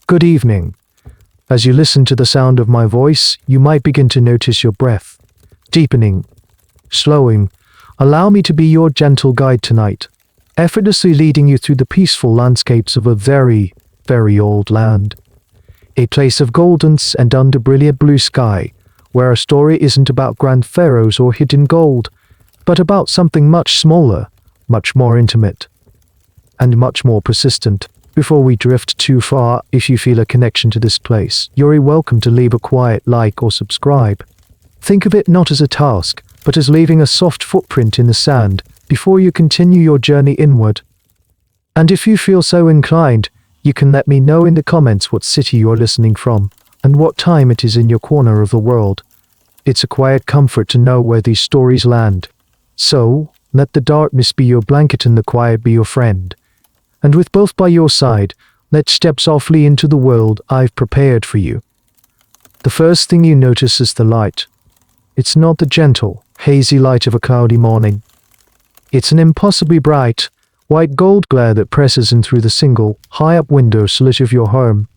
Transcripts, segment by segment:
Good evening. As you listen to the sound of my voice, you might begin to notice your breath deepening, slowing. Allow me to be your gentle guide tonight, effortlessly leading you through the peaceful landscapes of a very, very old land. A place of goldens and under brilliant blue sky, where a story isn't about grand pharaohs or hidden gold, but about something much smaller, much more intimate, and much more persistent. Before we drift too far, if you feel a connection to this place, you're welcome to leave a quiet like or subscribe. Think of it not as a task, but as leaving a soft footprint in the sand before you continue your journey inward. And if you feel so inclined, you can let me know in the comments what city you're listening from and what time it is in your corner of the world. It's a quiet comfort to know where these stories land. So, let the darkness be your blanket and the quiet be your friend. And with both by your side, let's step softly into the world I've prepared for you. The first thing you notice is the light. It's not the gentle, hazy light of a cloudy morning. It's an impossibly bright, white gold glare that presses in through the single, high-up window slit of your home.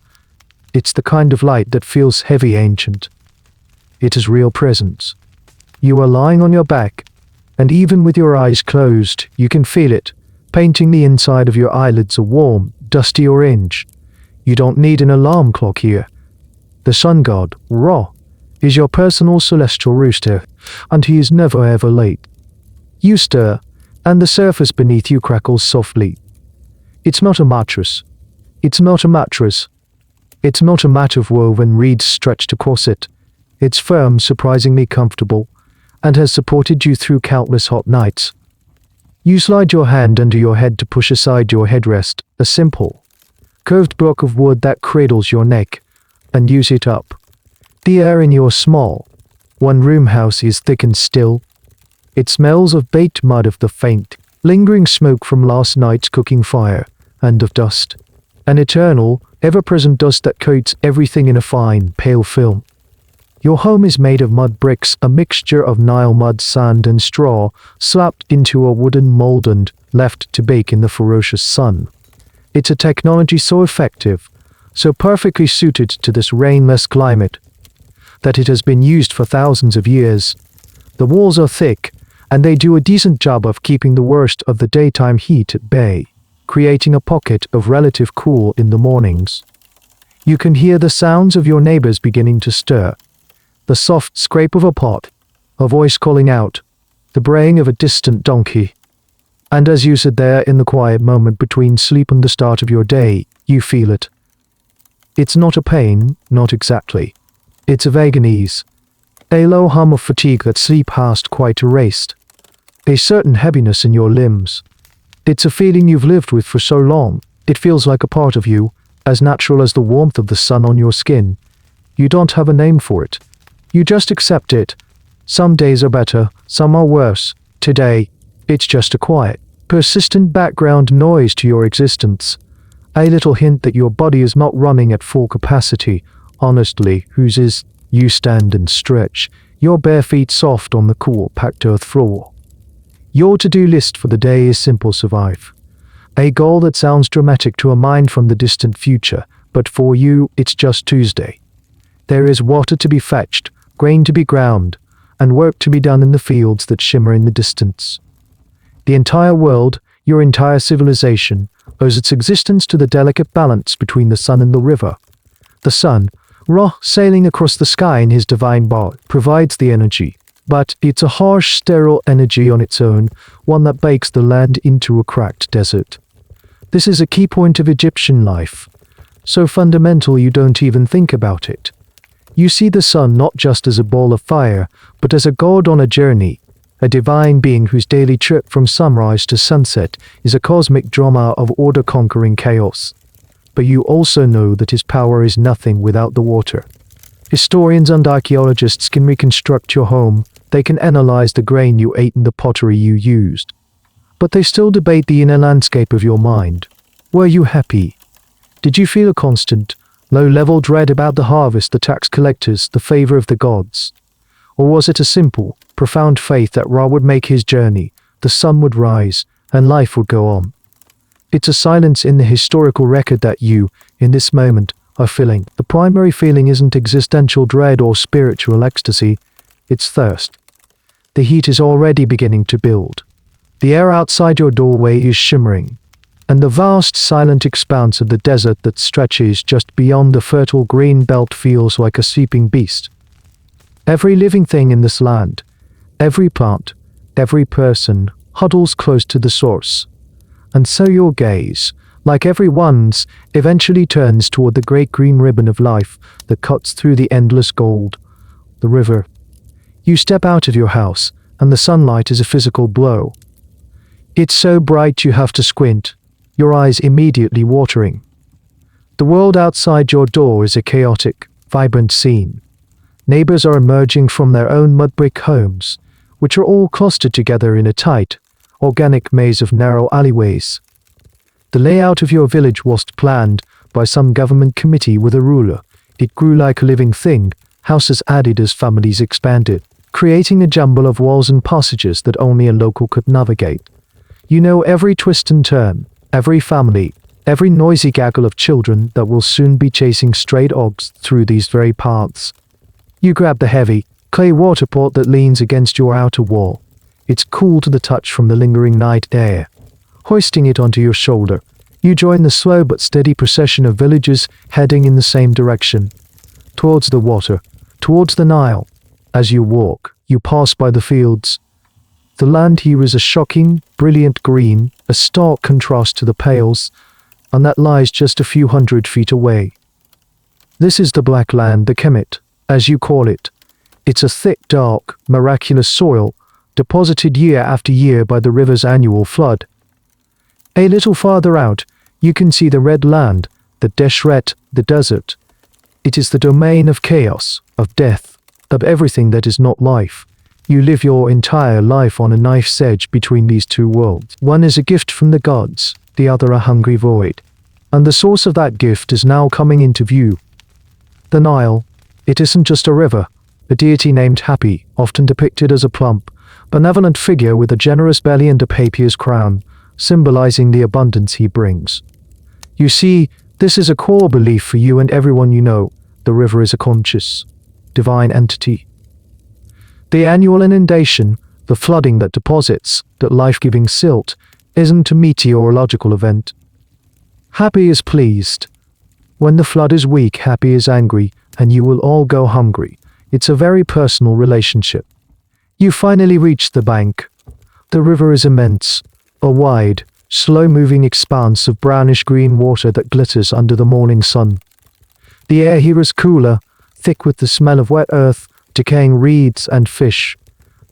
It's the kind of light that feels heavy, ancient. It is real presence. You are lying on your back, and even with your eyes closed, you can feel it, painting the inside of your eyelids a warm, dusty orange. You don't need an alarm clock here. The sun god, Ra, is your personal celestial rooster, and he is never ever late. You stir, and the surface beneath you crackles softly. It's not a mattress. It's not a mattress. It's not a mat of woven reeds stretched across it. It's firm, surprisingly comfortable, and has supported you through countless hot nights. You slide your hand under your head to push aside your headrest, a simple, curved block of wood that cradles your neck, and use it up. The air in your small, one-room house is thick and still. It smells of baked mud, of the faint, lingering smoke from last night's cooking fire, and of dust. An eternal, ever-present dust that coats everything in a fine, pale film. Your home is made of mud bricks, a mixture of Nile mud, sand and straw, slapped into a wooden mold and left to bake in the ferocious sun. It's a technology so effective, so perfectly suited to this rainless climate, that it has been used for thousands of years. The walls are thick, and they do a decent job of keeping the worst of the daytime heat at bay, creating a pocket of relative cool in the mornings. You can hear the sounds of your neighbors beginning to stir. The soft scrape of a pot, a voice calling out, the braying of a distant donkey. And as you sit there in the quiet moment between sleep and the start of your day, you feel it. It's not a pain, not exactly. It's a vague unease, a low hum of fatigue that sleep has quite erased, a certain heaviness in your limbs. It's a feeling you've lived with for so long, it feels like a part of you, as natural as the warmth of the sun on your skin. You don't have a name for it. You just accept it. Some days are better, some are worse. Today, it's just a quiet, persistent background noise to your existence. A little hint that your body is not running at full capacity. Honestly, whose is? You stand and stretch, your bare feet soft on the cool, packed earth floor. Your to-do list for the day is simple: survive. A goal that sounds dramatic to a mind from the distant future, but for you, it's just Tuesday. There is water to be fetched, grain to be ground, and work to be done in the fields that shimmer in the distance. The entire world, your entire civilization, owes its existence to the delicate balance between the sun and the river. The sun, Ra, sailing across the sky in his divine bark, provides the energy, but it's a harsh, sterile energy on its own, one that bakes the land into a cracked desert. This is a key point of Egyptian life, so fundamental you don't even think about it. You see the sun not just as a ball of fire, but as a god on a journey, a divine being whose daily trip from sunrise to sunset is a cosmic drama of order conquering chaos. But you also know that his power is nothing without the water. Historians and archaeologists can reconstruct your home, they can analyze the grain you ate and the pottery you used. But they still debate the inner landscape of your mind. Were you happy? Did you feel a constant, low-level dread about the harvest, the tax collectors, the favor of the gods? Or was it a simple, profound faith that Ra would make his journey, the sun would rise, and life would go on? It's a silence in the historical record that you, in this moment, are filling. The primary feeling isn't existential dread or spiritual ecstasy, it's thirst. The heat is already beginning to build. The air outside your doorway is shimmering, and the vast silent expanse of the desert that stretches just beyond the fertile green belt feels like a sleeping beast. Every living thing in this land, every plant, every person, huddles close to the source. And so your gaze, like everyone's, eventually turns toward the great green ribbon of life that cuts through the endless gold, the river. You step out of your house, and the sunlight is a physical blow. It's so bright you have to squint, your eyes immediately watering. The world outside your door is a chaotic, vibrant scene. Neighbors are emerging from their own mud brick homes, which are all clustered together in a tight, organic maze of narrow alleyways. The layout of your village wasn't planned by some government committee with a ruler. It grew like a living thing, houses added as families expanded, creating a jumble of walls and passages that only a local could navigate. You know every twist and turn, every family, every noisy gaggle of children that will soon be chasing stray dogs through these very paths. You grab the heavy, clay water pot that leans against your outer wall. It's cool to the touch from the lingering night air. Hoisting it onto your shoulder, you join the slow but steady procession of villagers heading in the same direction. Towards the water, towards the Nile. As you walk, you pass by the fields. The land here is a shocking, brilliant green, a stark contrast to the pales, and that lies just a few 100 feet away. This is the Black Land, the Kemet, as you call it. It's a thick, dark, miraculous soil, deposited year after year by the river's annual flood. A little farther out, you can see the Red Land, the Deshret, the desert. It is the domain of chaos, of death, of everything that is not life. You live your entire life on a knife's edge between these two worlds. One is a gift from the gods, the other a hungry void. And the source of that gift is now coming into view. The Nile. It isn't just a river, a deity named Happy, often depicted as a plump, benevolent figure with a generous belly and a papyr's crown, symbolizing the abundance he brings. You see, this is a core belief for you and everyone you know. The river is a conscious, divine entity. The annual inundation, the flooding that deposits that life-giving silt, isn't a meteorological event. Happy is pleased. When the flood is weak, Happy is angry, and you will all go hungry. It's a very personal relationship. You finally reach the bank. The river is immense, a wide, slow-moving expanse of brownish-green water that glitters under the morning sun. The air here is cooler, thick with the smell of wet earth, decaying reeds and fish.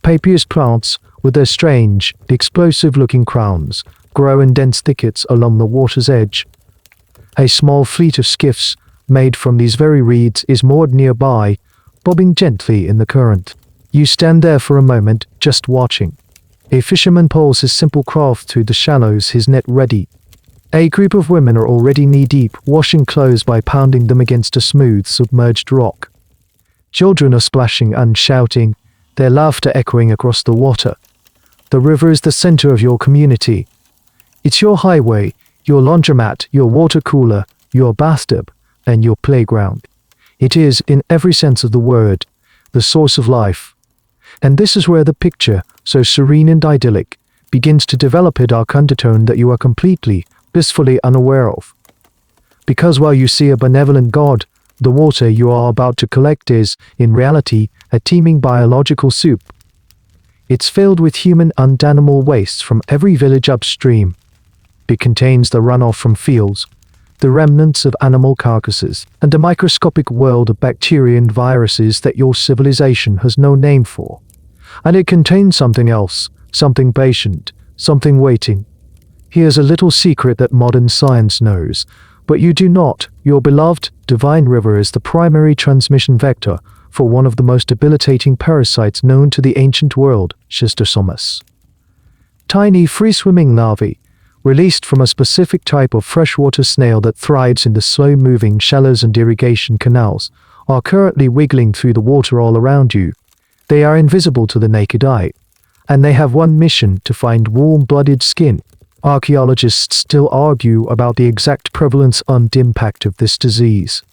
Papyrus plants, with their strange, explosive-looking crowns, grow in dense thickets along the water's edge. A small fleet of skiffs, made from these very reeds, is moored nearby, bobbing gently in the current. You stand there for a moment, just watching. A fisherman pulls his simple craft through the shallows, his net ready. A group of women are already knee-deep, washing clothes by pounding them against a smooth, submerged rock. Children are splashing and shouting, their laughter echoing across the water. The river is the center of your community. It's your highway, your laundromat, your water cooler, your bathtub, and your playground. It is, in every sense of the word, the source of life. And this is where the picture, so serene and idyllic, begins to develop a dark undertone that you are completely, blissfully unaware of. Because while you see a benevolent god, the water you are about to collect is, in reality, a teeming biological soup. It's filled with human and animal wastes from every village upstream. It contains the runoff from fields, the remnants of animal carcasses, and a microscopic world of bacteria and viruses that your civilization has no name for. And it contains something else, something patient, something waiting. Here's a little secret that modern science knows, but you do not. Your beloved, divine river is the primary transmission vector for one of the most debilitating parasites known to the ancient world, schistosomes. Tiny, free-swimming larvae, released from a specific type of freshwater snail that thrives in the slow-moving shallows and irrigation canals, are currently wiggling through the water all around you. They are invisible to the naked eye, and they have one mission: to find warm-blooded skin. Archaeologists still argue about the exact prevalence and impact of this disease.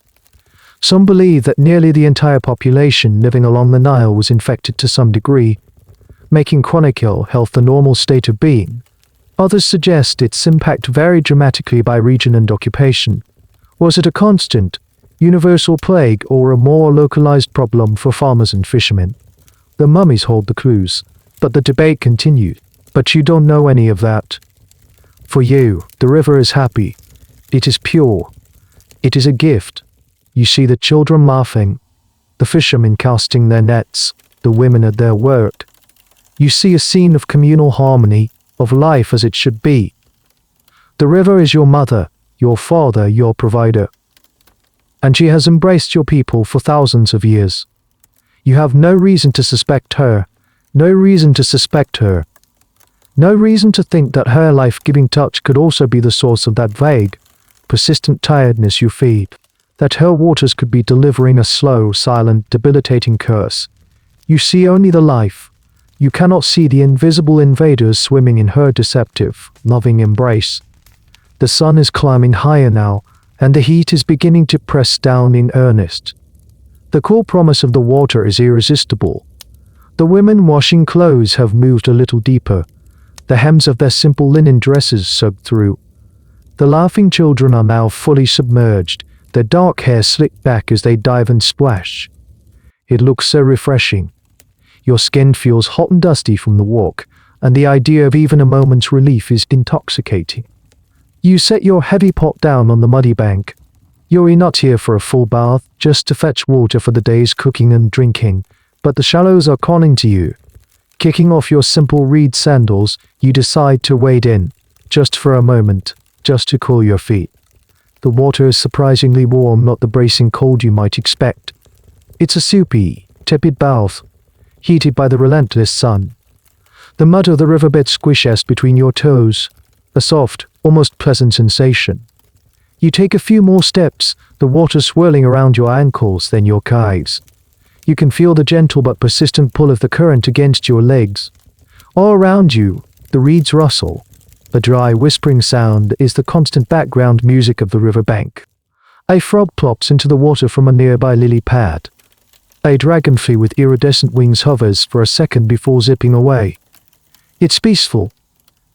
Some believe that nearly the entire population living along the Nile was infected to some degree, making chronic ill health the normal state of being. Others suggest its impact varied dramatically by region and occupation. Was it a constant, universal plague or a more localized problem for farmers and fishermen? The mummies hold the clues, but the debate continued. But you don't know any of that. For you, the river is happy. It is pure. It is a gift. You see the children laughing, the fishermen casting their nets, the women at their work. You see a scene of communal harmony, of life as it should be. The river is your mother, your father, your provider. And she has embraced your people for thousands of years. You have no reason to suspect her, no reason to suspect her. No reason to think that her life-giving touch could also be the source of that vague, persistent tiredness you feed, that her waters could be delivering a slow, silent, debilitating curse. You see only the life. You cannot see the invisible invaders swimming in her deceptive, loving embrace. The sun is climbing higher now, and the heat is beginning to press down in earnest. The cool promise of the water is irresistible. The women washing clothes have moved a little deeper, the hems of their simple linen dresses soaked through. The laughing children are now fully submerged, their dark hair slicked back as they dive and splash. It looks so refreshing. Your skin feels hot and dusty from the walk, and the idea of even a moment's relief is intoxicating. You set your heavy pot down on the muddy bank. You're not here for a full bath, just to fetch water for the day's cooking and drinking, but the shallows are calling to you. Kicking off your simple reed sandals, you decide to wade in, just for a moment, just to cool your feet. The water is surprisingly warm, not the bracing cold you might expect. It's a soupy, tepid bath, heated by the relentless sun. The mud of the riverbed squishes between your toes, a soft, almost pleasant sensation. You take a few more steps, the water swirling around your ankles, then your calves. You can feel the gentle but persistent pull of the current against your legs. All around you, the reeds rustle. A dry, whispering sound is the constant background music of the riverbank. A frog plops into the water from a nearby lily pad. A dragonfly with iridescent wings hovers for a second before zipping away. It's peaceful.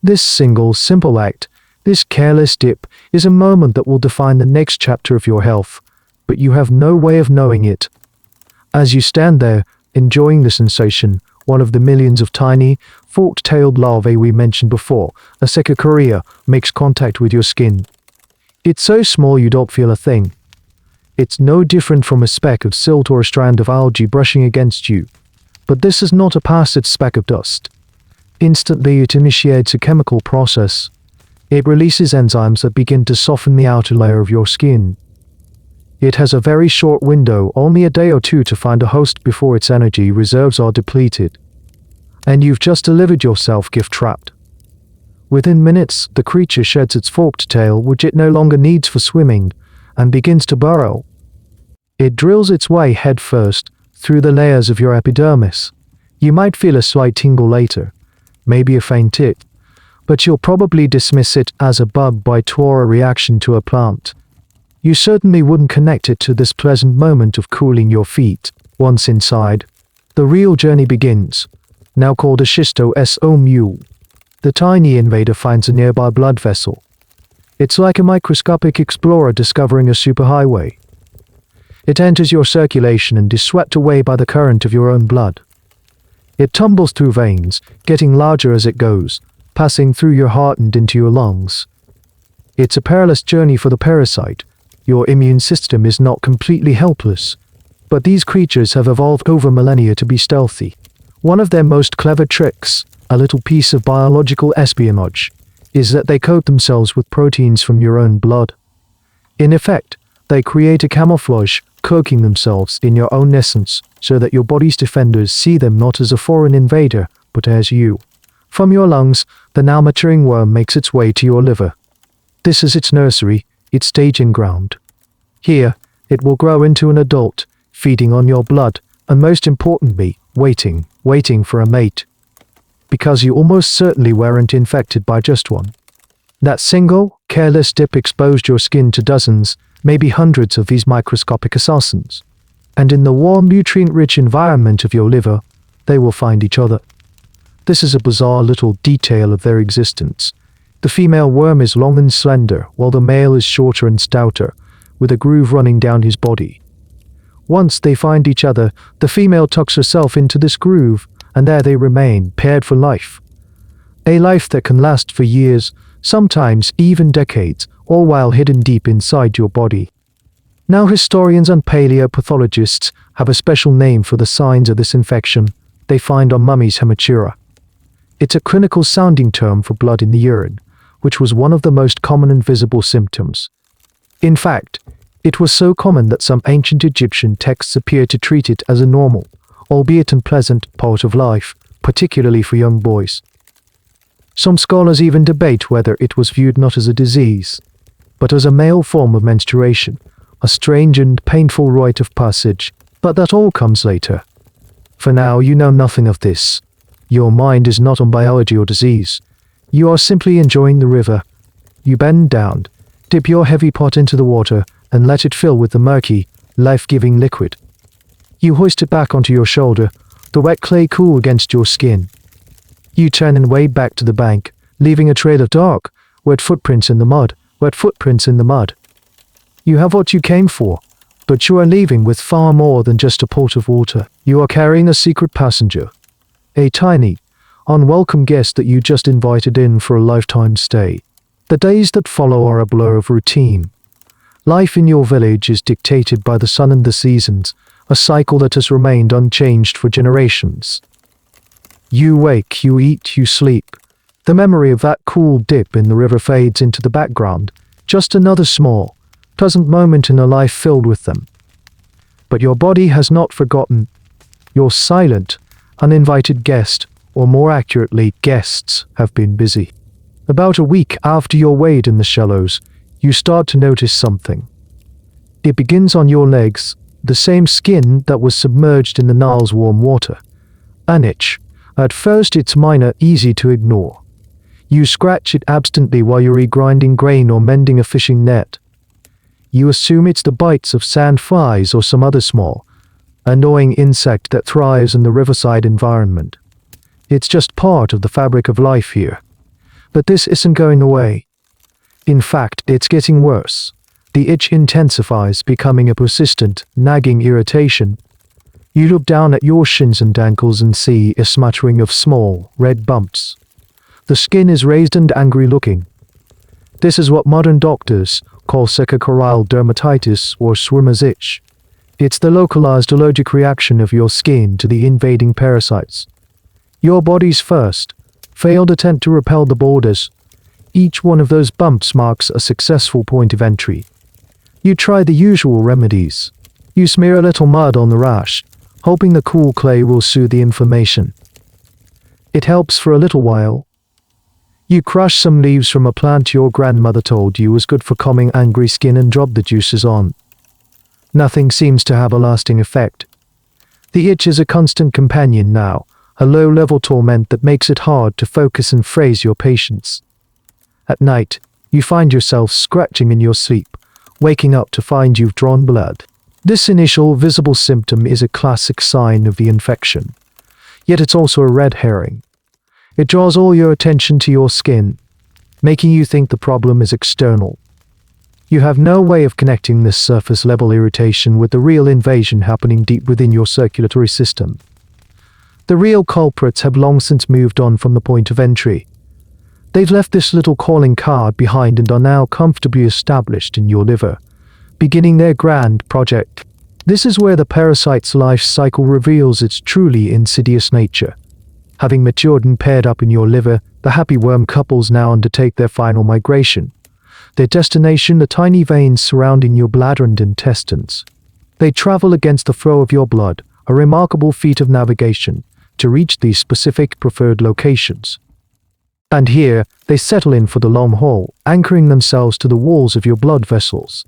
This single, simple act, this careless dip, is a moment that will define the next chapter of your health, but you have no way of knowing it. As you stand there, enjoying the sensation, one of the millions of tiny, fork-tailed larvae we mentioned before, a Encyclopedia, makes contact with your skin. It's so small you don't feel a thing. It's no different from a speck of silt or a strand of algae brushing against you. But this is not a passive speck of dust. Instantly it initiates a chemical process. It releases enzymes that begin to soften the outer layer of your skin. It has a very short window, only a day or two, to find a host before its energy reserves are depleted. And you've just delivered yourself gift-trapped. Within minutes, the creature sheds its forked tail, which it no longer needs for swimming, and begins to burrow. It drills its way head first, through the layers of your epidermis. You might feel a slight tingle later, maybe a faint tick, but you'll probably dismiss it as a bug bite or a reaction to a plant. You certainly wouldn't connect it to this pleasant moment of cooling your feet. Once inside, the real journey begins, now called a schistosomu. The tiny invader finds a nearby blood vessel. It's like a microscopic explorer discovering a superhighway. It enters your circulation and is swept away by the current of your own blood. It tumbles through veins, getting larger as it goes, passing through your heart and into your lungs. It's a perilous journey for the parasite. Your immune system is not completely helpless, but these creatures have evolved over millennia to be stealthy. One of their most clever tricks, a little piece of biological espionage, is that they coat themselves with proteins from your own blood. In effect, they create a camouflage, cloaking themselves in your own essence so that your body's defenders see them not as a foreign invader, but as you. From your lungs, the now maturing worm makes its way to your liver. This is its nursery, its staging ground. Here, it will grow into an adult, feeding on your blood, and most importantly, waiting for a mate. Because you almost certainly weren't infected by just one. That single, careless dip exposed your skin to dozens, maybe hundreds of these microscopic assassins. And in the warm, nutrient-rich environment of your liver, they will find each other. This is a bizarre little detail of their existence. The female worm is long and slender, while the male is shorter and stouter, with a groove running down his body. Once they find each other, the female tucks herself into this groove, and there they remain, paired for life. A life that can last for years, sometimes even decades, all while hidden deep inside your body. Now historians and paleopathologists have a special name for the signs of this infection they find on mummies' hematuria. It's a clinical sounding term for blood in the urine, which was one of the most common and visible symptoms. In fact, it was so common that some ancient Egyptian texts appear to treat it as a normal, albeit unpleasant, part of life, particularly for young boys. Some scholars even debate whether it was viewed not as a disease, but as a male form of menstruation, a strange and painful rite of passage, but that all comes later. For now, you know nothing of this. Your mind is not on biology or disease. You are simply enjoying the river. You bend down, dip your heavy pot into the water, and let it fill with the murky, life-giving liquid. You hoist it back onto your shoulder, the wet clay cool against your skin. You turn and wade back to the bank, leaving a trail of dark, wet footprints in the mud. You have what you came for, but you are leaving with far more than just a pot of water. You are carrying a secret passenger, a tiny, unwelcome guest that you just invited in for a lifetime stay. The days that follow are a blur of routine. Life in your village is dictated by the sun and the seasons, a cycle that has remained unchanged for generations. You wake, you eat, you sleep. The memory of that cool dip in the river fades into the background, just another small, pleasant moment in a life filled with them. But your body has not forgotten. Your silent, uninvited guest, or more accurately, guests, have been busy. About a week after your wade in the shallows, you start to notice something. It begins on your legs, the same skin that was submerged in the Nile's warm water. An itch. At first it's minor, easy to ignore. You scratch it absently while you're grinding grain or mending a fishing net. You assume it's the bites of sandflies or some other small, annoying insect that thrives in the riverside environment. It's just part of the fabric of life here. But this isn't going away. In fact, it's getting worse. The itch intensifies, becoming a persistent, nagging irritation. You look down at your shins and ankles and see a smattering of small, red bumps. The skin is raised and angry-looking. This is what modern doctors call seborrheic dermatitis or swimmer's itch. It's the localized allergic reaction of your skin to the invading parasites. Your body's first, failed attempt to repel the borders. Each one of those bumps marks a successful point of entry. You try the usual remedies. You smear a little mud on the rash, hoping the cool clay will soothe the inflammation. It helps for a little while. You crush some leaves from a plant your grandmother told you was good for calming angry skin and drop the juices on. Nothing seems to have a lasting effect. The itch is a constant companion now, a low-level torment that makes it hard to focus and phrase your patients. At night, you find yourself scratching in your sleep, waking up to find you've drawn blood. This initial visible symptom is a classic sign of the infection, yet it's also a red herring. It draws all your attention to your skin, making you think the problem is external. You have no way of connecting this surface-level irritation with the real invasion happening deep within your circulatory system. The real culprits have long since moved on from the point of entry. They've left this little calling card behind and are now comfortably established in your liver, beginning their grand project. This is where the parasite's life cycle reveals its truly insidious nature. Having matured and paired up in your liver, the happy worm couples now undertake their final migration. Their destination, the tiny veins surrounding your bladder and intestines. They travel against the flow of your blood, a remarkable feat of navigation, to reach these specific preferred locations. And here, they settle in for the long haul, anchoring themselves to the walls of your blood vessels.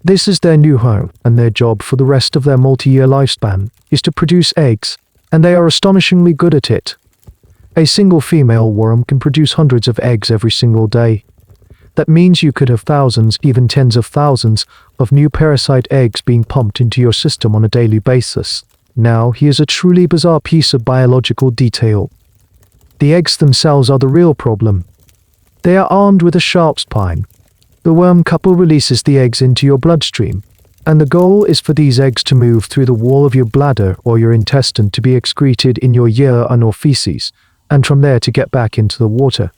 This is their new home, and their job for the rest of their multi-year lifespan is to produce eggs, and they are astonishingly good at it. A single female worm can produce hundreds of eggs every single day. That means you could have thousands, even tens of thousands, of new parasite eggs being pumped into your system on a daily basis. Now, here's a truly bizarre piece of biological detail. The eggs themselves are the real problem. They are armed with a sharp spine. The worm couple releases the eggs into your bloodstream, and the goal is for these eggs to move through the wall of your bladder or your intestine to be excreted in your urine or feces, and from there to get back into the water,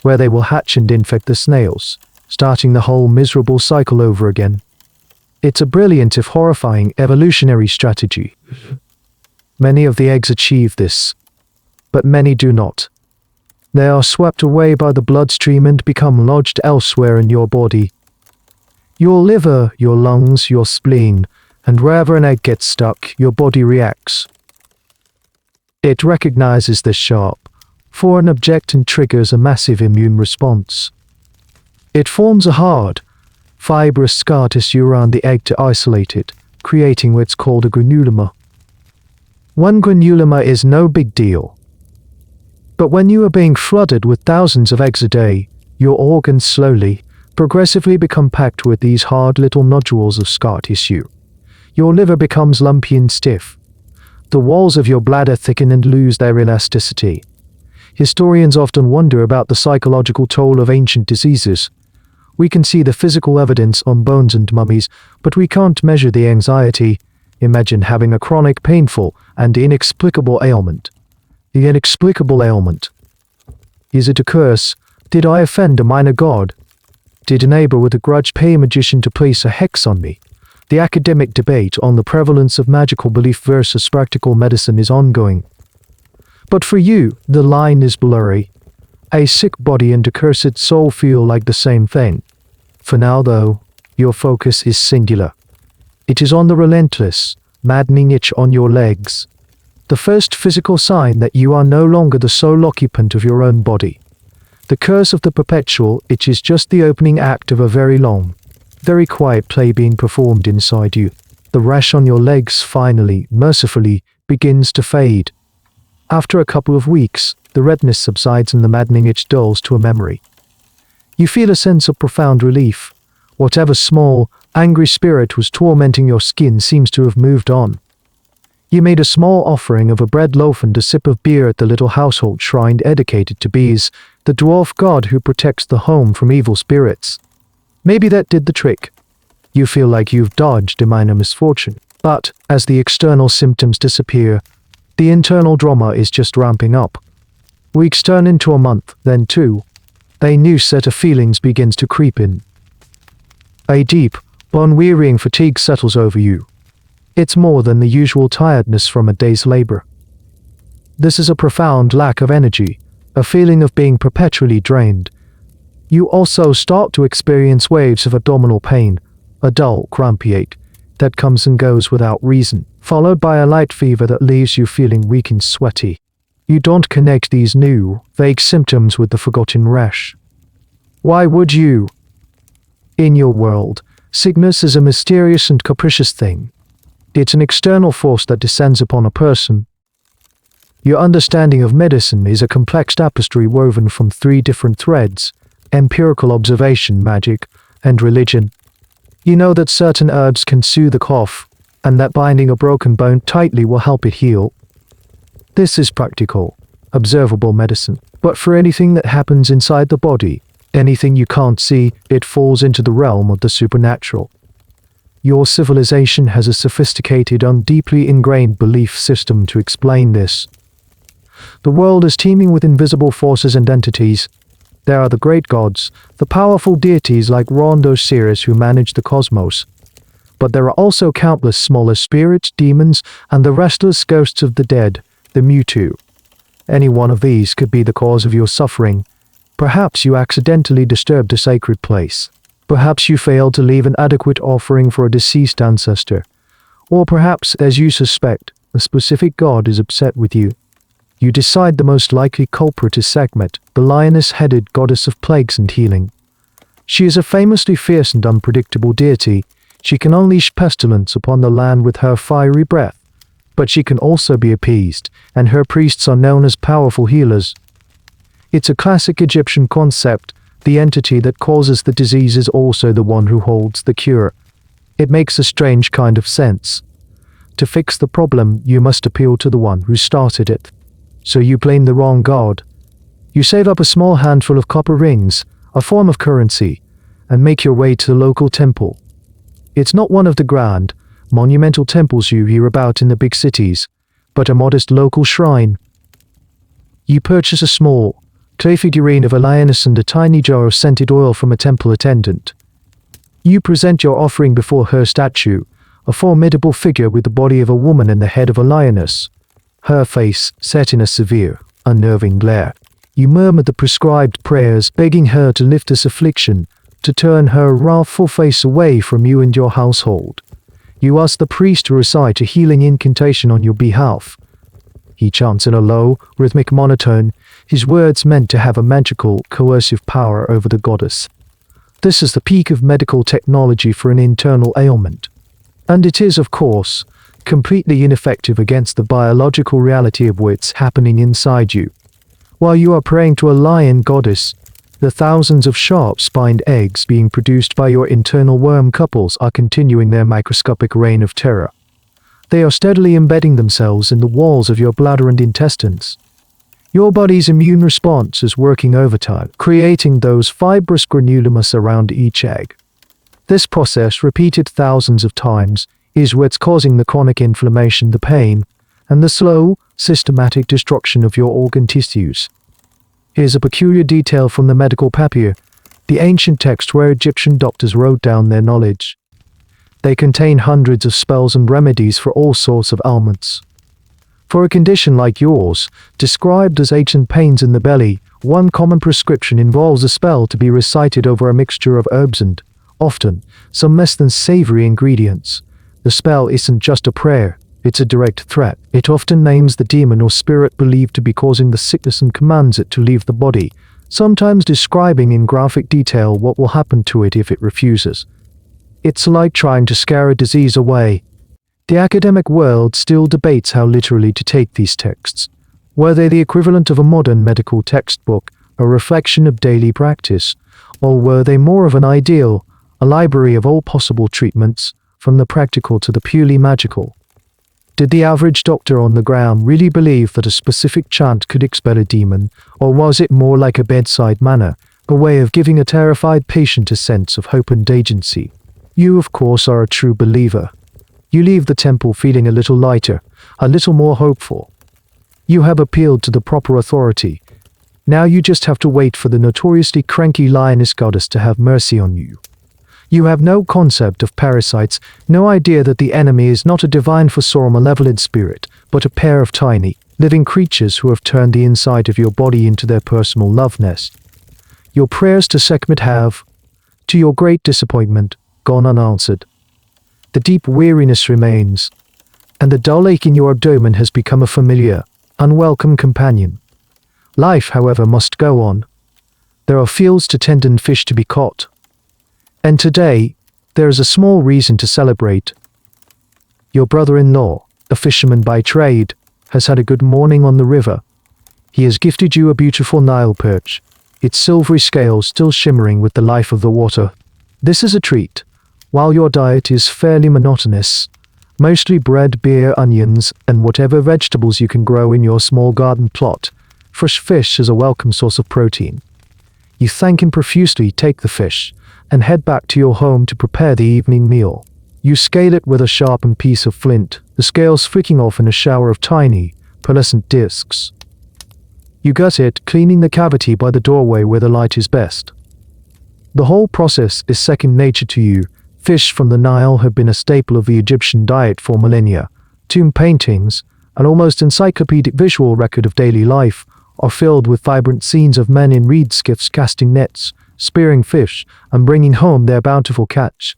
where they will hatch and infect the snails, starting the whole miserable cycle over again. It's a brilliant if horrifying evolutionary strategy. Many of the eggs achieve this, but many do not. They are swept away by the bloodstream and become lodged elsewhere in your body. Your liver, your lungs, your spleen, and wherever an egg gets stuck, your body reacts. It recognizes the sharp, foreign object and triggers a massive immune response. It forms a hard, fibrous scar tissue around the egg to isolate it, creating what's called a granuloma. One granuloma is no big deal. But when you are being flooded with thousands of eggs a day, your organs slowly, progressively become packed with these hard little nodules of scar tissue. Your liver becomes lumpy and stiff. The walls of your bladder thicken and lose their elasticity. Historians often wonder about the psychological toll of ancient diseases. We can see the physical evidence on bones and mummies, but we can't measure the anxiety. Imagine having a chronic, painful, and inexplicable ailment. The inexplicable ailment. Is it a curse? Did I offend a minor god? Did a neighbor with a grudge pay a magician to place a hex on me? The academic debate on the prevalence of magical belief versus practical medicine is ongoing. But for you, the line is blurry. A sick body and a cursed soul feel like the same thing. For now, though, your focus is singular. It is on the relentless, maddening itch on your legs. The first physical sign that you are no longer the sole occupant of your own body. The curse of the perpetual itch is just the opening act of a very long, very quiet play being performed inside you. The rash on your legs finally, mercifully, begins to fade. After a couple of weeks, the redness subsides and the maddening itch dulls to a memory. You feel a sense of profound relief. Whatever small, angry spirit was tormenting your skin seems to have moved on. You made a small offering of a bread loaf and a sip of beer at the little household shrine dedicated to Bees, the dwarf god who protects the home from evil spirits. Maybe that did the trick. You feel like you've dodged a minor misfortune. But, as the external symptoms disappear, the internal drama is just ramping up. Weeks turn into a month, then two. A new set of feelings begins to creep in. A deep, unwearying fatigue settles over you. It's more than the usual tiredness from a day's labor. This is a profound lack of energy, a feeling of being perpetually drained. You also start to experience waves of abdominal pain, a dull, crampy ache that comes and goes without reason, followed by a light fever that leaves you feeling weak and sweaty. You don't connect these new, vague symptoms with the forgotten rash. Why would you? In your world, sickness is a mysterious and capricious thing. It's an external force that descends upon a person. Your understanding of medicine is a complex tapestry woven from 3 different threads: empirical observation, magic, and religion. You know that certain herbs can soothe a cough, and that binding a broken bone tightly will help it heal. This is practical, observable medicine. But for anything that happens inside the body, anything you can't see, it falls into the realm of the supernatural. Your civilization has a sophisticated and deeply ingrained belief system to explain this. The world is teeming with invisible forces and entities. There are the great gods, the powerful deities like Rondo Ceres who manage the cosmos. But there are also countless smaller spirits, demons, and the restless ghosts of the dead, the Mewtwo. Any one of these could be the cause of your suffering. Perhaps you accidentally disturbed a sacred place. Perhaps you failed to leave an adequate offering for a deceased ancestor. Or perhaps, as you suspect, a specific god is upset with you. You decide the most likely culprit is Sekhmet, the lioness-headed goddess of plagues and healing. She is a famously fierce and unpredictable deity. She can unleash pestilence upon the land with her fiery breath. But she can also be appeased, and her priests are known as powerful healers. It's a classic Egyptian concept, The entity that causes the disease is also the one who holds the cure. It makes a strange kind of sense. To fix the problem, you must appeal to the one who started it. So you blame the wrong god. You save up a small handful of copper rings, a form of currency, and make your way to the local temple. It's not one of the grand, monumental temples you hear about in the big cities, but a modest local shrine. You purchase a small, clay figurine of a lioness and a tiny jar of scented oil from a temple attendant. You present your offering before her statue, a formidable figure with the body of a woman and the head of a lioness, her face set in a severe, unnerving glare. You murmur the prescribed prayers, begging her to lift this affliction, to turn her wrathful face away from you and your household. You ask the priest to recite a healing incantation on your behalf. He chants in a low, rhythmic monotone, his words meant to have a magical, coercive power over the goddess. This is the peak of medical technology for an internal ailment. And it is, of course, completely ineffective against the biological reality of what's happening inside you. While you are praying to a lion goddess, the thousands of sharp-spined eggs being produced by your internal worm couples are continuing their microscopic reign of terror. They are steadily embedding themselves in the walls of your bladder and intestines. Your body's immune response is working overtime, creating those fibrous granulomas around each egg. This process, repeated thousands of times, is what's causing the chronic inflammation, the pain, and the slow, systematic destruction of your organ tissues. Here's a peculiar detail from the medical papier, the ancient text where Egyptian doctors wrote down their knowledge. They contain hundreds of spells and remedies for all sorts of ailments. For a condition like yours, described as aches and pains in the belly, one common prescription involves a spell to be recited over a mixture of herbs and, often, some less than savory ingredients. The spell isn't just a prayer, it's a direct threat. It often names the demon or spirit believed to be causing the sickness and commands it to leave the body, sometimes describing in graphic detail what will happen to it if it refuses. It's like trying to scare a disease away. The academic world still debates how literally to take these texts. Were they the equivalent of a modern medical textbook, a reflection of daily practice, or were they more of an ideal, a library of all possible treatments, from the practical to the purely magical? Did the average doctor on the ground really believe that a specific chant could expel a demon, or was it more like a bedside manner, a way of giving a terrified patient a sense of hope and agency? You, of course, are a true believer. You leave the temple feeling a little lighter, a little more hopeful. You have appealed to the proper authority. Now you just have to wait for the notoriously cranky lioness goddess to have mercy on you. You have no concept of parasites, no idea that the enemy is not a divine force or malevolent spirit, but a pair of tiny, living creatures who have turned the inside of your body into their personal love nest. Your prayers to Sekhmet have, to your great disappointment, gone unanswered. The deep weariness remains, and the dull ache in your abdomen has become a familiar, unwelcome companion. Life, however, must go on. There are fields to tend and fish to be caught. And today, there is a small reason to celebrate. Your brother-in-law, a fisherman by trade, has had a good morning on the river. He has gifted you a beautiful Nile perch, its silvery scales still shimmering with the life of the water. This is a treat. While your diet is fairly monotonous, mostly bread, beer, onions, and whatever vegetables you can grow in your small garden plot, fresh fish is a welcome source of protein. You thank him profusely, take the fish, and head back to your home to prepare the evening meal. You scale it with a sharpened piece of flint, the scales flicking off in a shower of tiny, pearlescent discs. You gut it, cleaning the cavity by the doorway where the light is best. The whole process is second nature to you. Fish from the Nile have been a staple of the Egyptian diet for millennia. Tomb paintings, an almost encyclopedic visual record of daily life, are filled with vibrant scenes of men in reed skiffs casting nets, spearing fish, and bringing home their bountiful catch.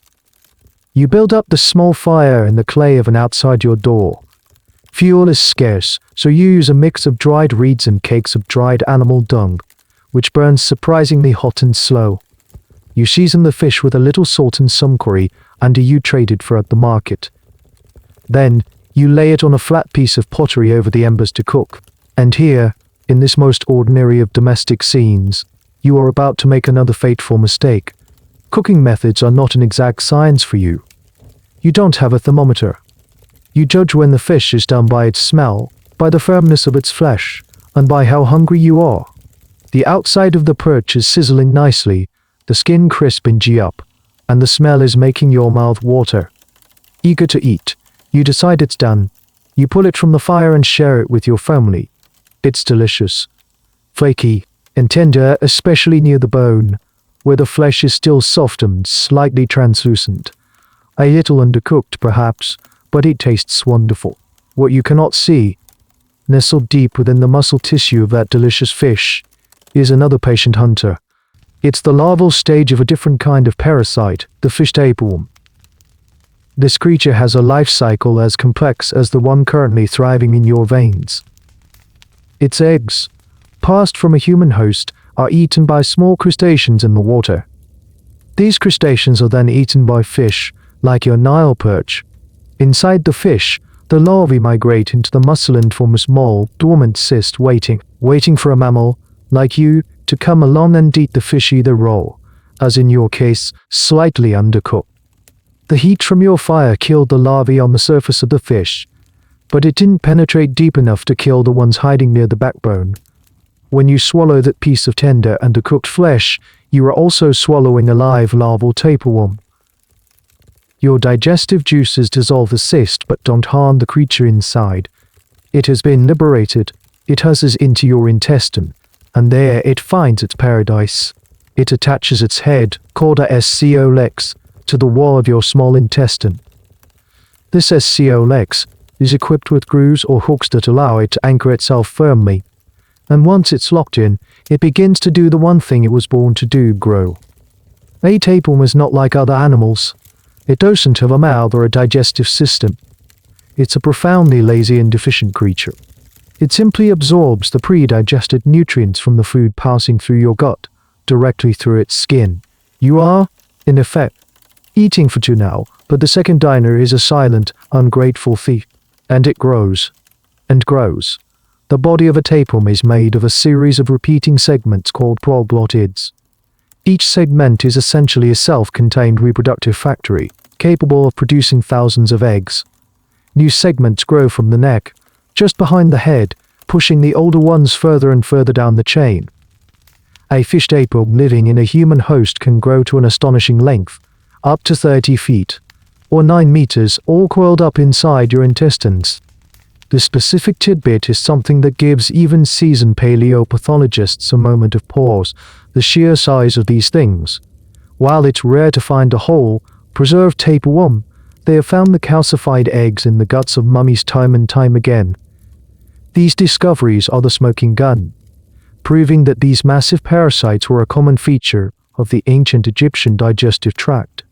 You build up the small fire in the clay of an outside your door. Fuel is scarce, so you use a mix of dried reeds and cakes of dried animal dung, which burns surprisingly hot and slow. You season the fish with a little salt and some curry, and you trade it for at the market. Then, you lay it on a flat piece of pottery over the embers to cook. And here, in this most ordinary of domestic scenes, You are about to make another fateful mistake. Cooking methods are not an exact science for you. You don't have a thermometer. You judge when the fish is done by its smell, by the firmness of its flesh, and by how hungry you are. The outside of the perch is sizzling nicely, the skin crisp and G-up, and the smell is making your mouth water. Eager to eat, you decide it's done. You pull it from the fire and share it with your family. It's delicious. Flaky and tender, especially near the bone, where the flesh is still soft and slightly translucent. A little undercooked, perhaps, but it tastes wonderful. What you cannot see, nestled deep within the muscle tissue of that delicious fish, is another patient hunter. It's the larval stage of a different kind of parasite, the fish tapeworm. This creature has a life cycle as complex as the one currently thriving in your veins. Its eggs, passed from a human host, are eaten by small crustaceans in the water. These crustaceans are then eaten by fish, like your Nile perch. Inside the fish, the larvae migrate into the muscle and form a small, dormant cyst waiting for a mammal, like you, to come along and eat the fish either raw, as in your case, slightly undercooked. The heat from your fire killed the larvae on the surface of the fish, but it didn't penetrate deep enough to kill the ones hiding near the backbone. When you swallow that piece of tender, undercooked flesh, you are also swallowing a live larval tapeworm. Your digestive juices dissolve the cyst but don't harm the creature inside. It has been liberated, it huzzes into your intestine, and there it finds its paradise. It attaches its head, called a SCO-lex, to the wall of your small intestine. This SCO-lex is equipped with grooves or hooks that allow it to anchor itself firmly, and once it's locked in, it begins to do the one thing it was born to do: grow. A tapeworm is not like other animals. It doesn't have a mouth or a digestive system. It's a profoundly lazy and deficient creature. It simply absorbs the pre-digested nutrients from the food passing through your gut, directly through its skin. You are, in effect, eating for two now, but the second diner is a silent, ungrateful thief. And it grows, and grows. The body of a tapeworm is made of a series of repeating segments called proglottids. Each segment is essentially a self-contained reproductive factory, capable of producing thousands of eggs. New segments grow from the neck, just behind the head, pushing the older ones further and further down the chain. A fish tapeworm living in a human host can grow to an astonishing length, up to 30 feet, or 9 meters, all coiled up inside your intestines. This specific tidbit is something that gives even seasoned paleopathologists a moment of pause: the sheer size of these things. While it's rare to find a whole, preserved tapeworm, they have found the calcified eggs in the guts of mummies time and time again. These discoveries are the smoking gun, proving that these massive parasites were a common feature of the ancient Egyptian digestive tract.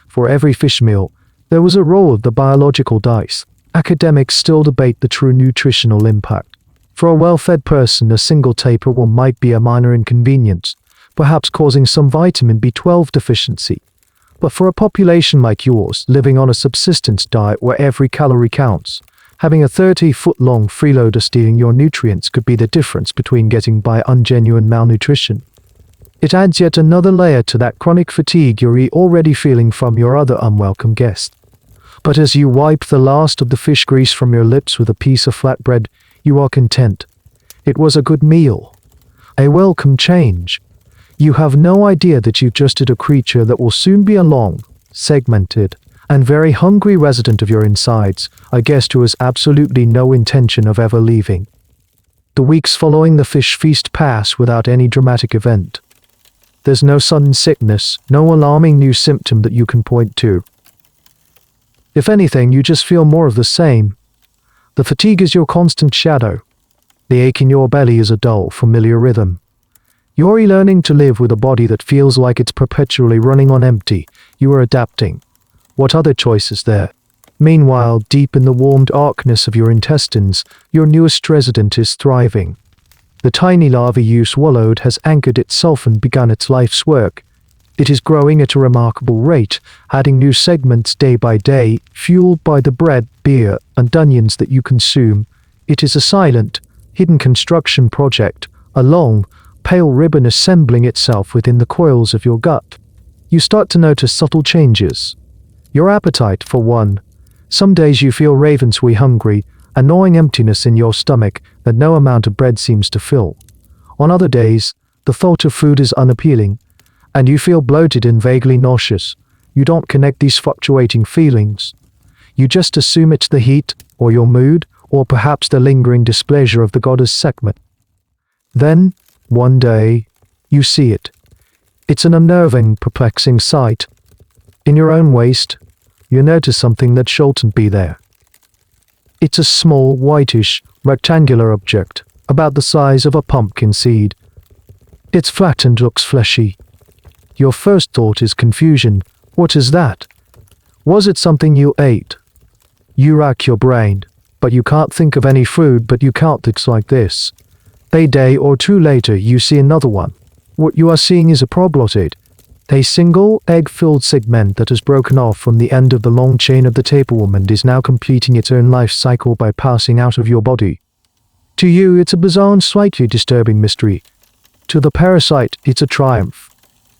For every fish meal, there was a roll of the biological dice. Academics still debate the true nutritional impact. For a well-fed person, a single tapeworm might be a minor inconvenience, perhaps causing some vitamin B12 deficiency. But for a population like yours, living on a subsistence diet where every calorie counts, having a 30-foot-long freeloader stealing your nutrients could be the difference between getting by ungenuine malnutrition. It adds yet another layer to that chronic fatigue you're already feeling from your other unwelcome guest. But as you wipe the last of the fish grease from your lips with a piece of flatbread, you are content. It was a good meal. A welcome change. You have no idea that you've just hit a creature that will soon be a long, segmented, and very hungry resident of your insides, a guest who has absolutely no intention of ever leaving. The weeks following the fish feast pass without any dramatic event. There's no sudden sickness, no alarming new symptom that you can point to. If anything, you just feel more of the same. The fatigue is your constant shadow. The ache in your belly is a dull, familiar rhythm. You're learning to live with a body that feels like it's perpetually running on empty. You are adapting. What other choice is there? Meanwhile, deep in the warm darkness of your intestines, your newest resident is thriving. The tiny larvae you swallowed has anchored itself and begun its life's work. It is growing at a remarkable rate, adding new segments day by day, fueled by the bread, beer, and onions that you consume. It is a silent, hidden construction project, a long, pale ribbon assembling itself within the coils of your gut. You start to notice subtle changes. Your appetite, for one. Some days you feel ravenously hungry, a gnawing emptiness in your stomach that no amount of bread seems to fill. On other days, the thought of food is unappealing, and you feel bloated and vaguely nauseous. You don't connect these fluctuating feelings. You just assume it's the heat, or your mood, or perhaps the lingering displeasure of the goddess Sekhmet. Then, one day, you see it. It's an unnerving, perplexing sight. In your own waist, you notice something that shouldn't be there. It's a small, whitish, rectangular object, about the size of a pumpkin seed. It's flat and looks fleshy. Your first thought is confusion. What is that? Was it something you ate? You rack your brain, but you can't think of any food, but you count things like this. A day or two later, you see another one. What you are seeing is a proboscis, a single egg-filled segment that has broken off from the end of the long chain of the tapeworm and is now completing its own life cycle by passing out of your body. To you, it's a bizarre and slightly disturbing mystery. To the parasite, it's a triumph.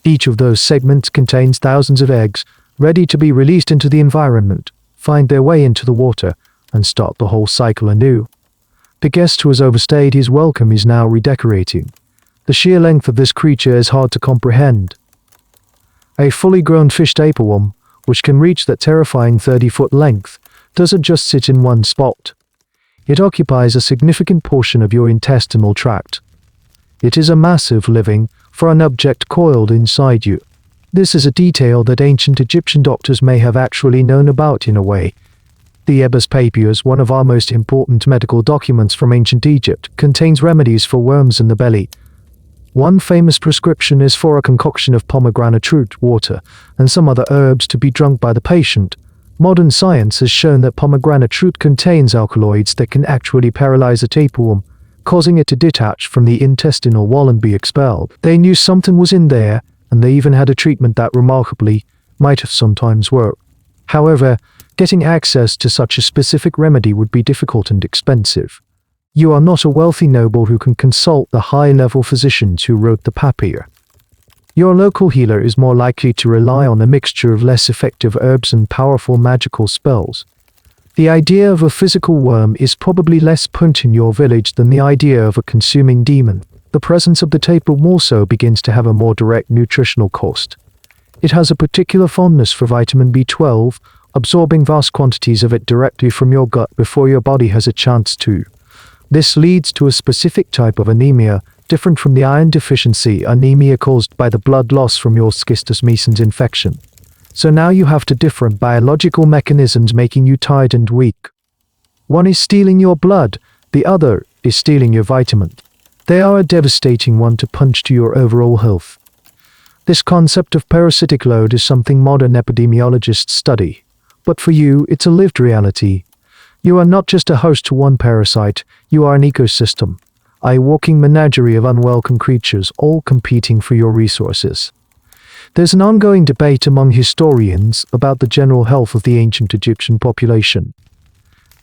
Each of those segments contains thousands of eggs, ready to be released into the environment, find their way into the water, and start the whole cycle anew. The guest who has overstayed his welcome is now redecorating. The sheer length of this creature is hard to comprehend. A fully grown fish tapeworm, which can reach that terrifying 30-foot length, doesn't just sit in one spot. It occupies a significant portion of your intestinal tract. It is a massive living for an object coiled inside you. This is a detail that ancient Egyptian doctors may have actually known about in a way. The Ebers Papyrus, one of our most important medical documents from ancient Egypt, contains remedies for worms in the belly. One famous prescription is for a concoction of pomegranate root water and some other herbs to be drunk by the patient. Modern science has shown that pomegranate root contains alkaloids that can actually paralyze a tapeworm, causing it to detach from the intestinal wall and be expelled. They knew something was in there, and they even had a treatment that remarkably might have sometimes worked. However, getting access to such a specific remedy would be difficult and expensive. You are not a wealthy noble who can consult the high-level physicians who wrote the papyrus. Your local healer is more likely to rely on a mixture of less effective herbs and powerful magical spells. The idea of a physical worm is probably less potent in your village than the idea of a consuming demon. The presence of the tapeworm also begins to have a more direct nutritional cost. It has a particular fondness for vitamin B12, absorbing vast quantities of it directly from your gut before your body has a chance to. This leads to a specific type of anemia, different from the iron deficiency anemia caused by the blood loss from your schistosomiyces infection. So now you have two different biological mechanisms making you tired and weak. One is stealing your blood, the other is stealing your vitamin. They are a devastating one to punch to your overall health. This concept of parasitic load is something modern epidemiologists study, but for you, it's a lived reality. You are not just a host to one parasite, you are an ecosystem, a walking menagerie of unwelcome creatures, all competing for your resources. There's an ongoing debate among historians about the general health of the ancient Egyptian population.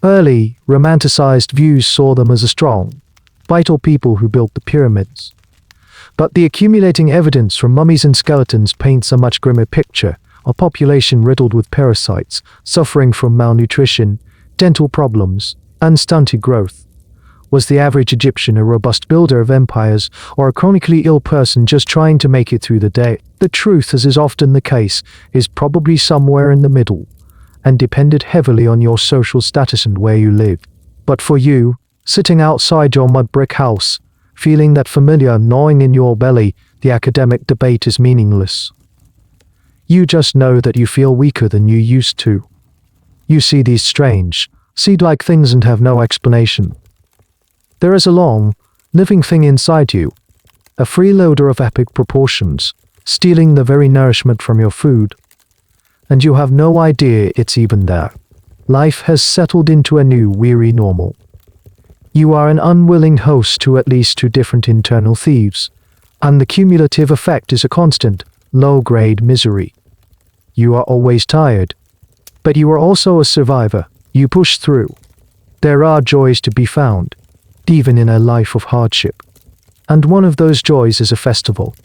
Early, romanticized views saw them as a strong, vital people who built the pyramids. But the accumulating evidence from mummies and skeletons paints a much grimmer picture, a population riddled with parasites, suffering from malnutrition, dental problems, and stunted growth. Was the average Egyptian a robust builder of empires, or a chronically ill person just trying to make it through the day? The truth, as is often the case, is probably somewhere in the middle, and depended heavily on your social status and where you live. But for you, sitting outside your mud brick house, feeling that familiar gnawing in your belly, the academic debate is meaningless. You just know that you feel weaker than you used to. You see these strange, seed-like things and have no explanation. There is a long, living thing inside you, a freeloader of epic proportions, stealing the very nourishment from your food. And you have no idea it's even there. Life has settled into a new, weary normal. You are an unwilling host to at least two different internal thieves, and the cumulative effect is a constant, low-grade misery. You are always tired, but you are also a survivor. You push through. There are joys to be found, even in a life of hardship. And one of those joys is a festival.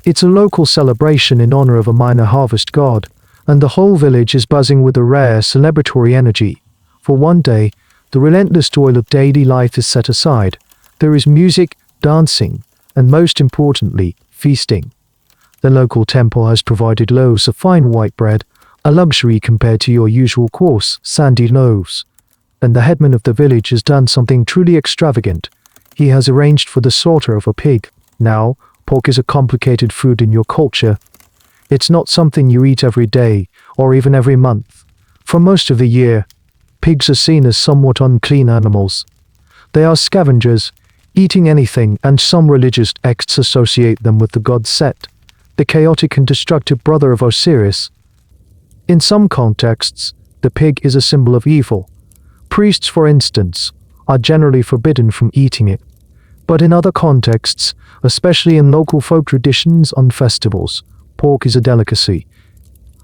It's a local celebration in honor of a minor harvest god, and the whole village is buzzing with a rare celebratory energy. For one day, the relentless toil of daily life is set aside. There is music, dancing, and most importantly, feasting. The local temple has provided loaves of fine white bread, a luxury compared to your usual coarse, sandy loaves. And the headman of the village has done something truly extravagant. He has arranged for the slaughter of a pig. Now, pork is a complicated food in your culture. It's not something you eat every day, or even every month. For most of the year, pigs are seen as somewhat unclean animals. They are scavengers, eating anything, and some religious texts associate them with the god Set, the chaotic and destructive brother of Osiris. In some contexts, the pig is a symbol of evil. Priests, for instance, are generally forbidden from eating it. But in other contexts, especially in local folk traditions on festivals, pork is a delicacy.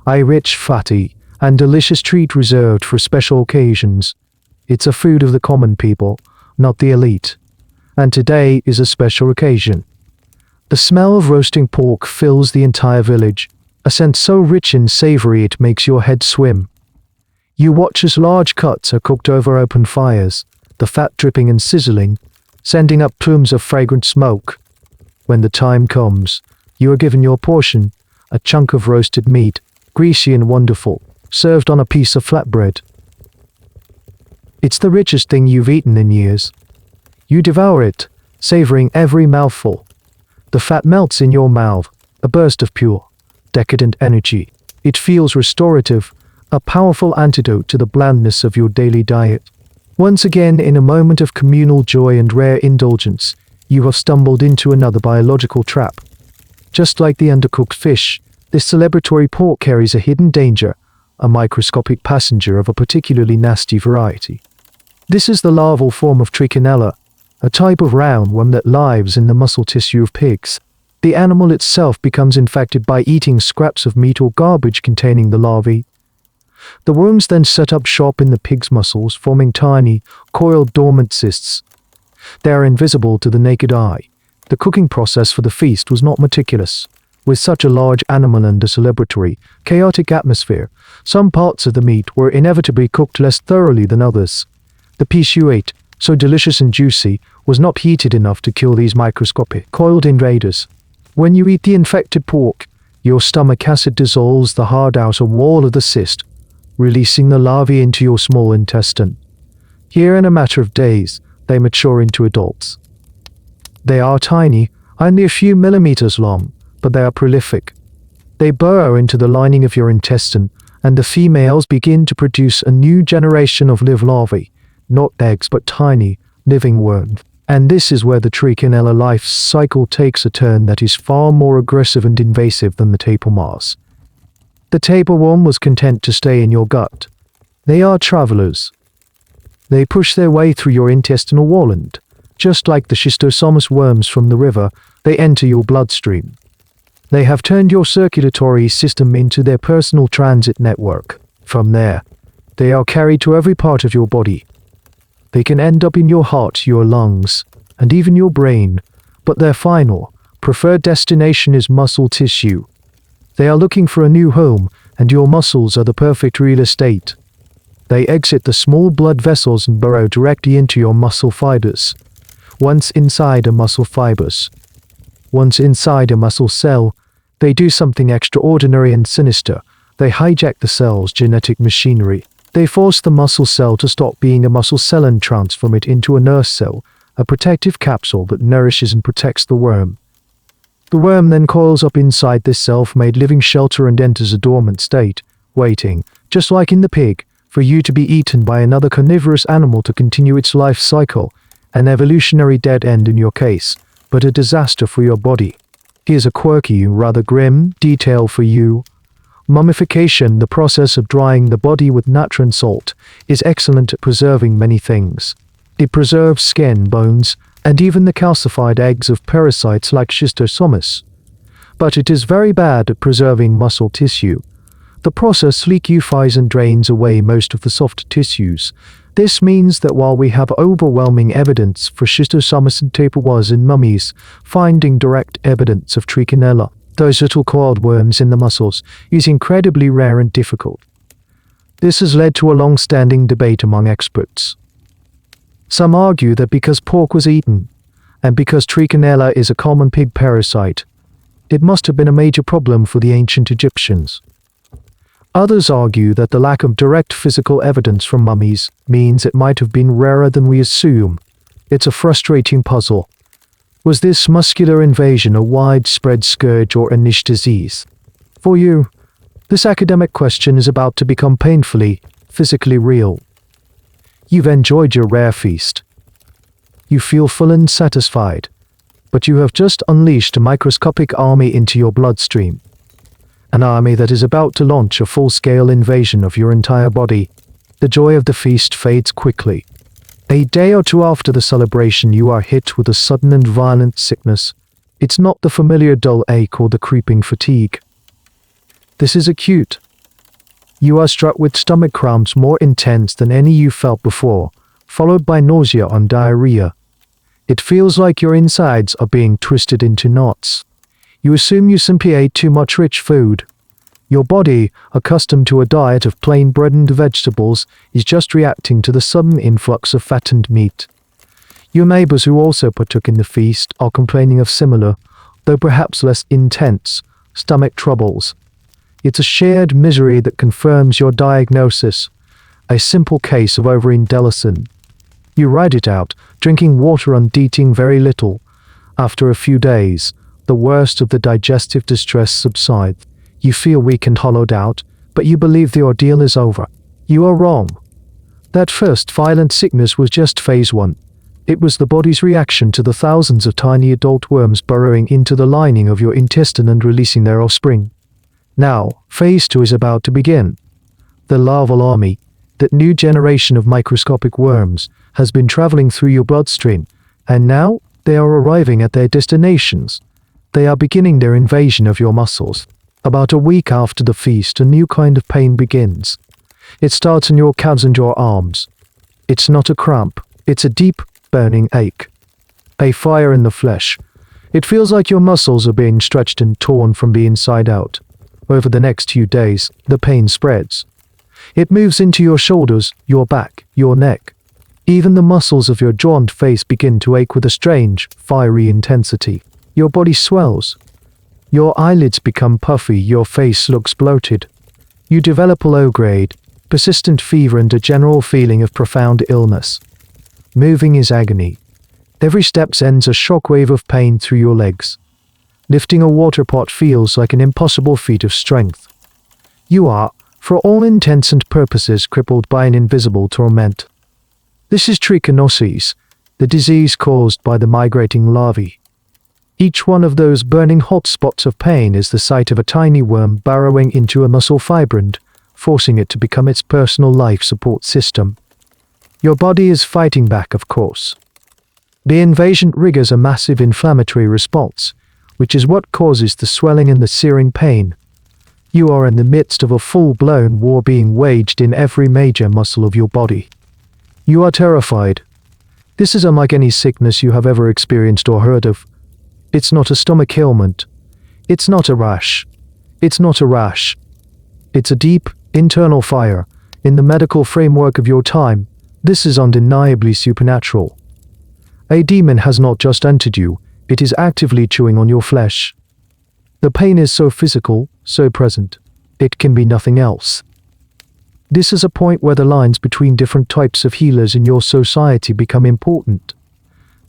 A rich, fatty, and delicious treat reserved for special occasions. It's a food of the common people, not the elite. And today is a special occasion. The smell of roasting pork fills the entire village, a scent so rich and savory it makes your head swim. You watch as large cuts are cooked over open fires, the fat dripping and sizzling, sending up plumes of fragrant smoke. When the time comes, you are given your portion, a chunk of roasted meat, greasy and wonderful, served on a piece of flatbread. It's the richest thing you've eaten in years. You devour it, savoring every mouthful. The fat melts in your mouth, a burst of pure, decadent energy. It feels restorative, a powerful antidote to the blandness of your daily diet. Once again, in a moment of communal joy and rare indulgence, you have stumbled into another biological trap. Just like the undercooked fish, this celebratory pork carries a hidden danger, a microscopic passenger of a particularly nasty variety. This is the larval form of trichinella, a type of roundworm that lives in the muscle tissue of pigs. The animal itself becomes infected by eating scraps of meat or garbage containing the larvae. The worms then set up shop in the pig's muscles, forming tiny, coiled dormant cysts. They are invisible to the naked eye. The cooking process for the feast was not meticulous. With such a large animal and a celebratory, chaotic atmosphere, some parts of the meat were inevitably cooked less thoroughly than others. The piece you ate, so delicious and juicy, was not heated enough to kill these microscopic, coiled invaders. When you eat the infected pork, your stomach acid dissolves the hard outer wall of the cyst, releasing the larvae into your small intestine. Here, in a matter of days, they mature into adults. They are tiny, only a few millimeters long, but they are prolific. They burrow into the lining of your intestine, and the females begin to produce a new generation of live larvae, not eggs but tiny, living worms. And this is where the trichinella life cycle takes a turn that is far more aggressive and invasive than the tapeworms. The tapeworm was content to stay in your gut. They are travelers. They push their way through your intestinal wall and, just like the schistosomus worms from the river, they enter your bloodstream. They have turned your circulatory system into their personal transit network. From there, they are carried to every part of your body. They can end up in your heart, your lungs, and even your brain, but their final, preferred destination is muscle tissue. They are looking for a new home, and your muscles are the perfect real estate. They exit the small blood vessels and burrow directly into your muscle fibers. Once inside a muscle cell, they do something extraordinary and sinister. They hijack the cell's genetic machinery. They force the muscle cell to stop being a muscle cell and transform it into a nurse cell, a protective capsule that nourishes and protects the worm. The worm then coils up inside this self-made living shelter and enters a dormant state, waiting, just like in the pig, for you to be eaten by another carnivorous animal to continue its life cycle, an evolutionary dead end in your case, but a disaster for your body. Here's a quirky, rather grim detail for you. Mummification, the process of drying the body with natron salt, is excellent at preserving many things. It preserves skin, bones, and even the calcified eggs of parasites like schistosomus. But it is very bad at preserving muscle tissue. The process liquefies and drains away most of the soft tissues. This means that while we have overwhelming evidence for schistosomes in mummies, finding direct evidence of trichinella, those little coiled worms in the muscles, is incredibly rare and difficult. This has led to a long-standing debate among experts. Some argue that because pork was eaten, and because trichinella is a common pig parasite, it must have been a major problem for the ancient Egyptians. Others argue that the lack of direct physical evidence from mummies means it might have been rarer than we assume. It's a frustrating puzzle. Was this muscular invasion a widespread scourge or a niche disease? For you, this academic question is about to become painfully, physically real. You've enjoyed your rare feast. You feel full and satisfied, but you have just unleashed a microscopic army into your bloodstream. An army that is about to launch a full-scale invasion of your entire body. The joy of the feast fades quickly. A day or two after the celebration, you are hit with a sudden and violent sickness. It's not the familiar dull ache or the creeping fatigue. This is acute. You are struck with stomach cramps more intense than any you felt before, followed by nausea and diarrhea. It feels like your insides are being twisted into knots. You assume you simply ate too much rich food. Your body, accustomed to a diet of plain bread and vegetables, is just reacting to the sudden influx of fattened meat. Your neighbors who also partook in the feast are complaining of similar, though perhaps less intense, stomach troubles. It's a shared misery that confirms your diagnosis, a simple case of overindelicin. You ride it out, drinking water and eating very little. After a few days, the worst of the digestive distress subsides. You feel weak and hollowed out, but you believe the ordeal is over. You are wrong. That first violent sickness was just phase 1. It was the body's reaction to the thousands of tiny adult worms burrowing into the lining of your intestine and releasing their offspring. Now, phase 2 is about to begin. The larval army, that new generation of microscopic worms, has been traveling through your bloodstream, and now they are arriving at their destinations. They are beginning their invasion of your muscles. About a week after the feast, a new kind of pain begins. It starts in your calves and your arms. It's not a cramp, it's a deep, burning ache. A fire in the flesh. It feels like your muscles are being stretched and torn from the inside out. Over the next few days, the pain spreads. It moves into your shoulders, your back, your neck. Even the muscles of your jaw and face begin to ache with a strange, fiery intensity. Your body swells. Your eyelids become puffy, your face looks bloated. You develop a low-grade, persistent fever and a general feeling of profound illness. Moving is agony. Every step sends a shockwave of pain through your legs. Lifting a water pot feels like an impossible feat of strength. You are, for all intents and purposes, crippled by an invisible torment. This is trichinosis, the disease caused by the migrating larvae. Each one of those burning hot spots of pain is the site of a tiny worm burrowing into a muscle fibrand, forcing it to become its personal life support system. Your body is fighting back, of course. The invasion triggers a massive inflammatory response, which is what causes the swelling and the searing pain. You are in the midst of a full-blown war being waged in every major muscle of your body. You are terrified. This is unlike any sickness you have ever experienced or heard of. It's not a stomach ailment. It's not a rash. It's not a rash. It's a deep, internal fire. In the medical framework of your time, this is undeniably supernatural. A demon has not just entered you, it is actively chewing on your flesh. The pain is so physical, so present. It can be nothing else. This is a point where the lines between different types of healers in your society become important.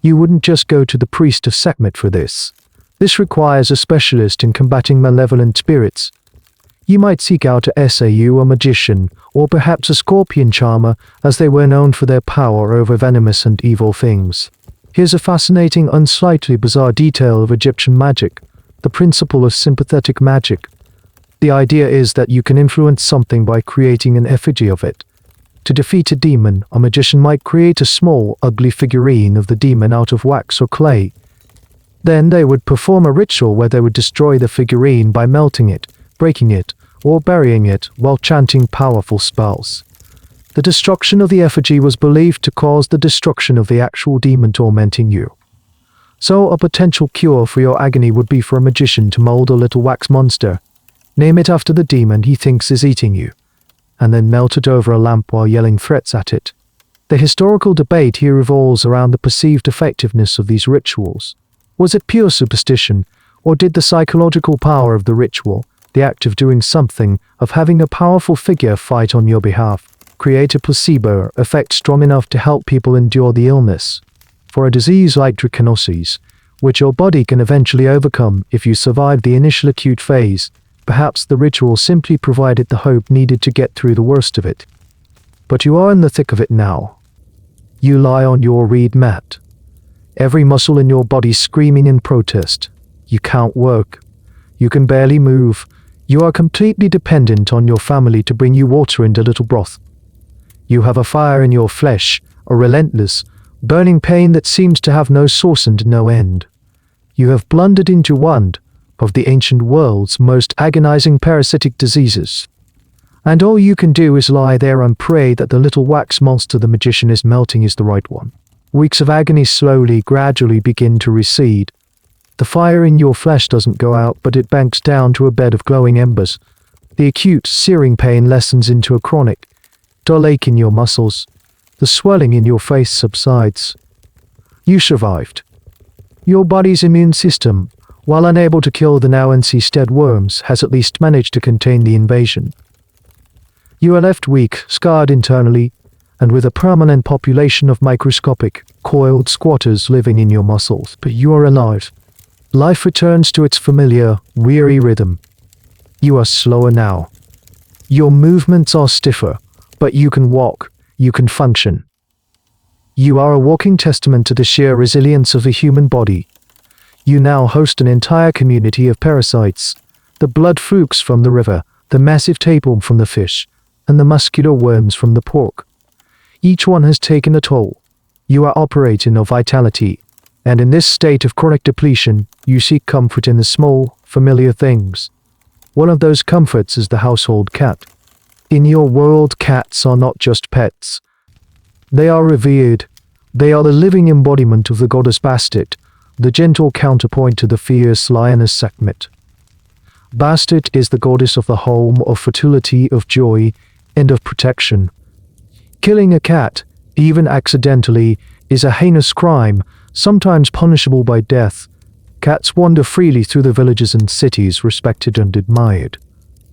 You wouldn't just go to the priest of Sekhmet for this. This requires a specialist in combating malevolent spirits. You might seek out a SAU, a magician, or perhaps a scorpion charmer, as they were known for their power over venomous and evil things. Here's a fascinating and slightly bizarre detail of Egyptian magic, the principle of sympathetic magic. The idea is that you can influence something by creating an effigy of it. To defeat a demon, a magician might create a small, ugly figurine of the demon out of wax or clay. Then they would perform a ritual where they would destroy the figurine by melting it, breaking it, or burying it while chanting powerful spells. The destruction of the effigy was believed to cause the destruction of the actual demon tormenting you. So a potential cure for your agony would be for a magician to mold a little wax monster, name it after the demon he thinks is eating you, and then melt it over a lamp while yelling threats at it. The historical debate here revolves around the perceived effectiveness of these rituals. Was it pure superstition, or did the psychological power of the ritual, the act of doing something, of having a powerful figure fight on your behalf, create a placebo effect strong enough to help people endure the illness? For a disease like trichinosis, which your body can eventually overcome if you survive the initial acute phase, perhaps the ritual simply provided the hope needed to get through the worst of it. But you are in the thick of it now. You lie on your reed mat, every muscle in your body screaming in protest. You can't work. You can barely move. You are completely dependent on your family to bring you water and a little broth. You have a fire in your flesh, a relentless, burning pain that seems to have no source and no end. You have blundered into one of the ancient world's most agonizing parasitic diseases. And all you can do is lie there and pray that the little wax monster the magician is melting is the right one. Weeks of agony gradually begin to recede. The fire in your flesh doesn't go out, but it banks down to a bed of glowing embers. The acute, searing pain lessens into a chronic, dull ache in your muscles. The swelling in your face subsides. You survived. Your body's immune system, while unable to kill the now unceased worms, has at least managed to contain the invasion. You are left weak, scarred internally, and with a permanent population of microscopic, coiled squatters living in your muscles. But you are alive. Life returns to its familiar, weary rhythm. You are slower now. Your movements are stiffer, but you can walk, you can function. You are a walking testament to the sheer resilience of the human body. You now host an entire community of parasites, the blood flukes from the river, the massive tapeworm from the fish, and the muscular worms from the pork. Each one has taken a toll. You are operating of vitality, and in this state of chronic depletion, you seek comfort in the small, familiar things. One of those comforts is the household cat. In your world, cats are not just pets. They are revered. They are the living embodiment of the goddess Bastet, the gentle counterpoint to the fierce lioness Sekhmet. Bastet is the goddess of the home, of fertility, of joy, and of protection. Killing a cat, even accidentally, is a heinous crime, sometimes punishable by death. Cats wander freely through the villages and cities, respected and admired.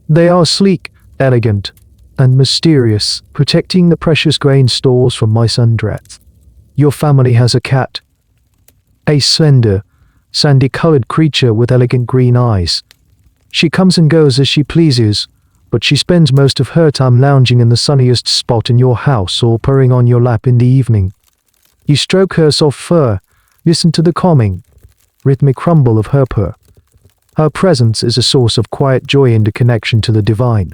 They are sleek, elegant, and mysterious, protecting the precious grain stores from mice and rats. Your family has a cat, a slender, sandy-colored creature with elegant green eyes. She comes and goes as she pleases, but she spends most of her time lounging in the sunniest spot in your house or purring on your lap in the evening. You stroke her soft fur, listen to the calming, rhythmic rumble of her purr. Her presence is a source of quiet joy and a connection to the divine.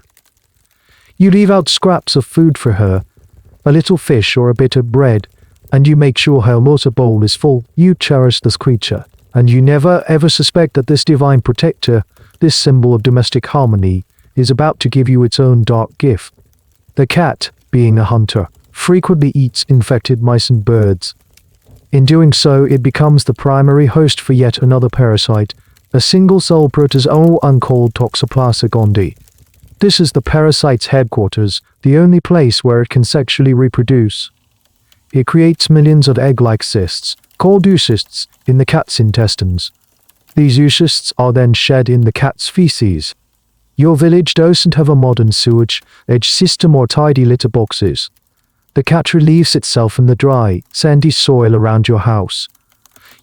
You leave out scraps of food for her, a little fish or a bit of bread, and you make sure her water bowl is full. You cherish this creature, and you never ever suspect that this divine protector, this symbol of domestic harmony, is about to give you its own dark gift. The cat, being a hunter, frequently eats infected mice and birds. In doing so, it becomes the primary host for yet another parasite, a single-cell protozoal uncalled Toxoplasma gondii. This is the parasite's headquarters, the only place where it can sexually reproduce. It creates millions of egg-like cysts, called oocysts, in the cat's intestines. These oocysts are then shed in the cat's feces. Your village doesn't have a modern sewage system or tidy litter boxes. The cat relieves itself in the dry, sandy soil around your house.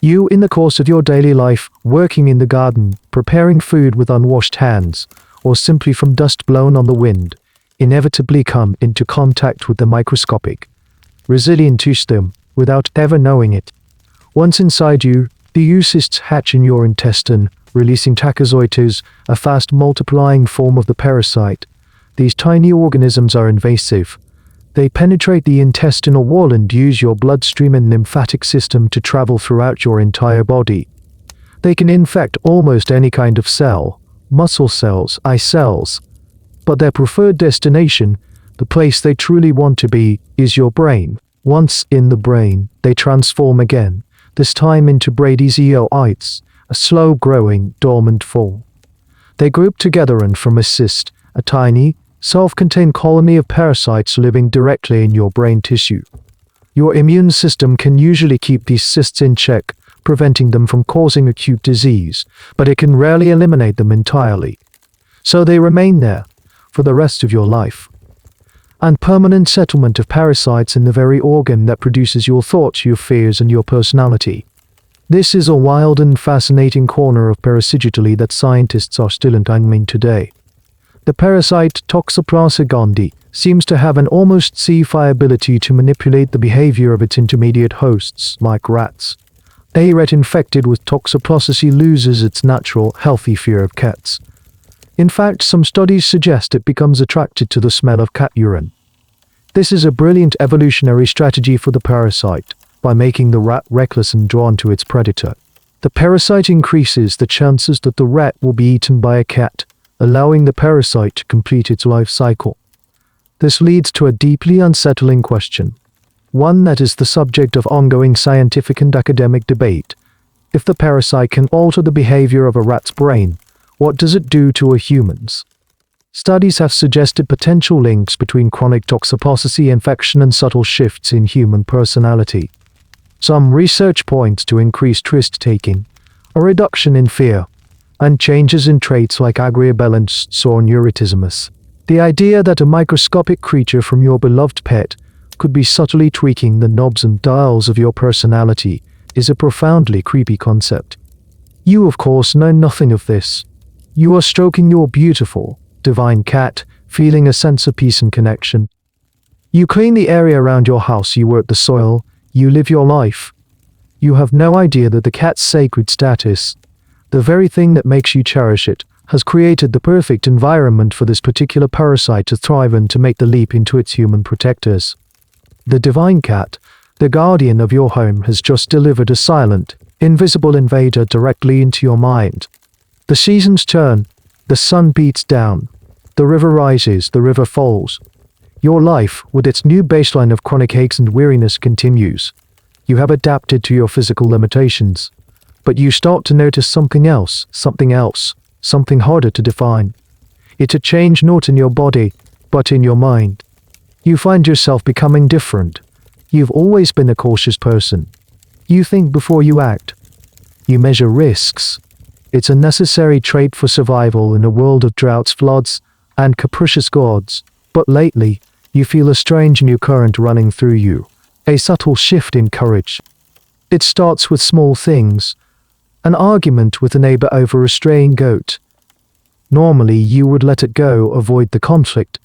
You, in the course of your daily life, working in the garden, preparing food with unwashed hands, or simply from dust blown on the wind, inevitably come into contact with the microscopic, resilient system without ever knowing it. Once inside you, the oocysts hatch in your intestine, releasing tachyzoites, a fast multiplying form of the parasite. These tiny organisms are invasive. They penetrate the intestinal wall and use your bloodstream and lymphatic system to travel throughout your entire body. They can infect almost any kind of cell, muscle cells, eye cells, but their preferred destination, The place they truly want to be is your brain. Once in the brain, they transform again, this time into bradysioites, a slow-growing, dormant form. They group together and form a cyst, a tiny, self-contained colony of parasites living directly in your brain tissue. Your immune system can usually keep these cysts in check, preventing them from causing acute disease, but it can rarely eliminate them entirely. So they remain there for the rest of your life. And permanent settlement of parasites in the very organ that produces your thoughts, your fears, and your personality. This is a wild and fascinating corner of parasitology that scientists are still uncovering today. The parasite Toxoplasma gondii seems to have an almost sci-fi ability to manipulate the behavior of its intermediate hosts, like rats. A rat infected with Toxoplasma loses its natural, healthy fear of cats. In fact, some studies suggest it becomes attracted to the smell of cat urine. This is a brilliant evolutionary strategy for the parasite, by making the rat reckless and drawn to its predator. The parasite increases the chances that the rat will be eaten by a cat, allowing the parasite to complete its life cycle. This leads to a deeply unsettling question, one that is the subject of ongoing scientific and academic debate. If the parasite can alter the behavior of a rat's brain, what does it do to a human's? Studies have suggested potential links between chronic toxoplasma infection and subtle shifts in human personality. Some research points to increased risk-taking, a reduction in fear, and changes in traits like agreeableness or neuroticismus. The idea that a microscopic creature from your beloved pet could be subtly tweaking the knobs and dials of your personality is a profoundly creepy concept. You, of course, know nothing of this. You are stroking your beautiful, divine cat, feeling a sense of peace and connection. You clean the area around your house, you work the soil, you live your life. You have no idea that the cat's sacred status, the very thing that makes you cherish it, has created the perfect environment for this particular parasite to thrive and to make the leap into its human protectors. The divine cat, the guardian of your home, has just delivered a silent, invisible invader directly into your mind. The seasons turn, the sun beats down, the river rises, the river falls. Your life, with its new baseline of chronic aches and weariness, continues. You have adapted to your physical limitations, but you start to notice something else, something harder to define. It's a change not in your body, but in your mind. You find yourself becoming different. You've always been a cautious person. You think before you act. You measure risks. It's a necessary trait for survival in a world of droughts, floods, and capricious gods. But lately, you feel a strange new current running through you, a subtle shift in courage. It starts with small things. An argument with a neighbor over a straying goat. Normally, you would let it go, avoid the conflict.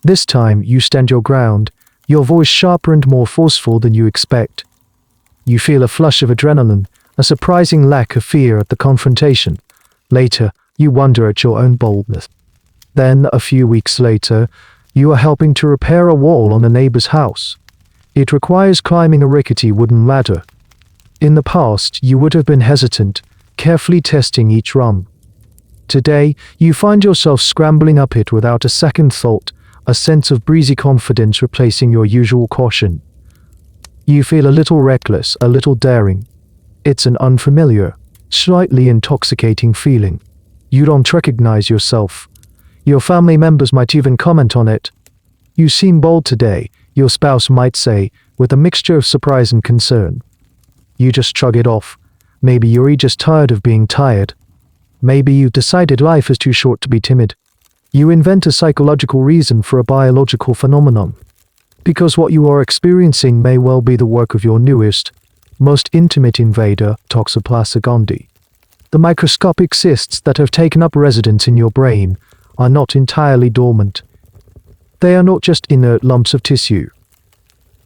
This time, you stand your ground, your voice sharper and more forceful than you expect. You feel a flush of adrenaline, a surprising lack of fear at the confrontation. Later, you wonder at your own boldness. Then, a few weeks later, you are helping to repair a wall on a neighbor's house. It requires climbing a rickety wooden ladder. In the past, you would have been hesitant, carefully testing each rung. Today, you find yourself scrambling up it without a second thought, a sense of breezy confidence replacing your usual caution. You feel a little reckless, a little daring. It's an unfamiliar, slightly intoxicating feeling. You don't recognize yourself. Your family members might even comment on it. You seem bold today, your spouse might say, with a mixture of surprise and concern. You just shrug it off. Maybe you're just tired of being tired. Maybe you've decided life is too short to be timid. You invent a psychological reason for a biological phenomenon. Because what you are experiencing may well be the work of your newest, most intimate invader, Toxoplasma gondii. The microscopic cysts that have taken up residence in your brain are not entirely dormant. They are not just inert lumps of tissue.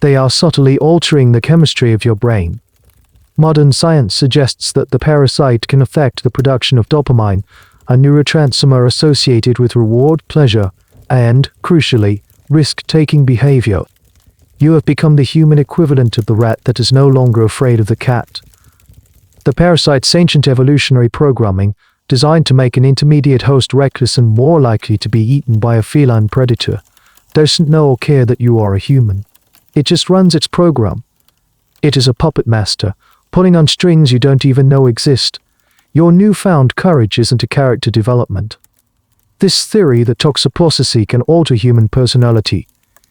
They are subtly altering the chemistry of your brain. Modern science suggests that the parasite can affect the production of dopamine, a neurotransmitter associated with reward, pleasure, and, crucially, risk-taking behavior. You have become the human equivalent of the rat that is no longer afraid of the cat. The parasite's ancient evolutionary programming, designed to make an intermediate host reckless and more likely to be eaten by a feline predator, doesn't know or care that you are a human. It just runs its program. It is a puppet master, pulling on strings you don't even know exist. Your newfound courage isn't a character development. This theory that toxoplasmy can alter human personality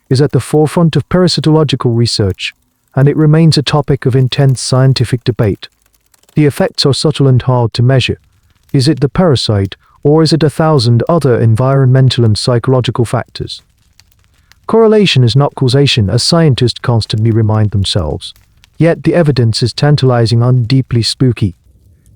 is at the forefront of parasitological research, and it remains a topic of intense scientific debate. The effects are subtle and hard to measure. Is it the parasite, or is it 1,000 other environmental and psychological factors? Correlation is not causation, as scientists constantly remind themselves. Yet the evidence is tantalizing and deeply spooky.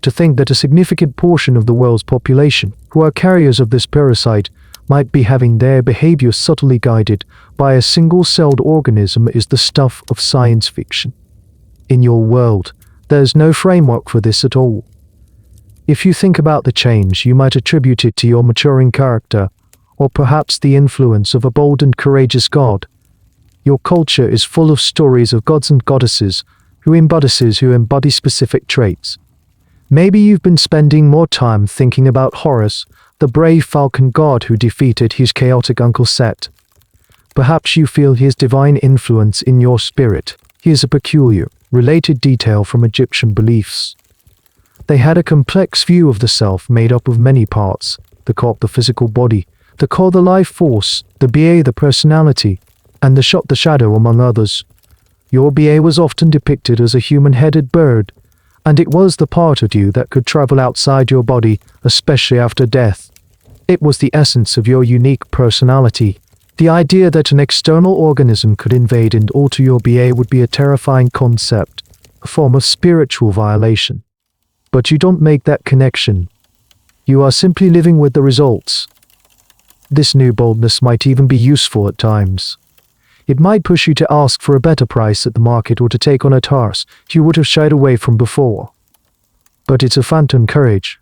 To think that a significant portion of the world's population, who are carriers of this parasite, might be having their behavior subtly guided by a single-celled organism is the stuff of science fiction. In your world, there's no framework for this at all. If you think about the change, you might attribute it to your maturing character, or perhaps the influence of a bold and courageous god. Your culture is full of stories of gods and goddesses who embody specific traits. Maybe you've been spending more time thinking about Horus, the brave falcon god who defeated his chaotic uncle Set. Perhaps you feel his divine influence in your spirit. Here's a peculiar, related detail from Egyptian beliefs. They had a complex view of the self made up of many parts: the Ka, the physical body; the Ka, the life force; the Ba, the personality; and the Shot, the shadow, among others. Your Ba was often depicted as a human-headed bird, and it was the part of you that could travel outside your body, especially after death. It was the essence of your unique personality. The idea that an external organism could invade and alter your Ba would be a terrifying concept, a form of spiritual violation. But you don't make that connection. You are simply living with the results. This new boldness might even be useful at times. It might push you to ask for a better price at the market or to take on a task you would have shied away from before. But it's a phantom courage.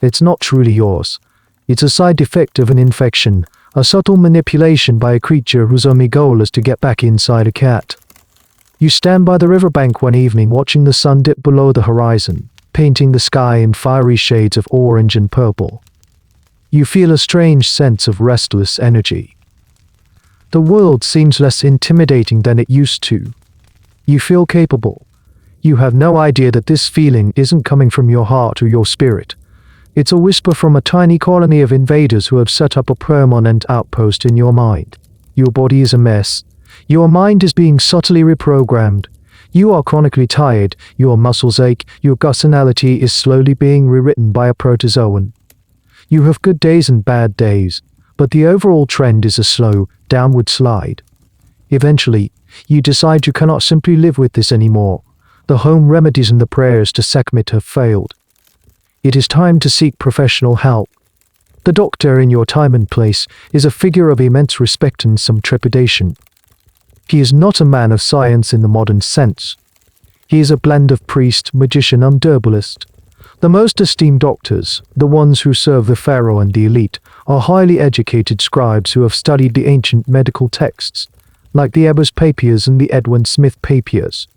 It's not truly yours. It's a side effect of an infection, a subtle manipulation by a creature whose only goal is to get back inside a cat. You stand by the riverbank one evening watching the sun dip below the horizon, painting the sky in fiery shades of orange and purple. You feel a strange sense of restless energy. The world seems less intimidating than it used to. You feel capable. You have no idea that this feeling isn't coming from your heart or your spirit. It's a whisper from a tiny colony of invaders who have set up a permanent outpost in your mind. Your body is a mess. Your mind is being subtly reprogrammed. You are chronically tired, your muscles ache, your personality is slowly being rewritten by a protozoan. You have good days and bad days, but the overall trend is a slow, downward slide. Eventually, you decide you cannot simply live with this anymore. The home remedies and the prayers to Sekhmet have failed. It is time to seek professional help. The doctor in your time and place is a figure of immense respect and some trepidation. He is not a man of science in the modern sense. He is a blend of priest, magician, and herbalist. The most esteemed doctors, the ones who serve the pharaoh and the elite, are highly educated scribes who have studied the ancient medical texts, like the Ebers Papiers and the Edwin Smith Papiers.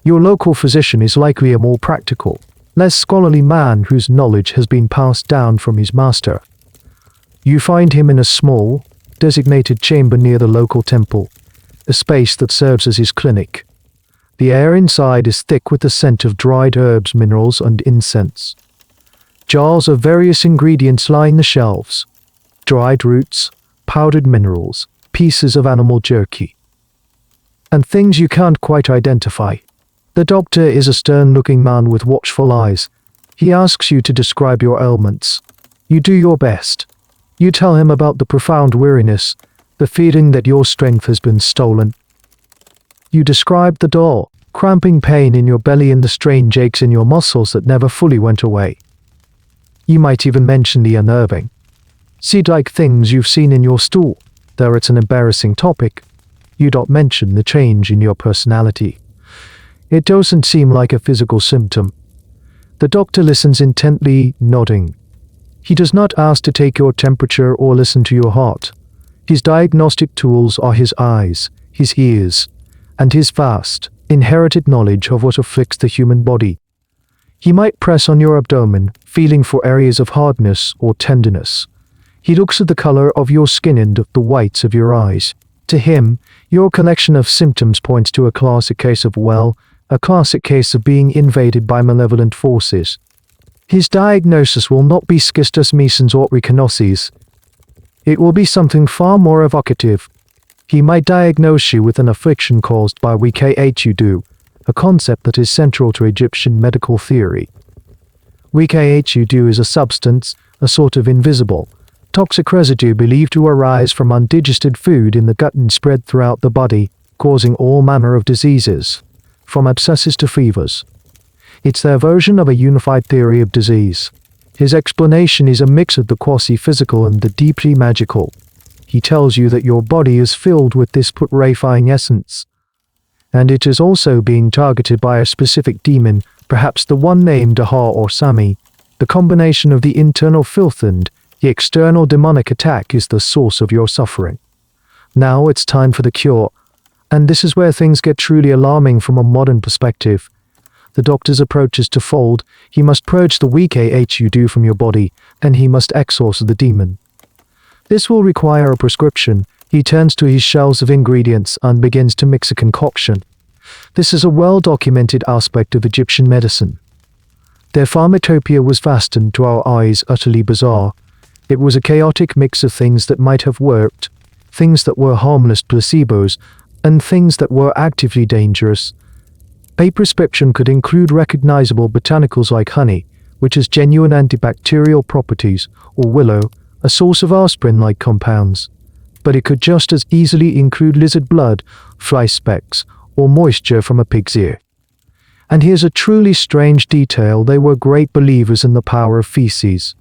Your local physician is likely a more practical, less scholarly man whose knowledge has been passed down from his master. You find him in a small, designated chamber near the local temple, a space that serves as his clinic. The air inside is thick with the scent of dried herbs, minerals, and incense. Jars of various ingredients line the shelves: dried roots, powdered minerals, pieces of animal jerky, and things you can't quite identify. The doctor is a stern-looking man with watchful eyes. He asks you to describe your ailments. You do your best. You tell him about the profound weariness, the feeling that your strength has been stolen. You describe the dull, cramping pain in your belly and the strange aches in your muscles that never fully went away. You might even mention the unnerving, seed-like things you've seen in your stool, though it's an embarrassing topic. You don't mention the change in your personality. It doesn't seem like a physical symptom. The doctor listens intently, nodding. He does not ask to take your temperature or listen to your heart. His diagnostic tools are his eyes, his ears, and his vast, inherited knowledge of what afflicts the human body. He might press on your abdomen, feeling for areas of hardness or tenderness. He looks at the color of your skin and the whites of your eyes. To him, your collection of symptoms points to a classic case of a classic case of being invaded by malevolent forces. His diagnosis will not be schistus mesans or echinosis. It will be something far more evocative. He might diagnose you with an affliction caused by Wikhu, a concept that is central to Egyptian medical theory. Wikhu is a substance, a sort of invisible, toxic residue believed to arise from undigested food in the gut and spread throughout the body, causing all manner of diseases, from abscesses to fevers. It's their version of a unified theory of disease. His explanation is a mix of the quasi-physical and the deeply magical. He tells you that your body is filled with this putrefying essence, and it is also being targeted by a specific demon, perhaps the one named Daha or Sami. The combination of the internal filth and the external demonic attack is the source of your suffering. Now it's time for the cure, and this is where things get truly alarming from a modern perspective. The doctor's approach is twofold. He must purge the Wikhu from your body, and he must exorcise the demon. This will require a prescription. He turns to his shelves of ingredients and begins to mix a concoction. This is a well-documented aspect of Egyptian medicine. Their pharmacopoeia was vast and, to our eyes, utterly bizarre. It was a chaotic mix of things that might have worked, things that were harmless placebos, and things that were actively dangerous. A prescription could include recognizable botanicals like honey, which has genuine antibacterial properties, or willow, a source of aspirin-like compounds. But it could just as easily include lizard blood, fly specks, or moisture from a pig's ear. And here's a truly strange detail: they were great believers in the power of feces.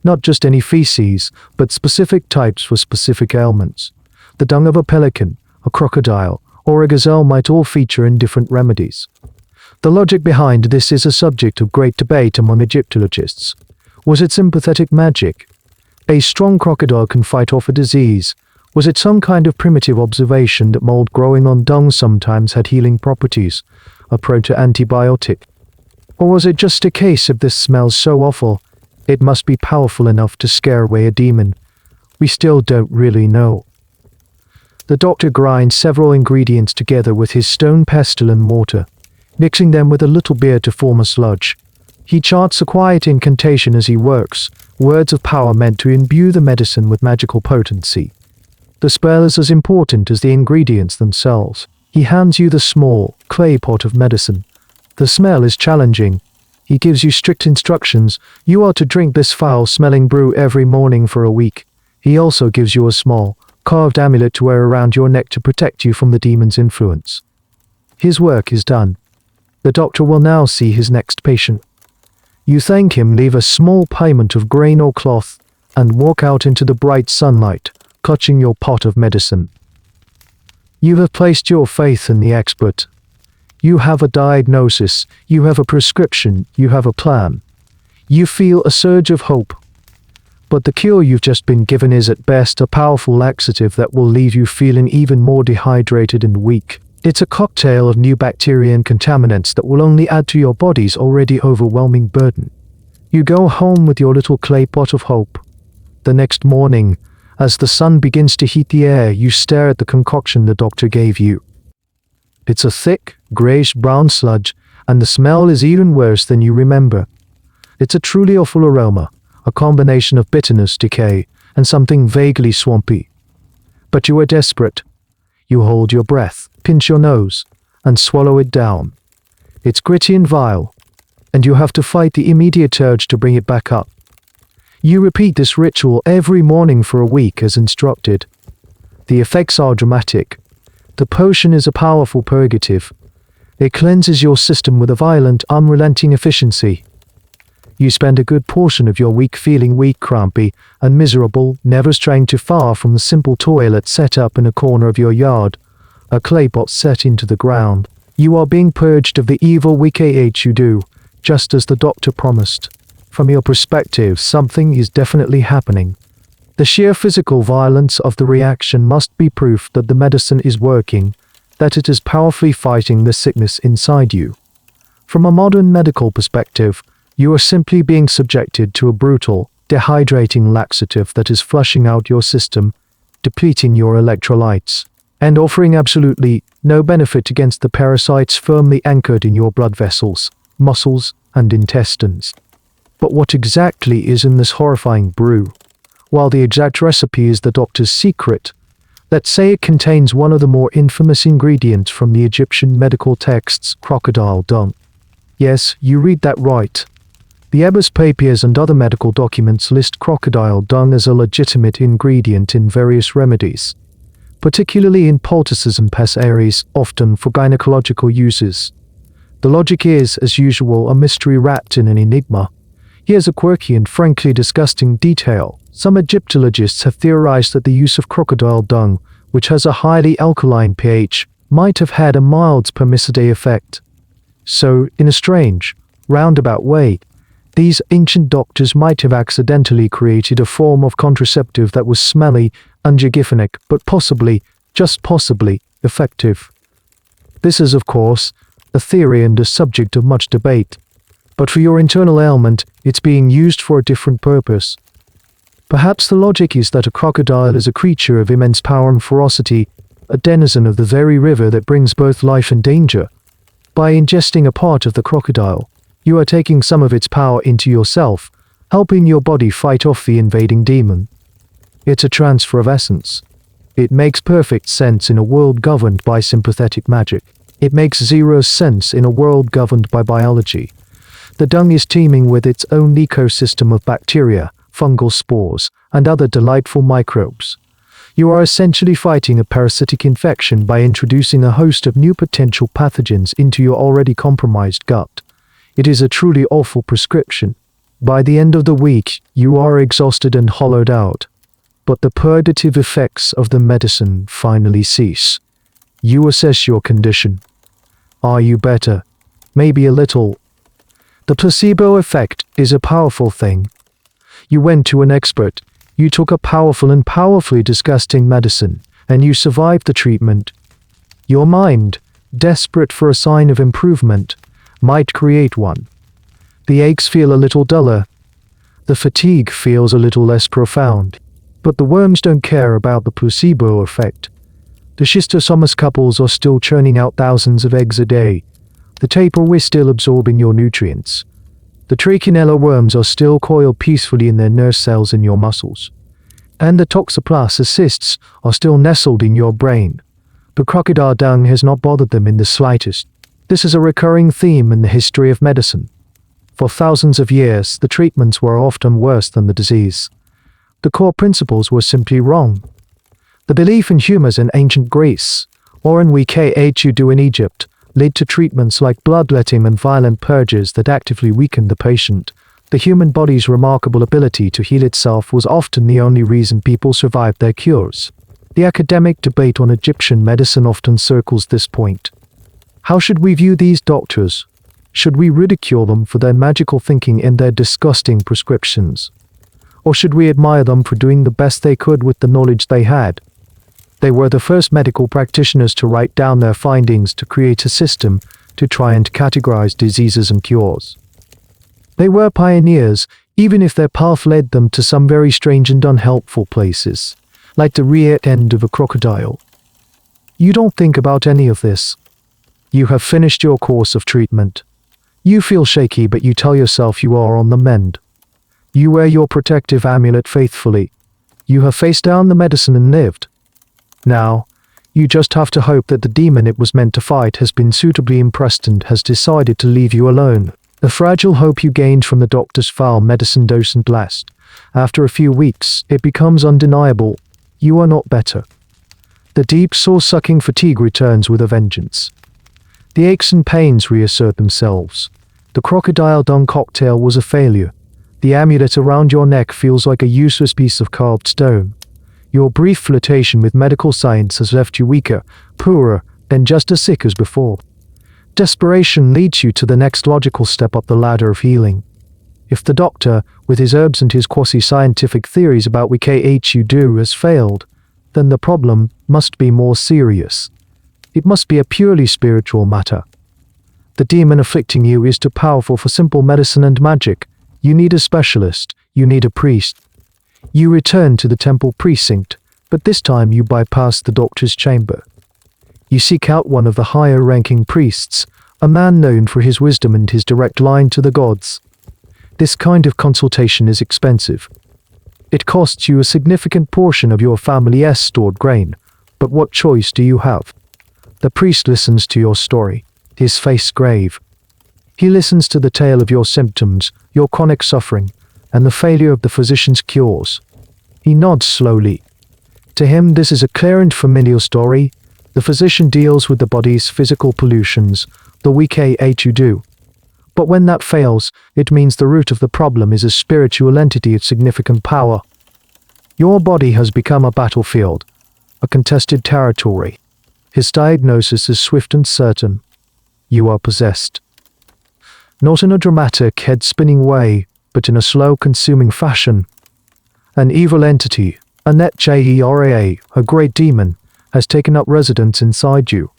Not just any feces, but specific types for specific ailments. The dung of a pelican, a crocodile, or a gazelle might all feature in different remedies. The logic behind this is a subject of great debate among Egyptologists. Was it sympathetic magic? A strong crocodile can fight off a disease. Was it some kind of primitive observation that mold growing on dung sometimes had healing properties, a proto-antibiotic? Or was it just a case of this smells so awful, it must be powerful enough to scare away a demon? We still don't really know. The doctor grinds several ingredients together with his stone pestle and mortar, mixing them with a little beer to form a sludge. He charts a quiet incantation as he works, words of power meant to imbue the medicine with magical potency. The spell is as important as the ingredients themselves. He hands you the small, clay pot of medicine. The smell is challenging. He gives you strict instructions. You are to drink this foul-smelling brew every morning for a week. He also gives you a small, carved amulet to wear around your neck to protect you from the demon's influence. His work is done. The doctor will now see his next patient. You thank him, leave a small payment of grain or cloth, and walk out into the bright sunlight, clutching your pot of medicine. You have placed your faith in the expert. You have a diagnosis, you have a prescription, you have a plan. You feel a surge of hope. But the cure you've just been given is at best a powerful laxative that will leave you feeling even more dehydrated and weak. It's a cocktail of new bacteria and contaminants that will only add to your body's already overwhelming burden. You go home with your little clay pot of hope. The next morning, as the sun begins to heat the air, you stare at the concoction the doctor gave you. It's a thick, grayish-brown sludge, and the smell is even worse than you remember. It's a truly awful aroma, a combination of bitterness, decay, and something vaguely swampy. But you are desperate. You hold your breath, pinch your nose, and swallow it down. It's gritty and vile, and you have to fight the immediate urge to bring it back up. You repeat this ritual every morning for a week as instructed. The effects are dramatic. The potion is a powerful purgative. It cleanses your system with a violent, unrelenting efficiency. You spend a good portion of your week feeling weak, crampy, and miserable, never straying too far from the simple toilet set up in a corner of your yard, a clay pot set into the ground. You are being purged of the evil Wikhu, just as the doctor promised. From your perspective, something is definitely happening. The sheer physical violence of the reaction must be proof that the medicine is working, that it is powerfully fighting the sickness inside you. From a modern medical perspective, you are simply being subjected to a brutal, dehydrating laxative that is flushing out your system, depleting your electrolytes, and offering absolutely no benefit against the parasites firmly anchored in your blood vessels, muscles, and intestines. But what exactly is in this horrifying brew? While the exact recipe is the doctor's secret, let's say it contains one of the more infamous ingredients from the Egyptian medical texts, crocodile dung. Yes, you read that right. The Ebers Papiers and other medical documents list crocodile dung as a legitimate ingredient in various remedies, particularly in poultices and pessaries, often for gynecological uses. The logic is, as usual, a mystery wrapped in an enigma. Here's a quirky and frankly disgusting detail. Some Egyptologists have theorized that the use of crocodile dung, which has a highly alkaline pH, might have had a mild spermicidae effect. So, in a strange, roundabout way, these ancient doctors might have accidentally created a form of contraceptive that was smelly, unhygienic, but possibly, just possibly, effective. This is, of course, a theory and a subject of much debate, but for your internal ailment, it's being used for a different purpose. Perhaps the logic is that a crocodile is a creature of immense power and ferocity, a denizen of the very river that brings both life and danger. By ingesting a part of the crocodile, you are taking some of its power into yourself, helping your body fight off the invading demon. It's a transfer of essence. It makes perfect sense in a world governed by sympathetic magic. It makes zero sense in a world governed by biology. The dung is teeming with its own ecosystem of bacteria, fungal spores, and other delightful microbes. You are essentially fighting a parasitic infection by introducing a host of new potential pathogens into your already compromised gut. It is a truly awful prescription. By the end of the week, you are exhausted and hollowed out. But the purgative effects of the medicine finally cease. You assess your condition. Are you better? Maybe a little. The placebo effect is a powerful thing. You went to an expert, you took a powerful and powerfully disgusting medicine, and you survived the treatment. Your mind, desperate for a sign of improvement, might create one. The aches feel a little duller. The fatigue feels a little less profound. But the worms don't care about the placebo effect. The schistosomus couples are still churning out thousands of eggs a day. The tapeworm is still absorbing your nutrients. The trichinella worms are still coiled peacefully in their nerve cells in your muscles. And the toxoplasma cysts are still nestled in your brain. The crocodile dung has not bothered them in the slightest. This is a recurring theme in the history of medicine. For thousands of years, the treatments were often worse than the disease. The core principles were simply wrong. The belief in humors in ancient Greece, or in Wku in Egypt, led to treatments like bloodletting and violent purges that actively weakened the patient. The human body's remarkable ability to heal itself was often the only reason people survived their cures. The academic debate on Egyptian medicine often circles this point. How should we view these doctors? Should we ridicule them for their magical thinking and their disgusting prescriptions? Or should we admire them for doing the best they could with the knowledge they had? They were the first medical practitioners to write down their findings to create a system to try and categorize diseases and cures. They were pioneers, even if their path led them to some very strange and unhelpful places, like the rear end of a crocodile. You don't think about any of this. You have finished your course of treatment. You feel shaky, but you tell yourself you are on the mend. You wear your protective amulet faithfully. You have faced down the medicine and lived. Now, you just have to hope that the demon it was meant to fight has been suitably impressed and has decided to leave you alone. The fragile hope you gained from the doctor's foul medicine doesn't last. After a few weeks, it becomes undeniable. You are not better. The deep, soul-sucking fatigue returns with a vengeance. The aches and pains reassert themselves. The crocodile dung cocktail was a failure. The amulet around your neck feels like a useless piece of carved stone. Your brief flirtation with medical science has left you weaker, poorer, and just as sick as before. Desperation leads you to the next logical step up the ladder of healing. If the doctor, with his herbs and his quasi-scientific theories about Wku has failed, then the problem must be more serious. It must be a purely spiritual matter. The demon afflicting you is too powerful for simple medicine and magic. You need a specialist. You need a priest. You return to the temple precinct, but this time you bypass the doctor's chamber. You seek out one of the higher-ranking priests, a man known for his wisdom and his direct line to the gods. This kind of consultation is expensive. It costs you a significant portion of your family's stored grain, but what choice do you have? The priest listens to your story, his face grave. He listens to the tale of your symptoms, your chronic suffering, and the failure of the physician's cures. He nods slowly. To him, this is a clear and familiar story. The physician deals with the body's physical pollutions, the weak to do. But when that fails, it means the root of the problem is a spiritual entity of significant power. Your body has become a battlefield, a contested territory. His diagnosis is swift and certain. You are possessed. Not in a dramatic, head-spinning way, but in a slow, consuming fashion. An evil entity, a netjera, a great demon, has taken up residence inside you.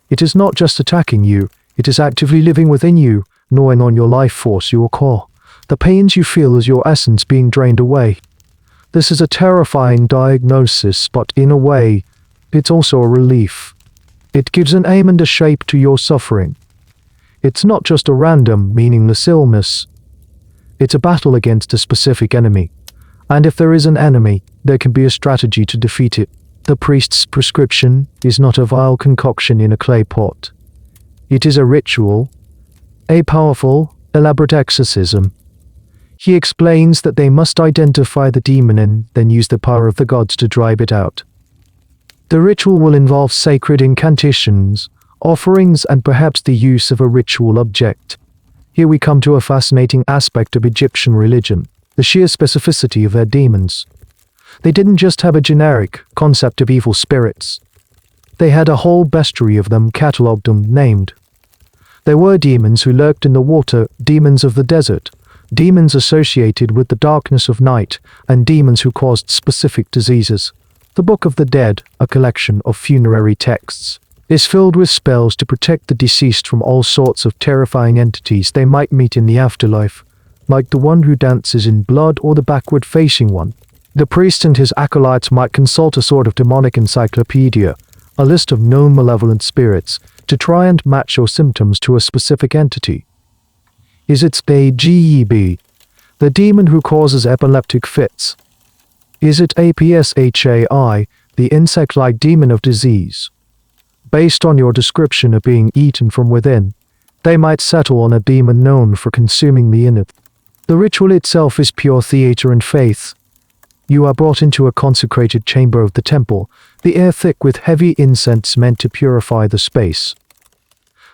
It is not just attacking you, it is actively living within you, gnawing on your life force, your core. The pains you feel as your essence being drained away. This is a terrifying diagnosis, but in a way, it's also a relief. It gives an aim and a shape to your suffering. It's not just a random, meaningless illness. It's a battle against a specific enemy. And if there is an enemy, there can be a strategy to defeat it. The priest's prescription is not a vile concoction in a clay pot. It is a ritual, a powerful, elaborate exorcism. He explains that they must identify the demon and then use the power of the gods to drive it out. The ritual will involve sacred incantations, offerings, and perhaps the use of a ritual object. Here we come to a fascinating aspect of Egyptian religion, the sheer specificity of their demons. They didn't just have a generic concept of evil spirits. They had a whole bestiary of them, catalogued and named. There were demons who lurked in the water, demons of the desert, demons associated with the darkness of night, and demons who caused specific diseases. The Book of the Dead, a collection of funerary texts, is filled with spells to protect the deceased from all sorts of terrifying entities they might meet in the afterlife, like the one who dances in blood or the backward-facing one. The priest and his acolytes might consult a sort of demonic encyclopedia, a list of known malevolent spirits, to try and match your symptoms to a specific entity. Is it AGEB, the demon who causes epileptic fits? Is it APSHAI, the insect-like demon of disease? Based on your description of being eaten from within, they might settle on a demon known for consuming the inner. The ritual itself is pure theater and faith. You are brought into a consecrated chamber of the temple, the air thick with heavy incense meant to purify the space.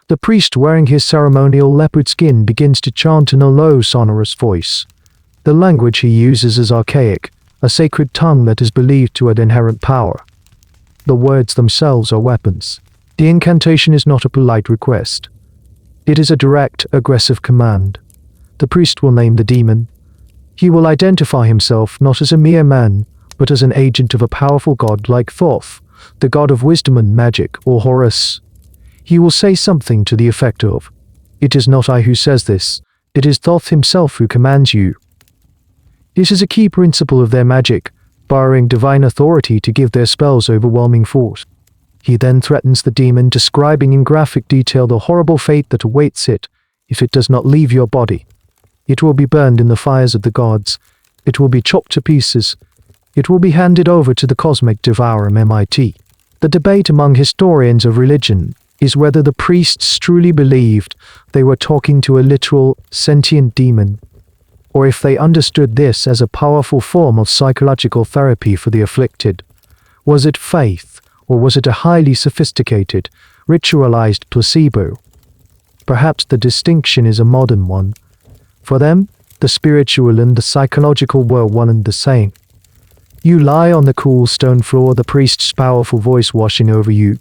The priest wearing his ceremonial leopard skin begins to chant in a low, sonorous voice. The language he uses is archaic, a sacred tongue that is believed to have inherent power. The words themselves are weapons. The incantation is not a polite request. It is a direct, aggressive command. The priest will name the demon. He will identify himself not as a mere man, but as an agent of a powerful god like Thoth, the god of wisdom and magic, or Horus. He will say something to the effect of, "It is not I who says this, it is Thoth himself who commands you." This is a key principle of their magic, borrowing divine authority to give their spells overwhelming force. He then threatens the demon, describing in graphic detail the horrible fate that awaits it if it does not leave your body. It will be burned in the fires of the gods. It will be chopped to pieces. It will be handed over to the cosmic devourer MIT. The debate among historians of religion is whether the priests truly believed they were talking to a literal, sentient demon, or if they understood this as a powerful form of psychological therapy for the afflicted. Was it faith, or was it a highly sophisticated, ritualized placebo? Perhaps the distinction is a modern one. For them, the spiritual and the psychological were one and the same. You lie on the cool stone floor, the priest's powerful voice washing over you.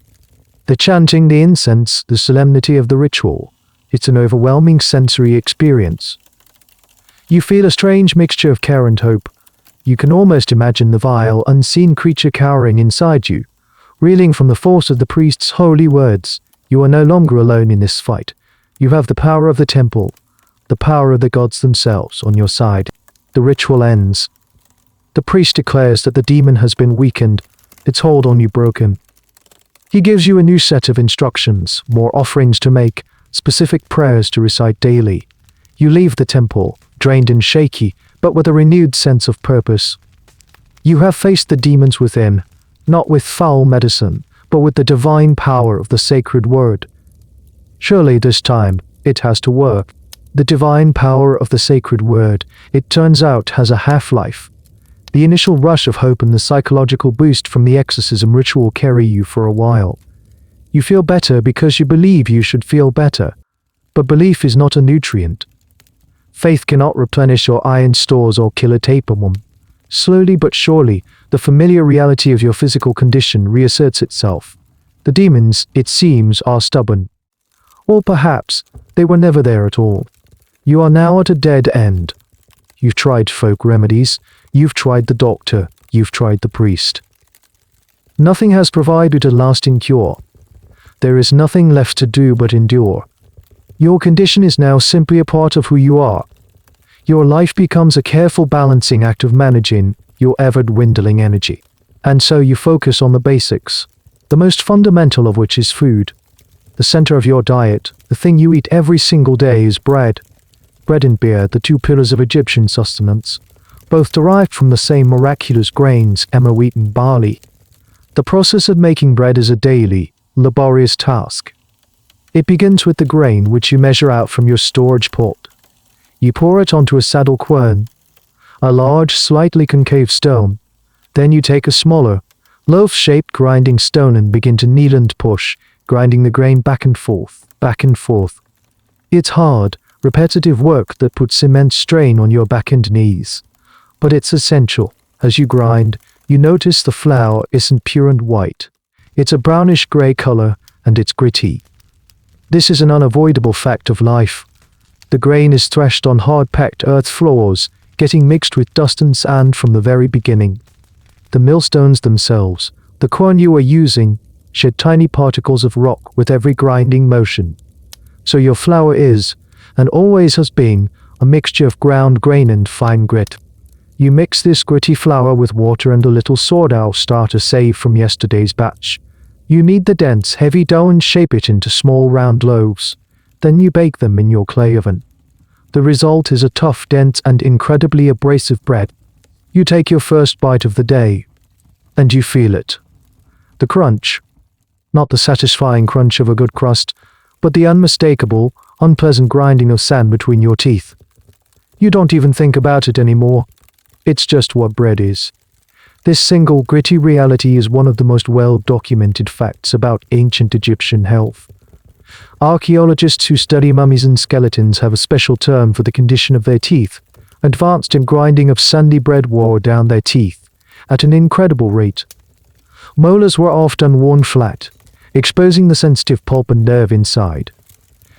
The chanting, the incense, the solemnity of the ritual. It's an overwhelming sensory experience. You feel a strange mixture of care and hope. You can almost imagine the vile, unseen creature cowering inside you, reeling from the force of the priest's holy words. You are no longer alone in this fight. You have the power of the temple, the power of the gods themselves on your side. The ritual ends. The priest declares that the demon has been weakened, its hold on you broken. He gives you a new set of instructions, more offerings to make, specific prayers to recite daily. You leave the temple, drained and shaky, but with a renewed sense of purpose. You have faced the demons within, not with foul medicine, but with the divine power of the sacred word. Surely this time, it has to work. The divine power of the sacred word, it turns out, has a half-life. The initial rush of hope and the psychological boost from the exorcism ritual carry you for a while. You feel better because you believe you should feel better. But belief is not a nutrient. Faith cannot replenish your iron stores or kill a tapeworm. Slowly but surely, the familiar reality of your physical condition reasserts itself. The demons, it seems, are stubborn. Or perhaps, they were never there at all. You are now at a dead end. You've tried folk remedies, you've tried the doctor, you've tried the priest. Nothing has provided a lasting cure. There is nothing left to do but endure. Your condition is now simply a part of who you are. Your life becomes a careful balancing act of managing your ever-dwindling energy. And so you focus on the basics, the most fundamental of which is food. The center of your diet, the thing you eat every single day, is bread. Bread and beer, the two pillars of Egyptian sustenance, both derived from the same miraculous grains, emmer, wheat and barley. The process of making bread is a daily, laborious task. It begins with the grain which you measure out from your storage pot. You pour it onto a saddle quern, a large, slightly concave stone. Then you take a smaller, loaf-shaped grinding stone and begin to knead and push, grinding the grain back and forth, back and forth. It's hard, repetitive work that puts immense strain on your back and knees. But it's essential. As you grind, you notice the flour isn't pure and white. It's a brownish-gray color, and it's gritty. This is an unavoidable fact of life. The grain is threshed on hard-packed earth floors, getting mixed with dust and sand from the very beginning. The millstones themselves, the quern you are using, shed tiny particles of rock with every grinding motion. So your flour is, and always has been, a mixture of ground grain and fine grit. You mix this gritty flour with water and a little sourdough starter saved from yesterday's batch. You knead the dense, heavy dough and shape it into small round loaves. Then you bake them in your clay oven. The result is a tough, dense and incredibly abrasive bread. You take your first bite of the day, and you feel it. The crunch. Not the satisfying crunch of a good crust, but the unmistakable, unpleasant grinding of sand between your teeth. You don't even think about it anymore. It's just what bread is. This single gritty reality is one of the most well-documented facts about ancient Egyptian health. Archaeologists who study mummies and skeletons have a special term for the condition of their teeth. Advanced in grinding of sandy bread wore down their teeth at an incredible rate. Molars were often worn flat, exposing the sensitive pulp and nerve inside.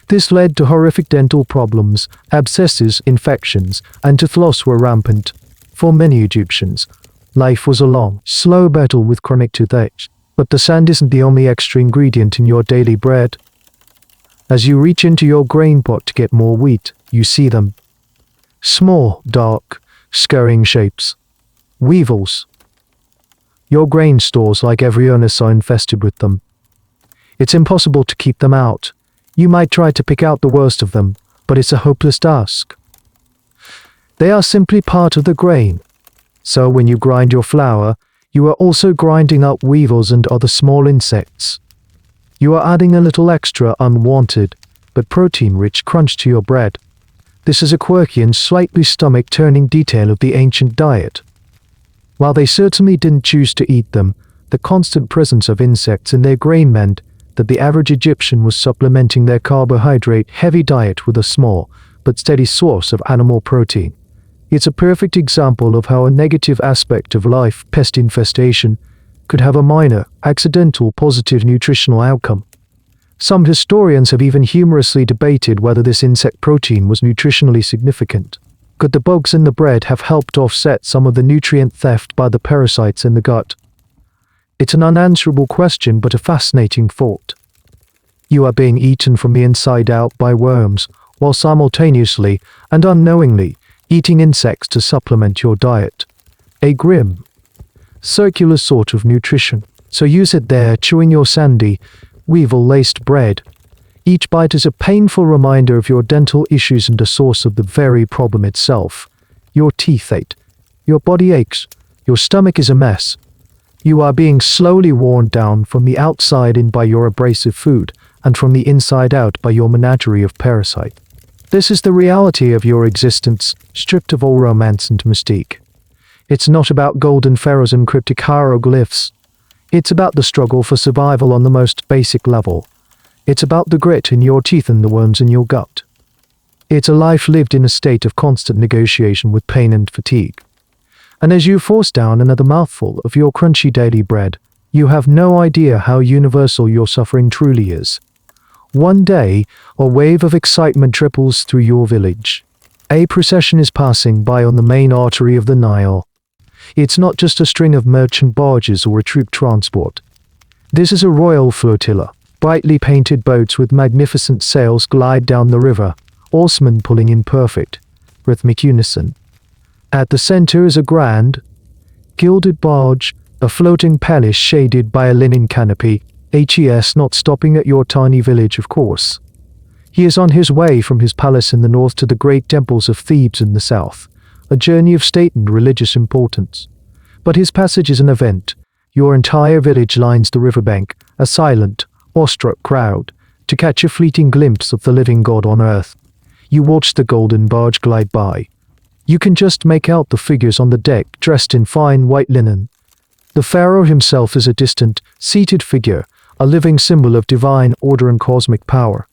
This led to horrific dental problems, abscesses, infections, and tooth loss were rampant. For many Egyptians, life was a long, slow battle with chronic toothache. But the sand isn't the only extra ingredient in your daily bread. As you reach into your grain pot to get more wheat, you see them. Small, dark, scurrying shapes. Weevils. Your grain stores, like every urn, are infested with them. It's impossible to keep them out. You might try to pick out the worst of them, but it's a hopeless task. They are simply part of the grain. So when you grind your flour, you are also grinding up weevils and other small insects. You are adding a little extra unwanted, but protein-rich crunch to your bread. This is a quirky and slightly stomach-turning detail of the ancient diet. While they certainly didn't choose to eat them, the constant presence of insects in their grain meant that the average Egyptian was supplementing their carbohydrate-heavy diet with a small, but steady source of animal protein. It's a perfect example of how a negative aspect of life, pest infestation, could have a minor, accidental positive nutritional outcome. Some historians have even humorously debated whether this insect protein was nutritionally significant. Could the bugs in the bread have helped offset some of the nutrient theft by the parasites in the gut? It's an unanswerable question, but a fascinating thought. You are being eaten from the inside out by worms, while simultaneously and unknowingly, eating insects to supplement your diet. A grim, circular sort of nutrition. So you sit there chewing your sandy, weevil-laced bread. Each bite is a painful reminder of your dental issues and the source of the very problem itself. Your teeth ache. Your body aches. Your stomach is a mess. You are being slowly worn down from the outside in by your abrasive food, and from the inside out by your menagerie of parasite. This is the reality of your existence, stripped of all romance and mystique. It's not about golden pharaohs and cryptic hieroglyphs. It's about the struggle for survival on the most basic level. It's about the grit in your teeth and the worms in your gut. It's a life lived in a state of constant negotiation with pain and fatigue. And as you force down another mouthful of your crunchy daily bread, you have no idea how universal your suffering truly is. One day, a wave of excitement ripples through your village. A procession is passing by on the main artery of the Nile. It's not just a string of merchant barges or a troop transport. This is a royal flotilla. Brightly painted boats with magnificent sails glide down the river, oarsmen pulling in perfect, rhythmic unison. At the center is a grand, gilded barge, a floating palace shaded by a linen canopy, HES not stopping at your tiny village, of course. He is on his way from his palace in the north to the great temples of Thebes in the south, a journey of state and religious importance. But his passage is an event. Your entire village lines the riverbank, a silent, awestruck crowd, to catch a fleeting glimpse of the living god on earth. You watch the golden barge glide by. You can just make out the figures on the deck dressed in fine white linen. The pharaoh himself is a distant, seated figure, a living symbol of divine order and cosmic power.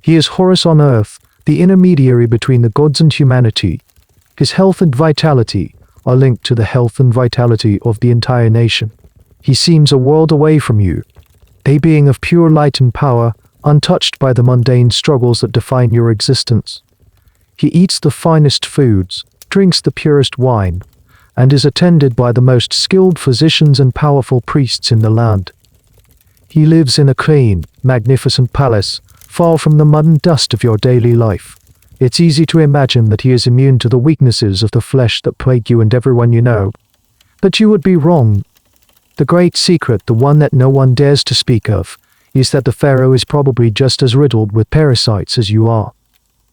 He is Horus on earth, the intermediary between the gods and humanity. His health and vitality are linked to the health and vitality of the entire nation. He seems a world away from you, a being of pure light and power, untouched by the mundane struggles that define your existence. He eats the finest foods, drinks the purest wine, and is attended by the most skilled physicians and powerful priests in the land. He lives in a clean, magnificent palace, far from the mud and dust of your daily life. It's easy to imagine that he is immune to the weaknesses of the flesh that plague you and everyone you know. But you would be wrong. The great secret, the one that no one dares to speak of, is that the pharaoh is probably just as riddled with parasites as you are.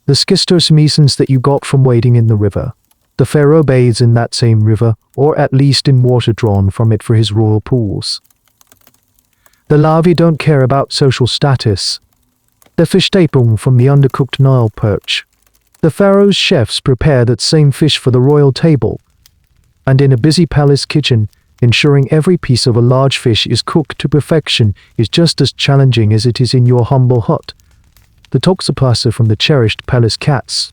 The schistosomesons that you got from wading in the river. The pharaoh bathes in that same river, or at least in water drawn from it for his royal pools. The larvae don't care about social status. The fish tapeworm from the undercooked Nile perch. The pharaoh's chefs prepare that same fish for the royal table. And in a busy palace kitchen, ensuring every piece of a large fish is cooked to perfection is just as challenging as it is in your humble hut. The toxoplasma from the cherished palace cats.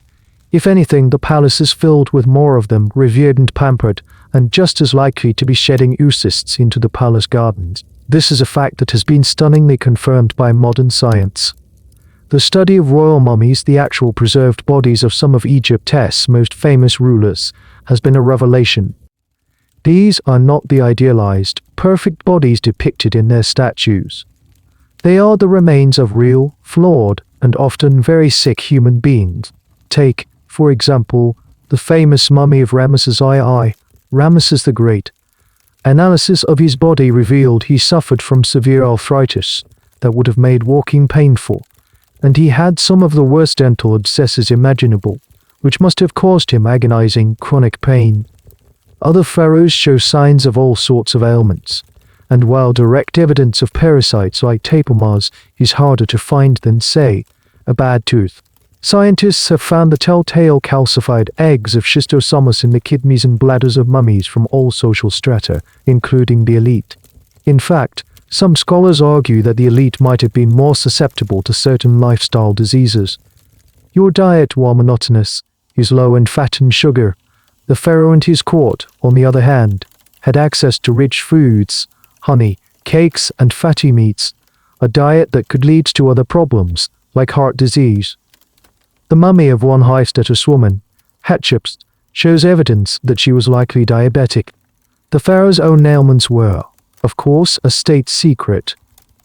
If anything, the palace is filled with more of them, revered and pampered, and just as likely to be shedding oocysts into the palace gardens. This is a fact that has been stunningly confirmed by modern science. The study of royal mummies, the actual preserved bodies of some of Egypt's most famous rulers, has been a revelation. These are not the idealized, perfect bodies depicted in their statues. They are the remains of real, flawed, and often very sick human beings. Take, for example, the famous mummy of Ramesses II, Ramesses the Great. Analysis of his body revealed he suffered from severe arthritis that would have made walking painful, and he had some of the worst dental abscesses imaginable, which must have caused him agonizing, chronic pain. Other pharaohs show signs of all sorts of ailments, and while direct evidence of parasites like tapeworms is harder to find than, say, a bad tooth, scientists have found the telltale calcified eggs of schistosomus in the kidneys and bladders of mummies from all social strata, including the elite. In fact, some scholars argue that the elite might have been more susceptible to certain lifestyle diseases. Your diet, while monotonous, is low in fat and sugar. The pharaoh and his court, on the other hand, had access to rich foods, honey, cakes, and fatty meats, a diet that could lead to other problems, like heart disease. The mummy of one high status woman, Hatshepsut, shows evidence that she was likely diabetic. The pharaoh's own ailments were, of course, a state secret.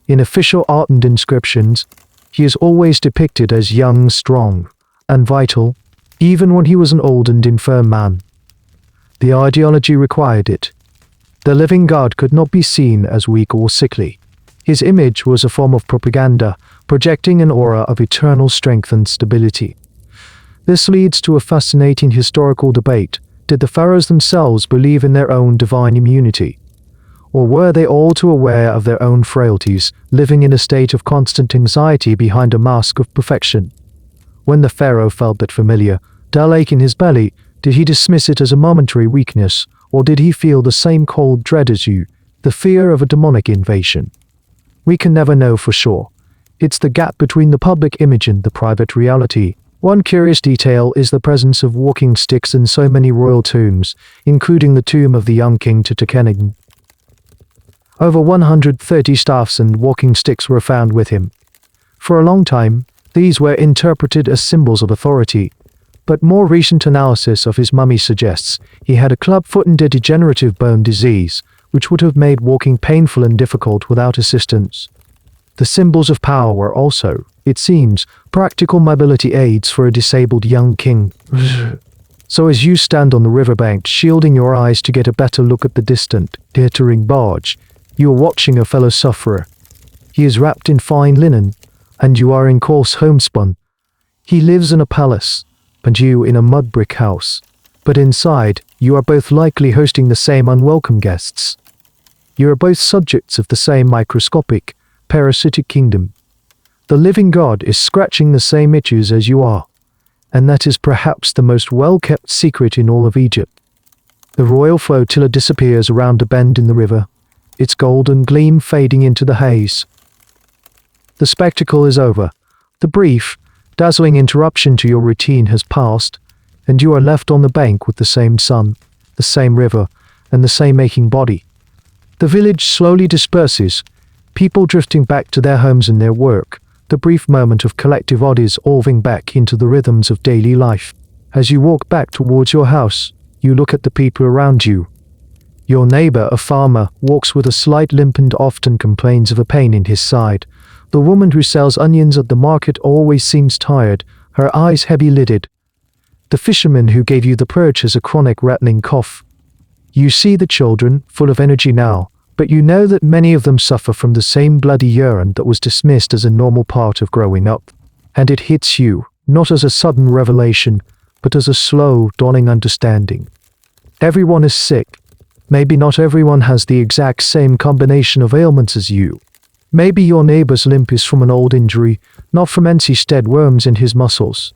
In official art and inscriptions, he is always depicted as young, strong, and vital. even when he was an old and infirm man. The ideology required it. The living god could not be seen as weak or sickly. His image was a form of propaganda, projecting an aura of eternal strength and stability. This leads to a fascinating historical debate. Did the pharaohs themselves believe in their own divine immunity? Or were they all too aware of their own frailties, living in a state of constant anxiety behind a mask of perfection? When the pharaoh felt that familiar, dull ache in his belly, did he dismiss it as a momentary weakness, or did he feel the same cold dread as you, the fear of a demonic invasion? We can never know for sure. It's the gap between the public image and the private reality. One curious detail is the presence of walking sticks in so many royal tombs, including the tomb of the young king Tutankhamun. Over 130 staffs and walking sticks were found with him. For a long time, these were interpreted as symbols of authority, but more recent analysis of his mummy suggests he had a clubfoot and a degenerative bone disease, which would have made walking painful and difficult without assistance. The symbols of power were also, it seems, practical mobility aids for a disabled young king. So as you stand on the riverbank shielding your eyes to get a better look at the distant, glittering barge, you are watching a fellow sufferer. He is wrapped in fine linen, and you are in coarse homespun. He lives in a palace, and you in a mud brick house. But inside, you are both likely hosting the same unwelcome guests. You are both subjects of the same microscopic, parasitic kingdom. The living god is scratching the same itches as you are, and that is perhaps the most well-kept secret in all of Egypt. The royal flotilla disappears around a bend in the river, its golden gleam fading into the haze. The spectacle is over. The brief, dazzling interruption to your routine has passed, and you are left on the bank with the same sun, the same river, and the same aching body. The village slowly disperses, people drifting back to their homes and their work, the brief moment of collective dissolving back into the rhythms of daily life. As you walk back towards your house, you look at the people around you. Your neighbor, a farmer, walks with a slight limp and often complains of a pain in his side. The woman who sells onions at the market always seems tired, her eyes heavy-lidded. The fisherman who gave you the perch has a chronic rattling cough. You see the children, full of energy now, but you know that many of them suffer from the same bloody urine that was dismissed as a normal part of growing up. And it hits you, not as a sudden revelation, but as a slow, dawning understanding. Everyone is sick. Maybe not everyone has the exact same combination of ailments as you. Maybe your neighbor's limp is from an old injury, not from encysted worms in his muscles.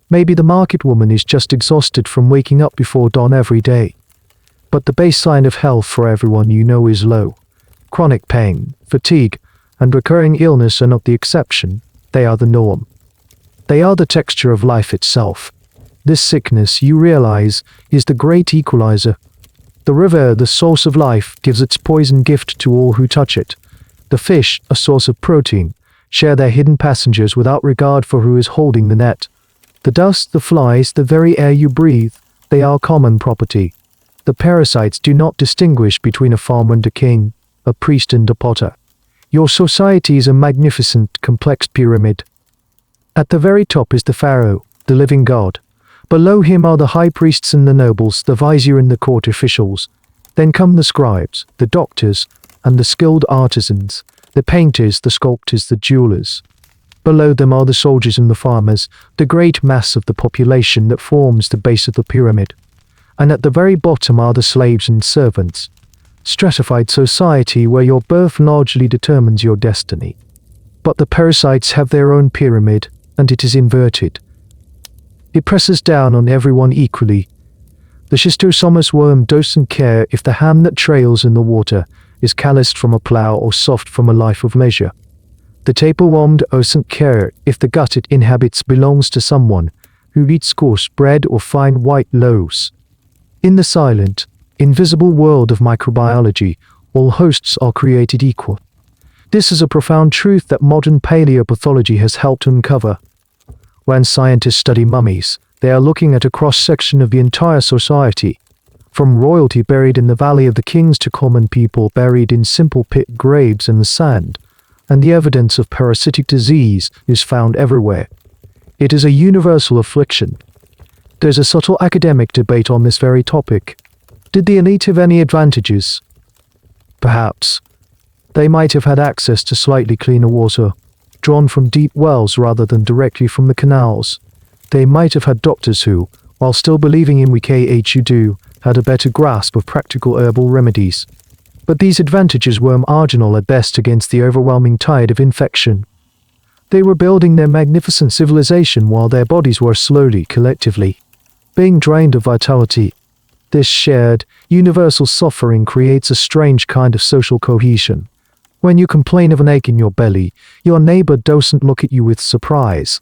Maybe the market woman is just exhausted from waking up before dawn every day. But the baseline of health for everyone you know is low. Chronic pain, fatigue, and recurring illness are not the exception, they are the norm. They are the texture of life itself. This sickness, you realize, is the great equalizer. The river, the source of life, gives its poison gift to all who touch it. The fish, a source of protein, share their hidden passengers without regard for who is holding the net. The dust, the flies, the very air you breathe, they are common property. The parasites do not distinguish between a farmer and a king, a priest and a potter. Your society is a magnificent, complex pyramid. At the very top is the pharaoh, the living god. Below him are the high priests and the nobles, the vizier and the court officials. Then come the scribes, the doctors, and the skilled artisans, the painters, the sculptors, the jewelers. Below them are the soldiers and the farmers, the great mass of the population that forms the base of the pyramid. And at the very bottom are the slaves and servants. Stratified society where your birth largely determines your destiny. But the parasites have their own pyramid, and it is inverted. It presses down on everyone equally. The schistosomus worm doesn't care if the hand that trails in the water is calloused from a plough or soft from a life of leisure. The tapeworm doesn't care if the gut it inhabits belongs to someone who eats coarse bread or fine white loaves. In the silent, invisible world of microbiology, all hosts are created equal. This is a profound truth that modern paleopathology has helped uncover. When scientists study mummies, they are looking at a cross-section of the entire society, from royalty buried in the Valley of the Kings to common people buried in simple pit graves in the sand, and the evidence of parasitic disease is found everywhere. It is a universal affliction. There's a subtle academic debate on this very topic. Did the elite have any advantages? Perhaps. They might have had access to slightly cleaner water, drawn from deep wells rather than directly from the canals. They might have had doctors who, while still believing in who had a better grasp of practical herbal remedies. But these advantages were marginal at best against the overwhelming tide of infection. They were building their magnificent civilization while their bodies were slowly, collectively, being drained of vitality. This shared, universal suffering creates a strange kind of social cohesion. When you complain of an ache in your belly, your neighbor doesn't look at you with surprise.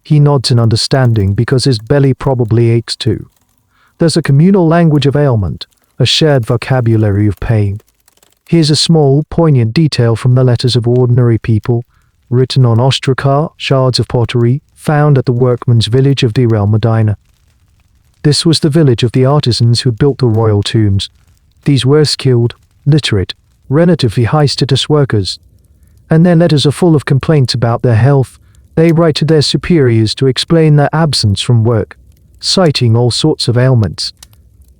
He nods in understanding because his belly probably aches too. There's a communal language of ailment, a shared vocabulary of pain. Here's a small, poignant detail from the letters of ordinary people, written on ostraca, shards of pottery, found at the workmen's village of Deir el-Medina. This was the village of the artisans who built the royal tombs. These were skilled, literate, relatively high-status workers, and their letters are full of complaints about their health. They write to their superiors to explain their absence from work, citing all sorts of ailments.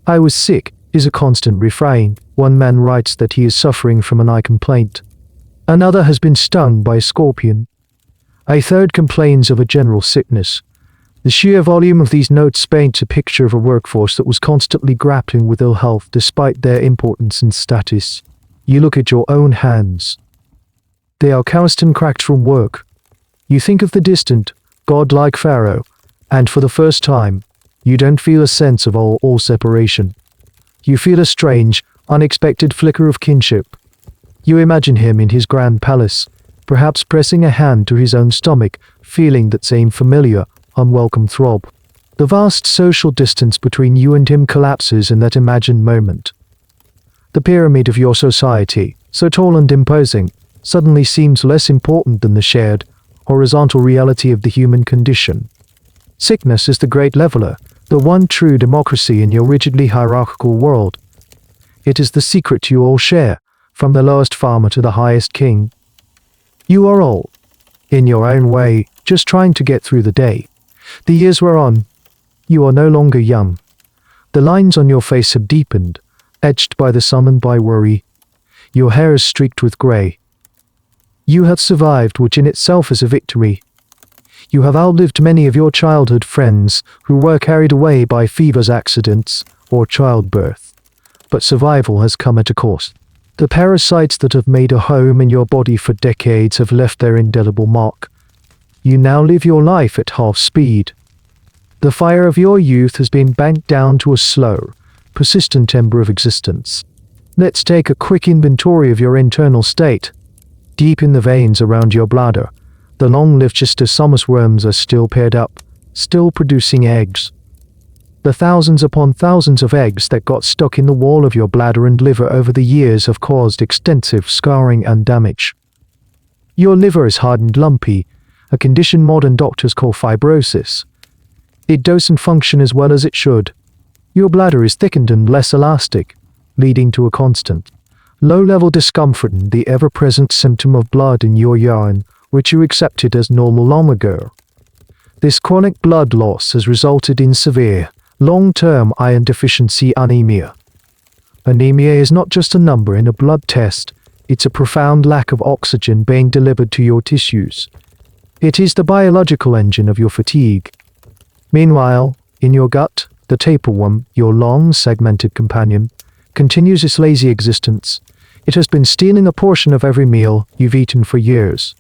"I was sick" is a constant refrain. One man writes that he is suffering from an eye complaint. Another has been stung by a scorpion. A third complains of a general sickness. The sheer volume of these notes paints a picture of a workforce that was constantly grappling with ill health despite their importance and status. You look at your own hands. They are calloused and cracked from work. You think of the distant, godlike Pharaoh, and for the first time, you don't feel a sense of all separation. You feel a strange, unexpected flicker of kinship. You imagine him in his grand palace, perhaps pressing a hand to his own stomach, feeling that same familiar, unwelcome throb. The vast social distance between you and him collapses in that imagined moment. The pyramid of your society, so tall and imposing, suddenly seems less important than the shared, horizontal reality of the human condition. Sickness is the great leveler, the one true democracy in your rigidly hierarchical world. It is the secret you all share, from the lowest farmer to the highest king. You are all, in your own way, just trying to get through the day. The years wear on. You are no longer young. The lines on your face have deepened, etched by the sun and by worry. Your hair is streaked with grey. You have survived, which in itself is a victory. You have outlived many of your childhood friends who were carried away by fevers, accidents, or childbirth. But survival has come at a cost. The parasites that have made a home in your body for decades have left their indelible mark. You now live your life at half speed. The fire of your youth has been banked down to a slow, persistent ember of existence. Let's take a quick inventory of your internal state. Deep in the veins around your bladder, the long-lived schistosomus worms are still paired up, still producing eggs. The thousands upon thousands of eggs that got stuck in the wall of your bladder and liver over the years have caused extensive scarring and damage. Your liver is hard and lumpy, a condition modern doctors call fibrosis. It doesn't function as well as it should. Your bladder is thickened and less elastic, leading to a constant, low-level discomfort and the ever-present symptom of blood in your urine, which you accepted as normal long ago. This chronic blood loss has resulted in severe, long-term iron deficiency anemia. Anemia is not just a number in a blood test, it's a profound lack of oxygen being delivered to your tissues. It is the biological engine of your fatigue. Meanwhile, in your gut, the tapeworm, your long, segmented companion, continues its lazy existence. It has been stealing a portion of every meal you've eaten for years.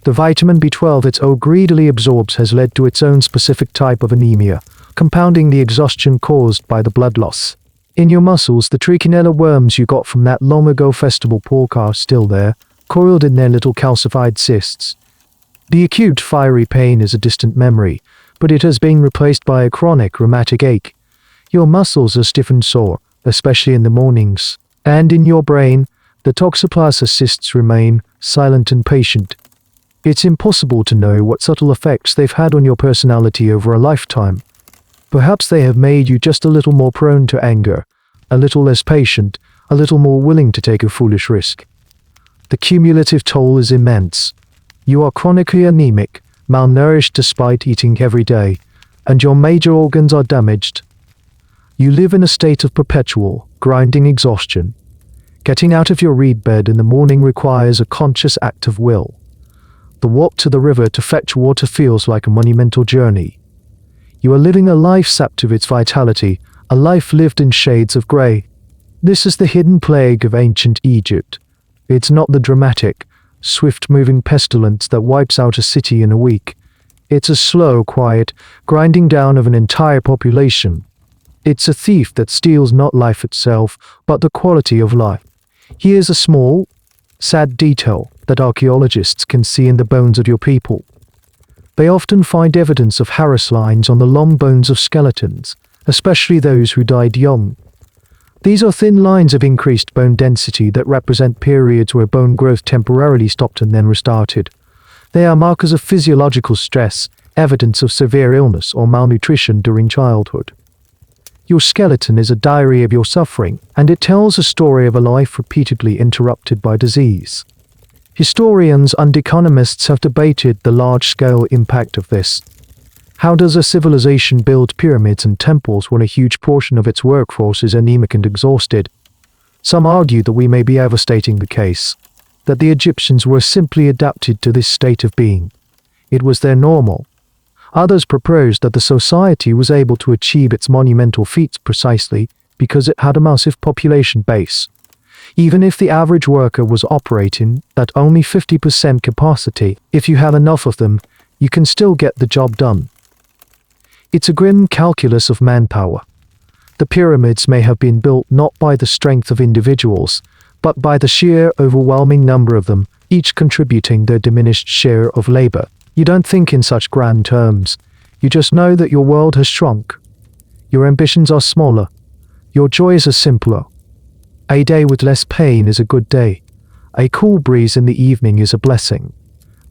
The vitamin B12 it so greedily absorbs has led to its own specific type of anemia, compounding the exhaustion caused by the blood loss. In your muscles, the trichinella worms you got from that long-ago festival pork are still there, coiled in their little calcified cysts. The acute fiery pain is a distant memory, but it has been replaced by a chronic rheumatic ache. Your muscles are stiff and sore, especially in the mornings. And in your brain, the toxoplasma cysts remain, silent and patient. It's impossible to know what subtle effects they've had on your personality over a lifetime. Perhaps they have made you just a little more prone to anger, a little less patient, a little more willing to take a foolish risk. The cumulative toll is immense. You are chronically anemic, malnourished despite eating every day, and your major organs are damaged. You live in a state of perpetual, grinding exhaustion. Getting out of your reed bed in the morning requires a conscious act of will. The walk to the river to fetch water feels like a monumental journey. You are living a life sapped of its vitality, a life lived in shades of grey. This is the hidden plague of ancient Egypt. It's not the dramatic, swift-moving pestilence that wipes out a city in a week. It's a slow, quiet, grinding down of an entire population. It's a thief that steals not life itself, but the quality of life. Here's a small, sad detail that archaeologists can see in the bones of your people. They often find evidence of Harris lines on the long bones of skeletons, especially those who died young. These are thin lines of increased bone density that represent periods where bone growth temporarily stopped and then restarted. They are markers of physiological stress, evidence of severe illness or malnutrition during childhood. Your skeleton is a diary of your suffering, and it tells a story of a life repeatedly interrupted by disease. Historians and economists have debated the large-scale impact of this. How does a civilization build pyramids and temples when a huge portion of its workforce is anemic and exhausted? Some argue that we may be overstating the case, that the Egyptians were simply adapted to this state of being. It was their normal. Others propose that the society was able to achieve its monumental feats precisely because it had a massive population base. Even if the average worker was operating at only 50% capacity, if you have enough of them, you can still get the job done. It's a grim calculus of manpower. The pyramids may have been built not by the strength of individuals, but by the sheer overwhelming number of them, each contributing their diminished share of labor. You don't think in such grand terms. You just know that your world has shrunk. Your ambitions are smaller. Your joys are simpler. A day with less pain is a good day. A cool breeze in the evening is a blessing.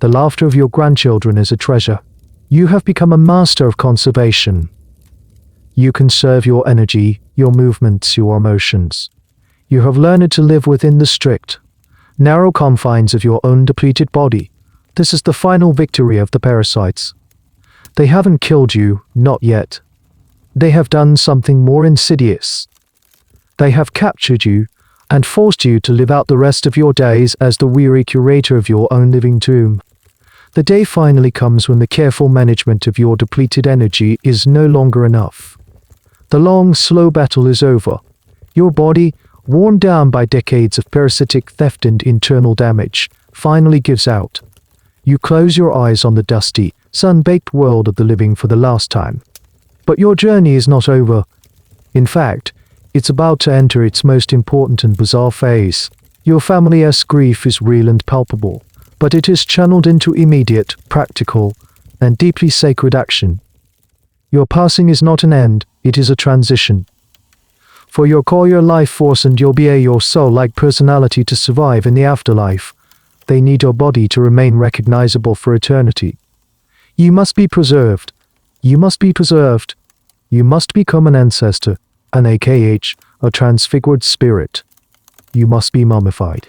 The laughter of your grandchildren is a treasure. You have become a master of conservation. You conserve your energy, your movements, your emotions. You have learned to live within the strict, narrow confines of your own depleted body. This is the final victory of the parasites. They haven't killed you, not yet. They have done something more insidious. They have captured you and forced you to live out the rest of your days as the weary curator of your own living tomb. The day finally comes when the careful management of your depleted energy is no longer enough. The long, slow battle is over. Your body, worn down by decades of parasitic theft and internal damage, finally gives out. You close your eyes on the dusty, sun-baked world of the living for the last time. But your journey is not over. In fact, it's about to enter its most important and bizarre phase. Your family's grief is real and palpable, but it is channeled into immediate, practical, and deeply sacred action. Your passing is not an end, it is a transition. For your core, your life force, and your soul-like personality to survive in the afterlife, they need your body to remain recognizable for eternity. You must be preserved. You must be preserved. You must become an ancestor, an AKH, a transfigured spirit. You must be mummified.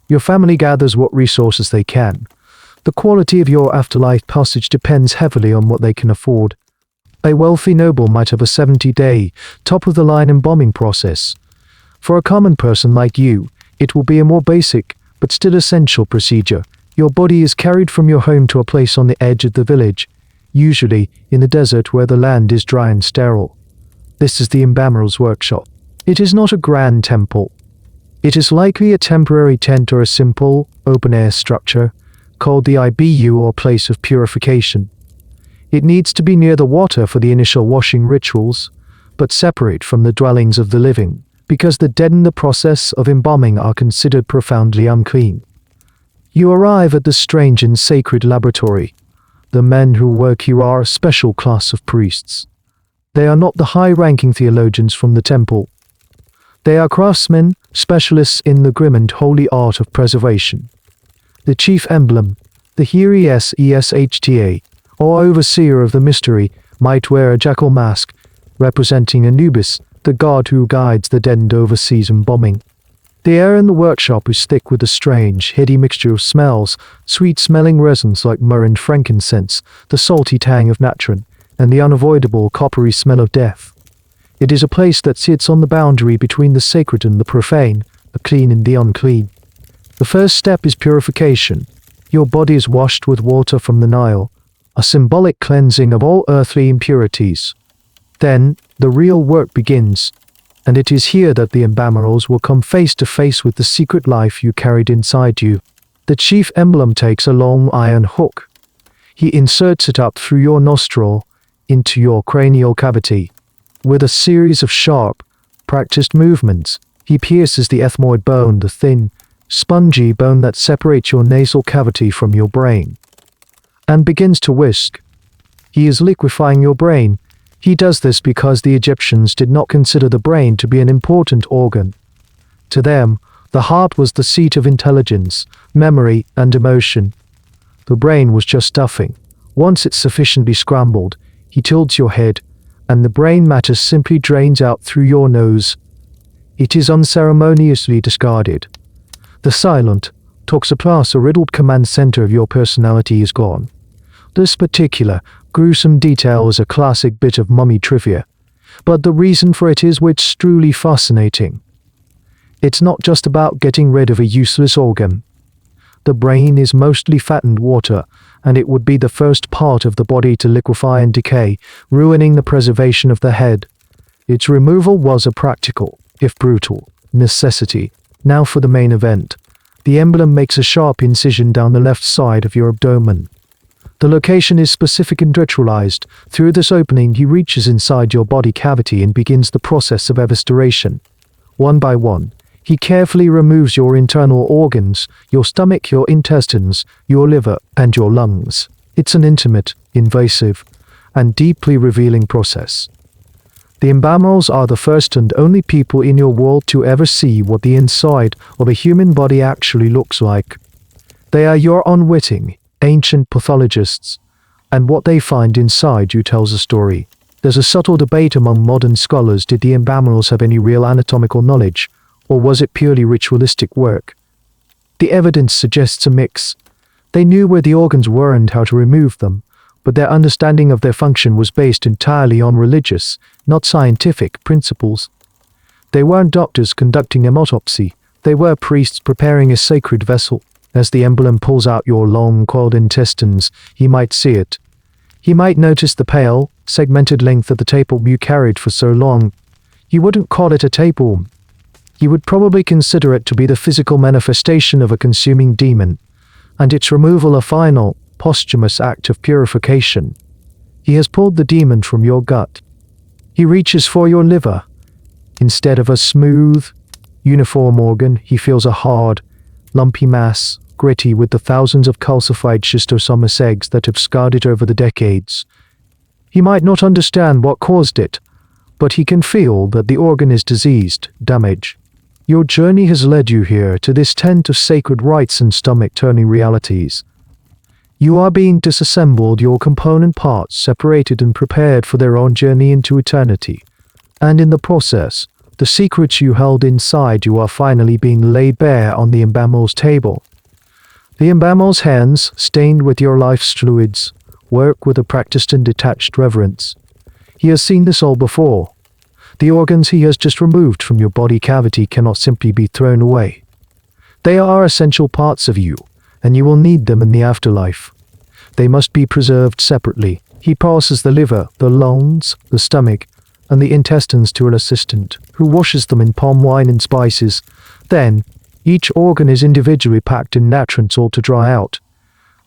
Your family gathers what resources they can. The quality of your afterlife passage depends heavily on what they can afford. A wealthy noble might have a 70-day, top-of-the-line embalming process. For a common person like you, it will be a more basic, but still essential procedure. Your body is carried from your home to a place on the edge of the village, usually in the desert where the land is dry and sterile. This is the embalmer's workshop. It is not a grand temple. It is likely a temporary tent or a simple, open-air structure, called the IBU or place of purification. It needs to be near the water for the initial washing rituals, but separate from the dwellings of the living, because the dead in the process of embalming are considered profoundly unclean. You arrive at the strange and sacred laboratory. The men who work here are a special class of priests. They are not the high-ranking theologians from the temple. They are craftsmen, specialists in the grim and holy art of preservation. The chief emblem, the Hiereshta, or overseer of the mystery, might wear a jackal mask, representing Anubis, the god who guides the dead and oversees embalming. The air in the workshop is thick with a strange, heady mixture of smells, sweet-smelling resins like myrrh and frankincense, the salty tang of natron, and the unavoidable coppery smell of death. It is a place that sits on the boundary between the sacred and the profane, the clean and the unclean. The first step is purification. Your body is washed with water from the Nile, a symbolic cleansing of all earthly impurities. Then, the real work begins, and it is here that the Pharaohs will come face to face with the secret life you carried inside you. The chief emblem takes a long iron hook. He inserts it up through your nostril, into your cranial cavity. With a series of sharp, practiced movements, he pierces the ethmoid bone, the thin, spongy bone that separates your nasal cavity from your brain, and begins to whisk. He is liquefying your brain. He does this because the Egyptians did not consider the brain to be an important organ. To them, the heart was the seat of intelligence, memory, and emotion. The brain was just stuffing. Once it's sufficiently scrambled, he tilts your head, and the brain matter simply drains out through your nose. It is unceremoniously discarded. The silent, toxoplasma-riddled command center of your personality is gone. This particular, gruesome detail is a classic bit of mummy trivia, but the reason for it is what's truly fascinating. It's not just about getting rid of a useless organ. The brain is mostly fattened water, and it would be the first part of the body to liquefy and decay, ruining the preservation of the head. Its removal was a practical, if brutal, necessity. Now for the main event. The emblem makes a sharp incision down the left side of your abdomen. The location is specific and ritualized. Through this opening, he reaches inside your body cavity and begins the process of restoration. One by one, he carefully removes your internal organs, your stomach, your intestines, your liver, and your lungs. It's an intimate, invasive, and deeply revealing process. The Pharaohs are the first and only people in your world to ever see what the inside of a human body actually looks like. They are your unwitting, ancient pathologists, and what they find inside you tells a story. There's a subtle debate among modern scholars: did the Pharaohs have any real anatomical knowledge, or was it purely ritualistic work? The evidence suggests a mix. They knew where the organs were and how to remove them, but their understanding of their function was based entirely on religious, not scientific, principles. They weren't doctors conducting an autopsy, they were priests preparing a sacred vessel. As the emblem pulls out your long, coiled intestines, he might see it. He might notice the pale, segmented length of the tapeworm you carried for so long. You wouldn't call it a tapeworm. You would probably consider it to be the physical manifestation of a consuming demon, and its removal a final, posthumous act of purification. He has pulled the demon from your gut. He reaches for your liver. Instead of a smooth, uniform organ, he feels a hard, lumpy mass, gritty with the thousands of calcified schistosomus eggs that have scarred it over the decades. He might not understand what caused it, but he can feel that the organ is diseased, damaged. Your journey has led you here to this tent of sacred rites and stomach-turning realities. You are being disassembled, your component parts separated and prepared for their own journey into eternity. And in the process, the secrets you held inside you are finally being laid bare on the Pharaoh's table. The Pharaoh's hands, stained with your life's fluids, work with a practiced and detached reverence. He has seen this all before. The organs he has just removed from your body cavity cannot simply be thrown away. They are essential parts of you, and you will need them in the afterlife. They must be preserved separately. He passes the liver, the lungs, the stomach, and the intestines to an assistant, who washes them in palm wine and spices. Then, each organ is individually packed in naturants all to dry out.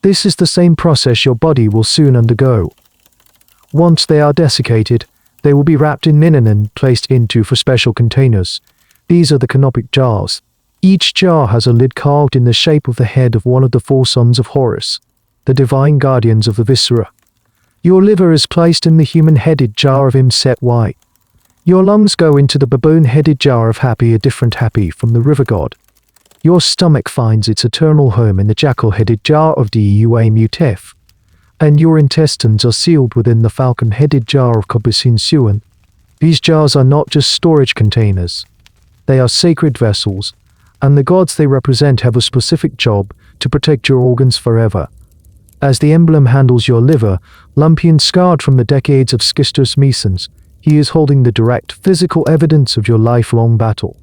This is the same process your body will soon undergo. Once they are desiccated, they will be wrapped in linen and placed into for special containers. These are the canopic jars. Each jar has a lid carved in the shape of the head of one of the four sons of Horus, the divine guardians of the viscera. Your liver is placed in the human-headed jar of Imset Y. Your lungs go into the baboon-headed jar of Happy, a different Happy from the river god. Your stomach finds its eternal home in the jackal-headed jar of Dua Mutef. And your intestines are sealed within the falcon-headed jar of Kobusin. These jars are not just storage containers. They are sacred vessels, and the gods they represent have a specific job: to protect your organs forever. As the emblem handles your liver, lumpy and scarred from the decades of schistous mesons, he is holding the direct physical evidence of your lifelong battle.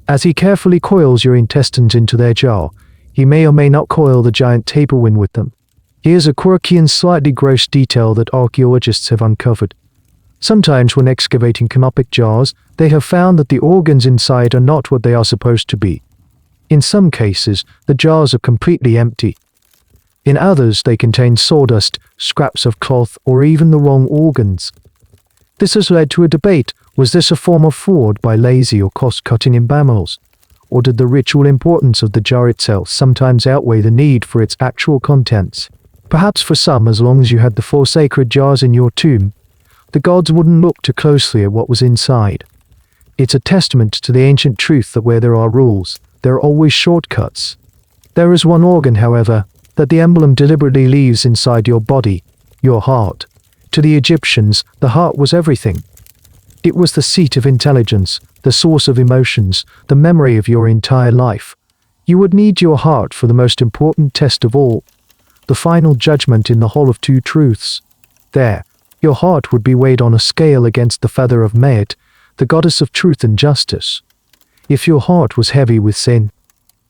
As he carefully coils your intestines into their jar, he may or may not coil the giant tapeworm with them. Here's a quirky and slightly gross detail that archaeologists have uncovered. Sometimes when excavating canopic jars, they have found that the organs inside are not what they are supposed to be. In some cases, the jars are completely empty. In others, they contain sawdust, scraps of cloth, or even the wrong organs. This has led to a debate: was this a form of fraud by lazy or cost-cutting embalmers? Or did the ritual importance of the jar itself sometimes outweigh the need for its actual contents? Perhaps for some, as long as you had the 4 sacred jars in your tomb, the gods wouldn't look too closely at what was inside. It's a testament to the ancient truth that where there are rules, there are always shortcuts. There is one organ, however, that the emblem deliberately leaves inside your body: your heart. To the Egyptians, the heart was everything. It was the seat of intelligence, the source of emotions, the memory of your entire life. You would need your heart for the most important test of all, the final judgment in the Hall of Two Truths. There, your heart would be weighed on a scale against the feather of Maat, the goddess of truth and justice. If your heart was heavy with sin,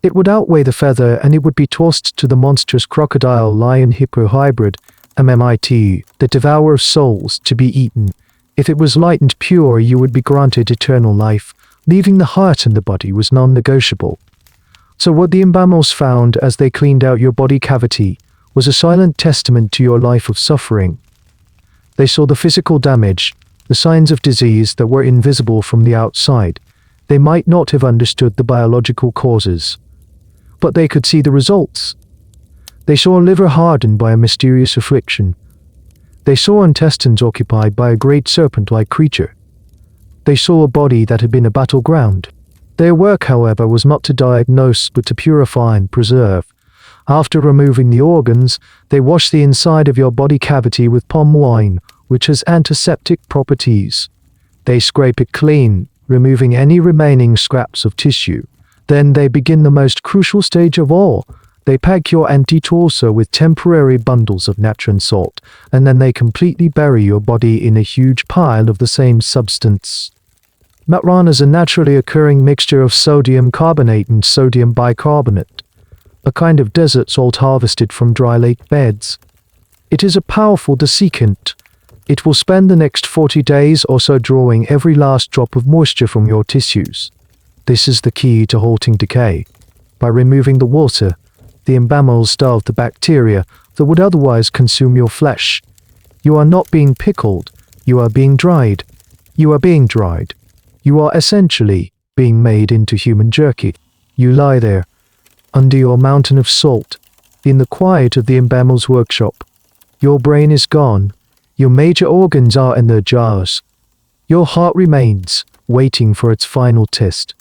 it would outweigh the feather and it would be tossed to the monstrous crocodile-lion-hippo hybrid, MMIT, the devourer of souls, to be eaten. If it was light and pure, you would be granted eternal life. Leaving the heart in the body was non-negotiable. So what the embalmers found as they cleaned out your body cavity was a silent testament to your life of suffering. They saw the physical damage, the signs of disease that were invisible from the outside. They might not have understood the biological causes, but they could see the results. They saw a liver hardened by a mysterious affliction. They saw intestines occupied by a great serpent-like creature. They saw a body that had been a battleground. Their work, however, was not to diagnose but to purify and preserve. After removing the organs, they wash the inside of your body cavity with palm wine, which has antiseptic properties. They scrape it clean, removing any remaining scraps of tissue. Then they begin the most crucial stage of all. They pack your empty torso with temporary bundles of natron salt, and then they completely bury your body in a huge pile of the same substance. Matron is a naturally occurring mixture of sodium carbonate and sodium bicarbonate, a kind of desert salt harvested from dry lake beds. It is a powerful desiccant. It will spend the next 40 days or so drawing every last drop of moisture from your tissues. This is the key to halting decay. By removing the water, the embalmers starve the bacteria that would otherwise consume your flesh. You are not being pickled, you are being dried. You are being dried. You are essentially being made into human jerky. You lie there, under your mountain of salt, in the quiet of the embalmer's workshop. Your brain is gone. Your major organs are in their jars. Your heart remains, waiting for its final test.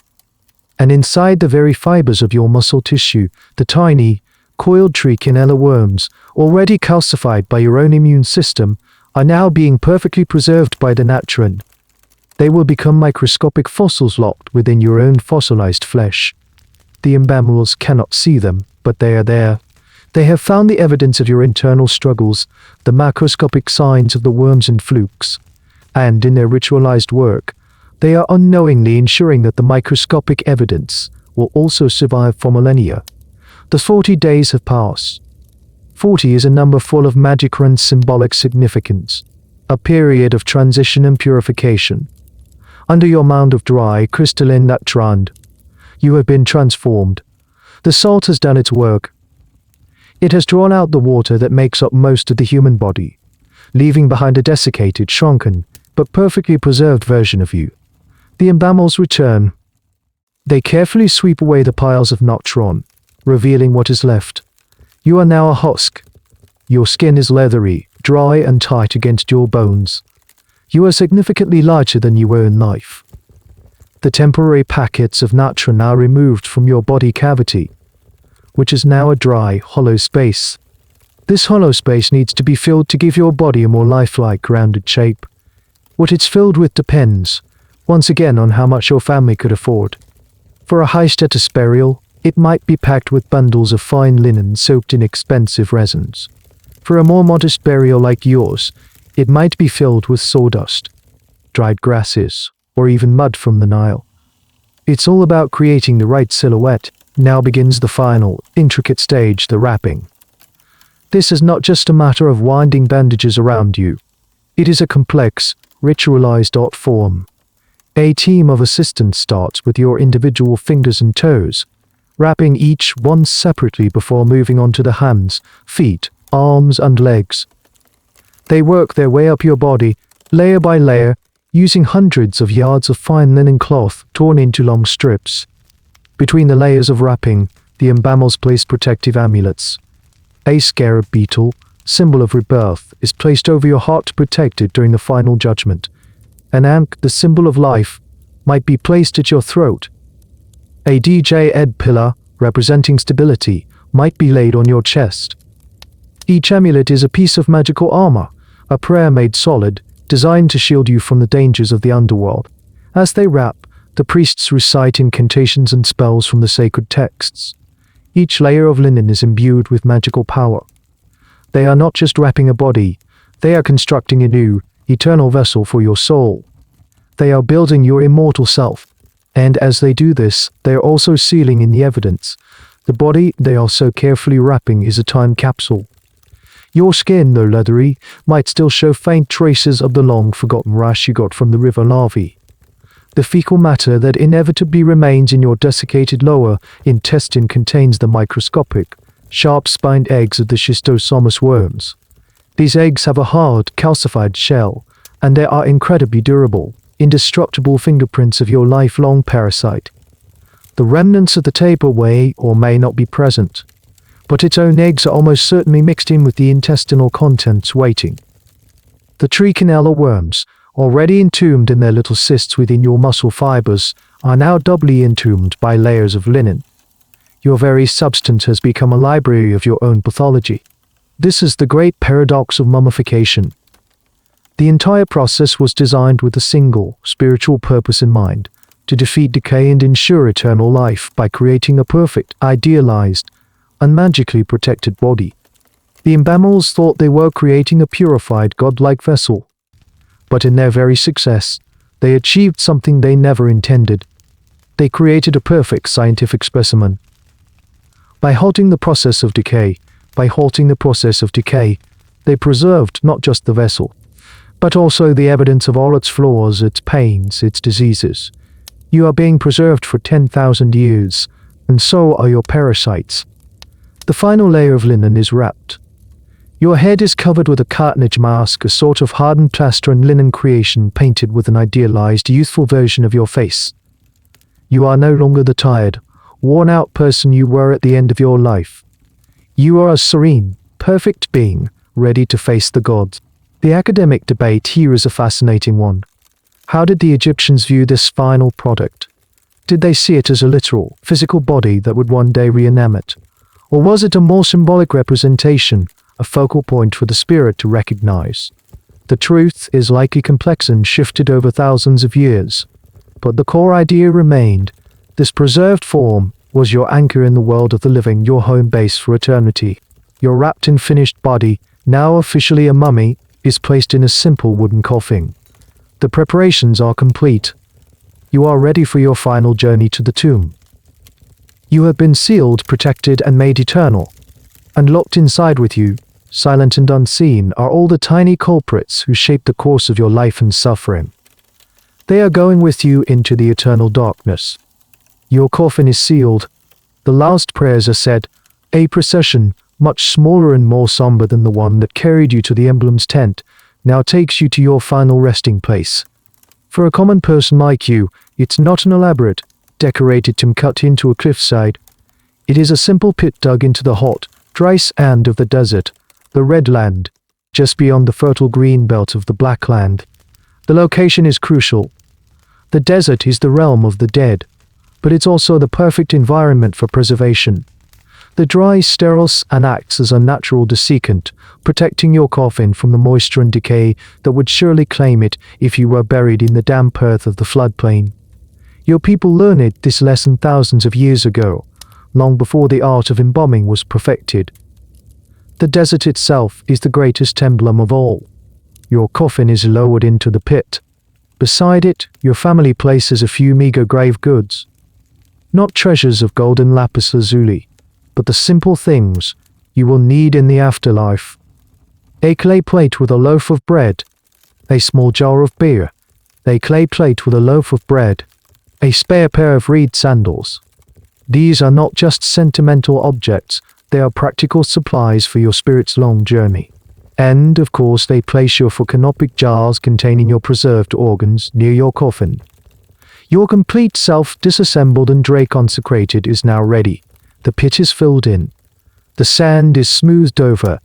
And inside the very fibers of your muscle tissue, the tiny, coiled trichinella worms, already calcified by your own immune system, are now being perfectly preserved by the natron. They will become microscopic fossils locked within your own fossilized flesh. The embalmers cannot see them, but they are there. They have found the evidence of your internal struggles, the macroscopic signs of the worms and flukes, and in their ritualized work, they are unknowingly ensuring that the microscopic evidence will also survive for millennia. The 40 days have passed. 40 is a number full of magical and symbolic significance, a period of transition and purification. Under your mound of dry, crystalline natron, you have been transformed. The salt has done its work. It has drawn out the water that makes up most of the human body, leaving behind a desiccated, shrunken, but perfectly preserved version of you. The embalmers return. They carefully sweep away the piles of natron, revealing what is left. You are now a husk. Your skin is leathery, dry and tight against your bones. You are significantly larger than you were in life. The temporary packets of natron are removed from your body cavity, which is now a dry, hollow space. This hollow space needs to be filled to give your body a more lifelike, rounded shape. What it's filled with depends, once again, on how much your family could afford. For a high-status burial, It might be packed with bundles of fine linen soaked in expensive resins. For a more modest burial like yours, it might be filled with sawdust, dried grasses, or even mud from the Nile. It's all about creating the right silhouette. Now begins the final, intricate stage, the wrapping. This is not just a matter of winding bandages around you. It is a complex, ritualized art form. A team of assistants starts with your individual fingers and toes, wrapping each one separately before moving on to the hands, feet, arms, and legs. They work their way up your body, layer by layer, using hundreds of yards of fine linen cloth torn into long strips. Between the layers of wrapping, the embalmers place protective amulets. A scarab beetle, symbol of rebirth, is placed over your heart to protect it during the final judgment. An ankh, the symbol of life, might be placed at your throat. A DJ pillar, representing stability, might be laid on your chest. Each amulet is a piece of magical armor, a prayer made solid, designed to shield you from the dangers of the underworld. As they wrap, the priests recite incantations and spells from the sacred texts. Each layer of linen is imbued with magical power. They are not just wrapping a body, they are constructing a new, eternal vessel for your soul. They are building your immortal self. And as they do this, they are also sealing in the evidence. The body they are so carefully wrapping is a time capsule. Your skin, though leathery, might still show faint traces of the long-forgotten rash you got from the river larvae. The fecal matter that inevitably remains in your desiccated lower intestine contains the microscopic, sharp-spined eggs of the schistosomus worms. These eggs have a hard, calcified shell, and they are incredibly durable, indestructible fingerprints of your lifelong parasite. The remnants of the taper may or may not be present, but its own eggs are almost certainly mixed in with the intestinal contents waiting. The trichinella worms, already entombed in their little cysts within your muscle fibers, are now doubly entombed by layers of linen. Your very substance has become a library of your own pathology. This is the great paradox of mummification. The entire process was designed with a single, spiritual purpose in mind, to defeat decay and ensure eternal life by creating a perfect, idealized, and magically protected body. The embalmers thought they were creating a purified, godlike vessel. But in their very success, they achieved something they never intended. They created a perfect scientific specimen. By halting the process of decay, they preserved not just the vessel, but also the evidence of all its flaws, its pains, its diseases. You are being preserved for 10,000 years, and so are your parasites. The final layer of linen is wrapped. Your head is covered with a cartilage mask, a sort of hardened plaster and linen creation painted with an idealized, youthful version of your face. You are no longer the tired, worn-out person you were at the end of your life. You are a serene, perfect being, ready to face the gods. The academic debate here is a fascinating one. How did the Egyptians view this final product? Did they see it as a literal, physical body that would one day reanimate? Or was it a more symbolic representation, a focal point for the spirit to recognize? The truth is likely complex and shifted over thousands of years. But the core idea remained. This preserved form was your anchor in the world of the living, your home base for eternity. Your wrapped and finished body, now officially a mummy, is placed in a simple wooden coffin. The preparations are complete. You are ready for your final journey to the tomb. You have been sealed, protected, and made eternal. And locked inside with you, silent and unseen, are all the tiny culprits who shaped the course of your life and suffering. They are going with you into the eternal darkness. Your coffin is sealed. The last prayers are said. A procession, much smaller and more somber than the one that carried you to the emblem's tent, now takes you to your final resting place. For a common person like you, it's not an elaborate, decorated tomb cut into a cliffside. It is a simple pit dug into the hot, dry sand of the desert, the Red Land, just beyond the fertile green belt of the Black Land. The location is crucial. The desert is the realm of the dead, but it's also the perfect environment for preservation. The dry, sterile sand acts as a natural desiccant, protecting your coffin from the moisture and decay that would surely claim it if you were buried in the damp earth of the floodplain. Your people learned this lesson thousands of years ago, long before the art of embalming was perfected. The desert itself is the greatest emblem of all. Your coffin is lowered into the pit. Beside it, your family places a few meager grave goods. Not treasures of gold and lapis lazuli, but the simple things you will need in the afterlife. A clay plate with a loaf of bread, a small jar of beer, a clay plate with a loaf of bread, a spare pair of reed sandals. These are not just sentimental objects, they are practical supplies for your spirit's long journey. And, of course, they place your canopic jars containing your preserved organs near your coffin. Your complete self, disassembled and consecrated, is now ready. The pit is filled in. The sand is smoothed over.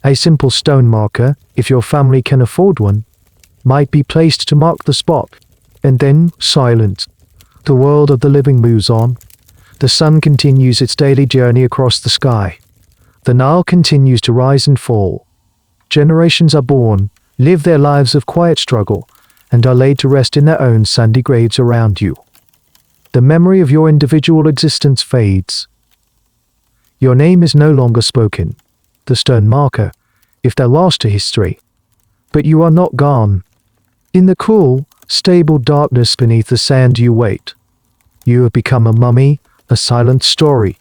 A simple stone marker, if your family can afford one, might be placed to mark the spot. And then, silent. The world of the living moves on. The sun continues its daily journey across the sky. The Nile continues to rise and fall. Generations are born, live their lives of quiet struggle, and are laid to rest in their own sandy graves around you. The memory of your individual existence fades. Your name is no longer spoken, the stone marker, if they're lost to history. But you are not gone. In the cool, stable darkness beneath the sand you wait. You have become a mummy, a silent story.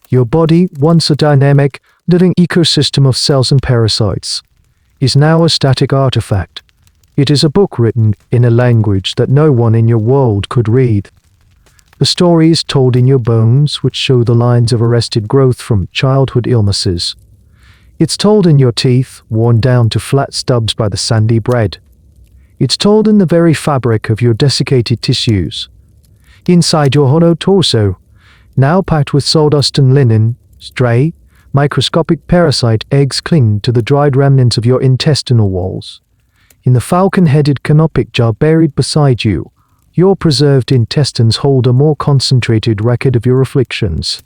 Your body, once a dynamic, living ecosystem of cells and parasites, is now a static artifact. It is a book written in a language that no one in your world could read. The story is told in your bones, which show the lines of arrested growth from childhood illnesses. It's told in your teeth, worn down to flat stubs by the sandy bread. It's told in the very fabric of your desiccated tissues. Inside your hollow torso, now packed with sawdust and linen, stray, microscopic parasite eggs cling to the dried remnants of your intestinal walls. In the falcon-headed canopic jar buried beside you, your preserved intestines hold a more concentrated record of your afflictions.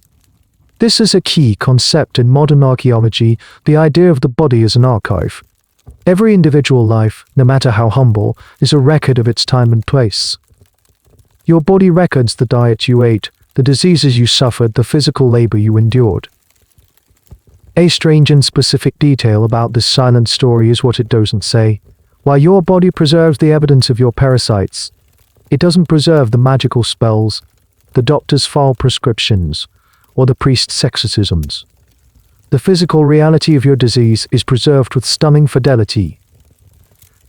This is a key concept in modern archaeology, the idea of the body as an archive. Every individual life, no matter how humble, is a record of its time and place. Your body records the diet you ate, the diseases you suffered, the physical labor you endured. A strange and specific detail about this silent story is what it doesn't say. While your body preserves the evidence of your parasites, it doesn't preserve the magical spells, the doctor's foul prescriptions, or the priest's exorcisms. The physical reality of your disease is preserved with stunning fidelity.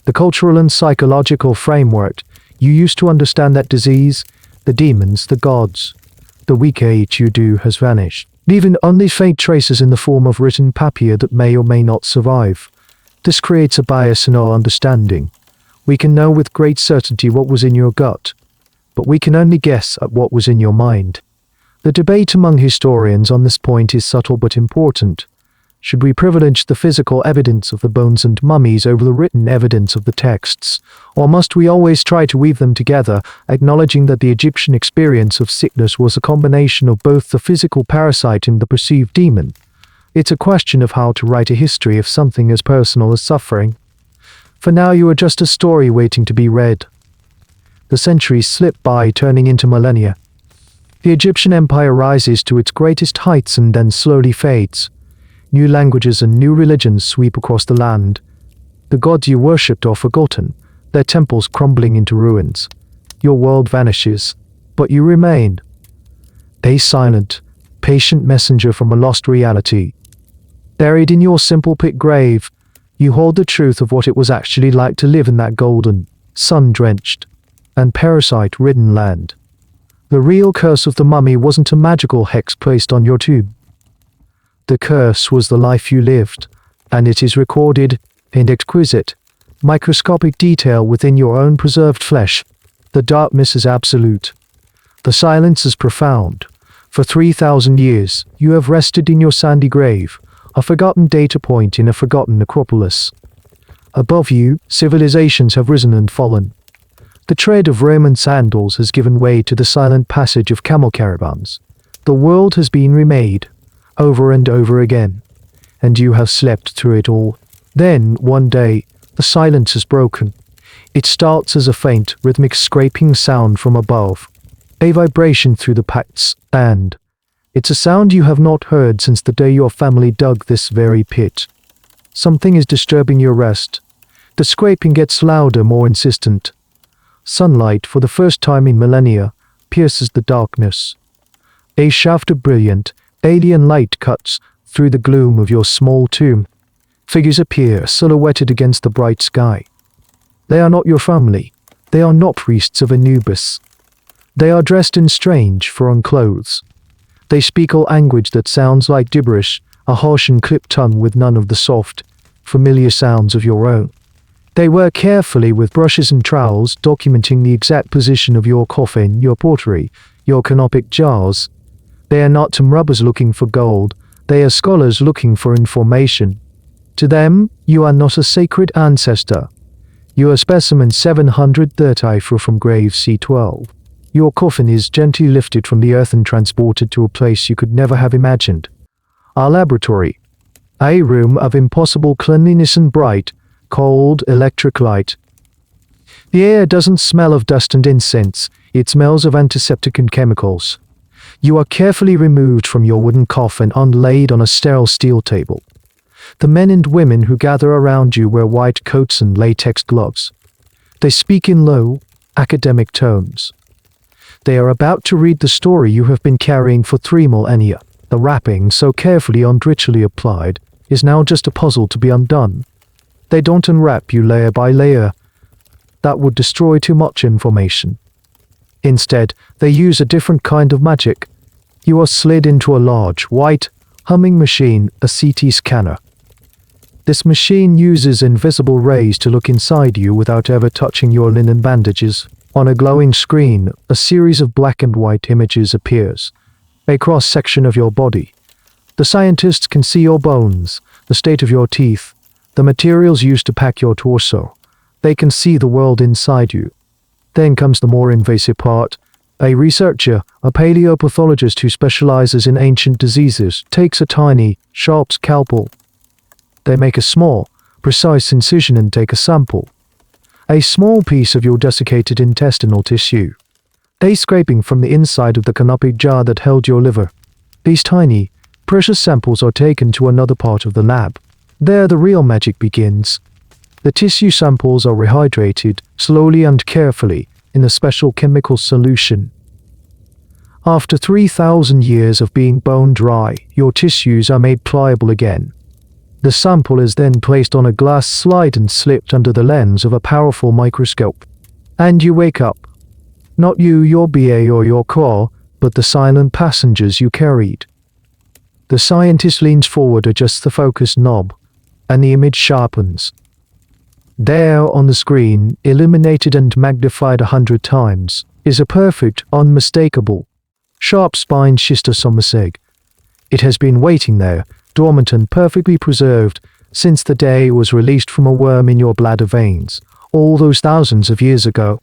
The cultural and psychological framework you used to understand that disease, the demons, the gods, the weak age you do has vanished, leaving only faint traces in the form of written papier that may or may not survive. This creates a bias in our understanding. We can know with great certainty what was in your gut, but we can only guess at what was in your mind. The debate among historians on this point is subtle but important. Should we privilege the physical evidence of the bones and mummies over the written evidence of the texts, or must we always try to weave them together, acknowledging that the Egyptian experience of sickness was a combination of both the physical parasite and the perceived demon? It's a question of how to write a history of something as personal as suffering. For now you are just a story waiting to be read. The centuries slip by, turning into millennia. The Egyptian empire rises to its greatest heights and then slowly fades. New languages and new religions sweep across the land. The gods you worshipped are forgotten, their temples crumbling into ruins. Your world vanishes, but you remain. A silent, patient messenger from a lost reality. Buried in your simple pit grave, you hold the truth of what it was actually like to live in that golden, sun-drenched, and parasite-ridden land. The real curse of the mummy wasn't a magical hex placed on your tomb. The curse was the life you lived, and it is recorded in exquisite, microscopic detail within your own preserved flesh. The darkness is absolute. The silence is profound. For 3,000 years, you have rested in your sandy grave, a forgotten data point in a forgotten necropolis. Above you, civilizations have risen and fallen. The tread of Roman sandals has given way to the silent passage of camel caravans. The world has been remade, over and over again, and you have slept through it all. Then, one day, the silence is broken. It starts as a faint, rhythmic scraping sound from above, a vibration through the packed sand, It's a sound you have not heard since the day your family dug this very pit. Something is disturbing your rest. The scraping gets louder, more insistent. Sunlight, for the first time in millennia, pierces the darkness. A shaft of brilliant, alien light cuts through the gloom of your small tomb. Figures appear, silhouetted against the bright sky. They are not your family. They are not priests of Anubis. They are dressed in strange, foreign clothes. They speak a language that sounds like gibberish, a harsh and clipped tongue with none of the soft, familiar sounds of your own. They work carefully with brushes and trowels, documenting the exact position of your coffin, your pottery, your canopic jars. They are not some robbers looking for gold. They are scholars looking for information. To them, you are not a sacred ancestor. You are specimen 734 from grave C12. Your coffin is gently lifted from the earth and transported to a place you could never have imagined. Our laboratory. A room of impossible cleanliness and bright, cold electric light. The air doesn't smell of dust and incense, it smells of antiseptic and chemicals. You are carefully removed from your wooden coffin and laid on a sterile steel table. The men and women who gather around you wear white coats and latex gloves. They speak in low, academic tones. They are about to read the story you have been carrying for 3 millennia. The wrapping, so carefully and ritually applied, is now just a puzzle to be undone. They don't unwrap you layer by layer. That would destroy too much information. Instead, they use a different kind of magic. You are slid into a large, white, humming machine, a CT scanner. This machine uses invisible rays to look inside you without ever touching your linen bandages. On a glowing screen, a series of black and white images appears, a cross-section of your body. The scientists can see your bones, the state of your teeth, the materials used to pack your torso. They can see the world inside you. Then comes the more invasive part. A researcher, a paleopathologist who specializes in ancient diseases, takes a tiny, sharp scalpel. They make a small, precise incision and take a sample. A small piece of your desiccated intestinal tissue. They scraping from the inside of the canopic jar that held your liver. These tiny, precious samples are taken to another part of the lab. There the real magic begins. The tissue samples are rehydrated, slowly and carefully, in a special chemical solution. After 3,000 years of being bone dry, your tissues are made pliable again. The sample is then placed on a glass slide and slipped under the lens of a powerful microscope. And you wake up. Not you, your BA or your core, but the silent passengers you carried. The scientist leans forward, adjusts the focus knob, and the image sharpens. There on the screen, illuminated and magnified 100 times, is a perfect, unmistakable, sharp-spined schistosomous egg. It has been waiting there, dormant and perfectly preserved, since the day it was released from a worm in your bladder veins, all those thousands of years ago.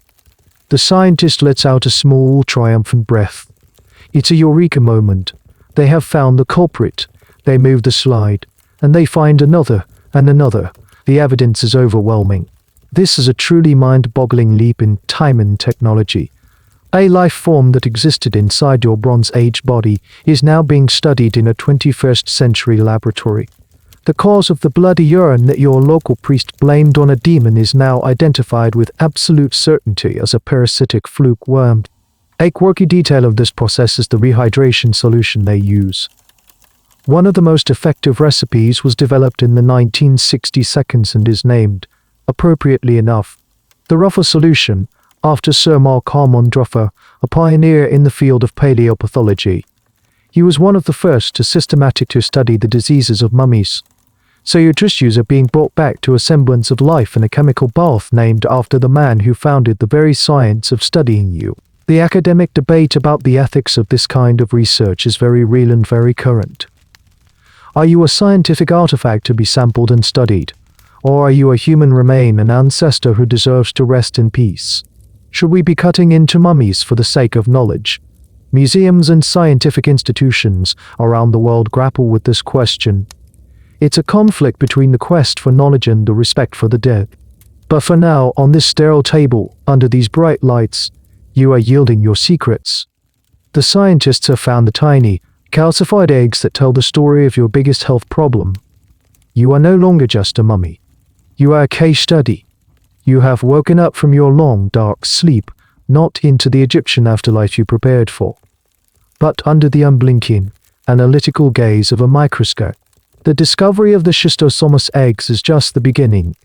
The scientist lets out a small, triumphant breath. It's a eureka moment. They have found the culprit. They move the slide, and they find another, and another. The evidence is overwhelming. This is a truly mind-boggling leap in time and technology. A life form that existed inside your Bronze Age body is now being studied in a 21st century laboratory. The cause of the bloody urine that your local priest blamed on a demon is now identified with absolute certainty as a parasitic fluke worm. A quirky detail of this process is the rehydration solution they use. One of the most effective recipes was developed in the 1960s and is named, appropriately enough, the Ruffer solution, after Sir Mark Harmon Ruffer, a pioneer in the field of paleopathology. He was one of the first to systematically study the diseases of mummies. So your tissues are being brought back to a semblance of life in a chemical bath named after the man who founded the very science of studying you. The academic debate about the ethics of this kind of research is very real and very current. Are you a scientific artifact to be sampled and studied? Or are you a human remain, an ancestor who deserves to rest in peace? Should we be cutting into mummies for the sake of knowledge? Museums and scientific institutions around the world grapple with this question. It's a conflict between the quest for knowledge and the respect for the dead. But for now, on this sterile table, under these bright lights, you are yielding your secrets. The scientists have found the tiny, calcified eggs that tell the story of your biggest health problem. You are no longer just a mummy. You are a case study. You have woken up from your long, dark sleep, not into the Egyptian afterlife you prepared for, but under the unblinking, analytical gaze of a microscope. The discovery of the schistosomus eggs is just the beginning.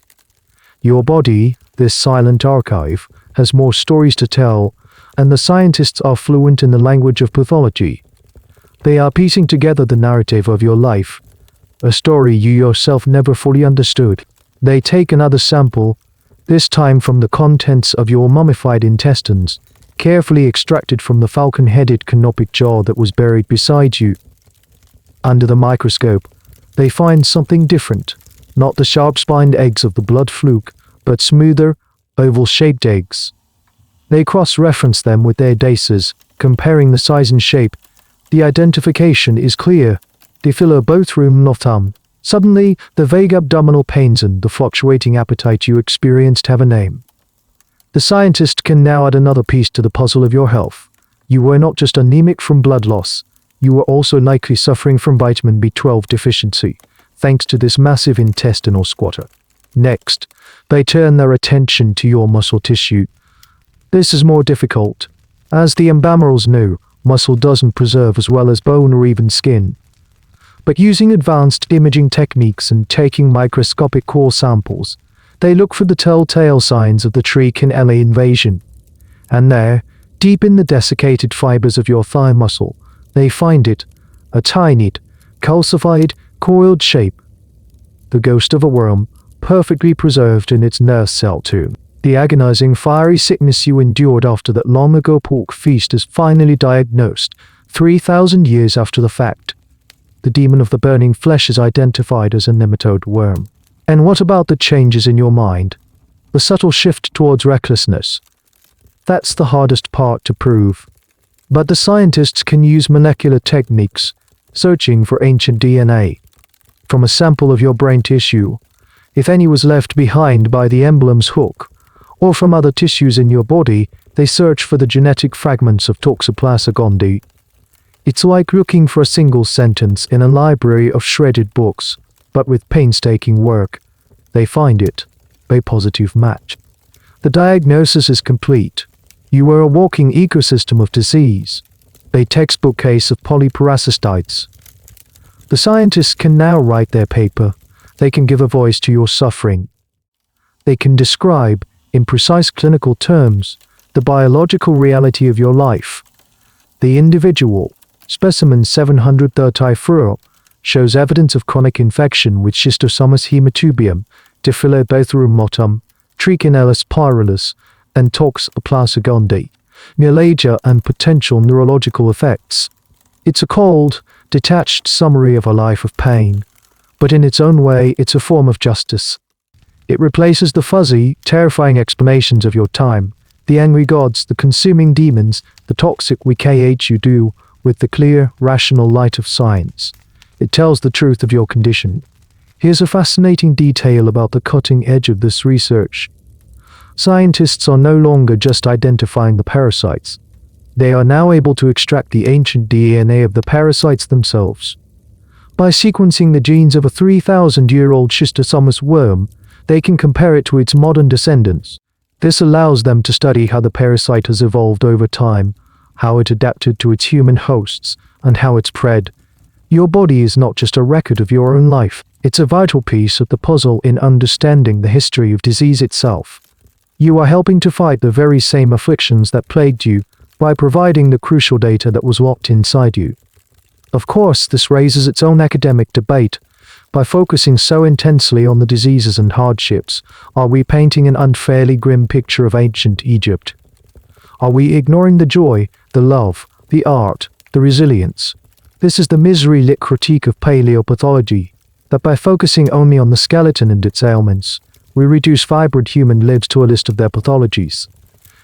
Your body, this silent archive, has more stories to tell, and the scientists are fluent in the language of pathology. They are piecing together the narrative of your life, a story you yourself never fully understood. They take another sample, this time from the contents of your mummified intestines, carefully extracted from the falcon-headed canopic jaw that was buried beside you. Under the microscope, they find something different, not the sharp-spined eggs of the blood fluke, but smoother, oval-shaped eggs. They cross-reference them with their daces, comparing the size and shape. The identification is clear. They fill a bathroom nothum. Suddenly, the vague abdominal pains and the fluctuating appetite you experienced have a name. The scientist can now add another piece to the puzzle of your health. You were not just anemic from blood loss. You were also likely suffering from vitamin B12 deficiency, thanks to this massive intestinal squatter. Next, they turn their attention to your muscle tissue. This is more difficult. As the Ambamarals know, muscle doesn't preserve as well as bone or even skin. But using advanced imaging techniques and taking microscopic core samples, they look for the telltale signs of the Trichinella invasion. And there, deep in the desiccated fibers of your thigh muscle, they find it, a tiny, calcified, coiled shape. The ghost of a worm, perfectly preserved in its nurse cell tomb. The agonizing fiery sickness you endured after that long-ago pork feast is finally diagnosed, 3,000 years after the fact. The demon of the burning flesh is identified as a nematode worm. And what about the changes in your mind? The subtle shift towards recklessness. That's the hardest part to prove. But the scientists can use molecular techniques, searching for ancient DNA. From a sample of your brain tissue, if any was left behind by the emblem's hook, or from other tissues in your body, they search for the genetic fragments of Toxoplasma gondii. It's like looking for a single sentence in a library of shredded books, but with painstaking work. They find it, a positive match. The diagnosis is complete. You were a walking ecosystem of disease, a textbook case of polyparasitites. The scientists can now write their paper. They can give a voice to your suffering. They can describe, in precise clinical terms, the biological reality of your life. The individual, specimen 730 shows evidence of chronic infection with Schistosomus hematubium, Diphyllobothromotum, Trichinella spiralis, and Toxoplasma gondii, neuralgia and potential neurological effects. It's a cold, detached summary of a life of pain, but in its own way it's a form of justice. It replaces the fuzzy, terrifying explanations of your time, the angry gods, the consuming demons, the toxic WKHU with the clear, rational light of science. It tells the truth of your condition. Here's a fascinating detail about the cutting edge of this research. Scientists are no longer just identifying the parasites. They are now able to extract the ancient DNA of the parasites themselves. By sequencing the genes of a 3,000-year-old schistosomus worm, they can compare it to its modern descendants. This allows them to study how the parasite has evolved over time, how it adapted to its human hosts, and how it spread. Your body is not just a record of your own life, it's a vital piece of the puzzle in understanding the history of disease itself. You are helping to fight the very same afflictions that plagued you by providing the crucial data that was locked inside you. Of course, this raises its own academic debate. By focusing so intensely on the diseases and hardships, are we painting an unfairly grim picture of ancient Egypt? Are we ignoring the joy, the love, the art, the resilience? This is the misery-lit critique of paleopathology, that by focusing only on the skeleton and its ailments, we reduce vibrant human lives to a list of their pathologies.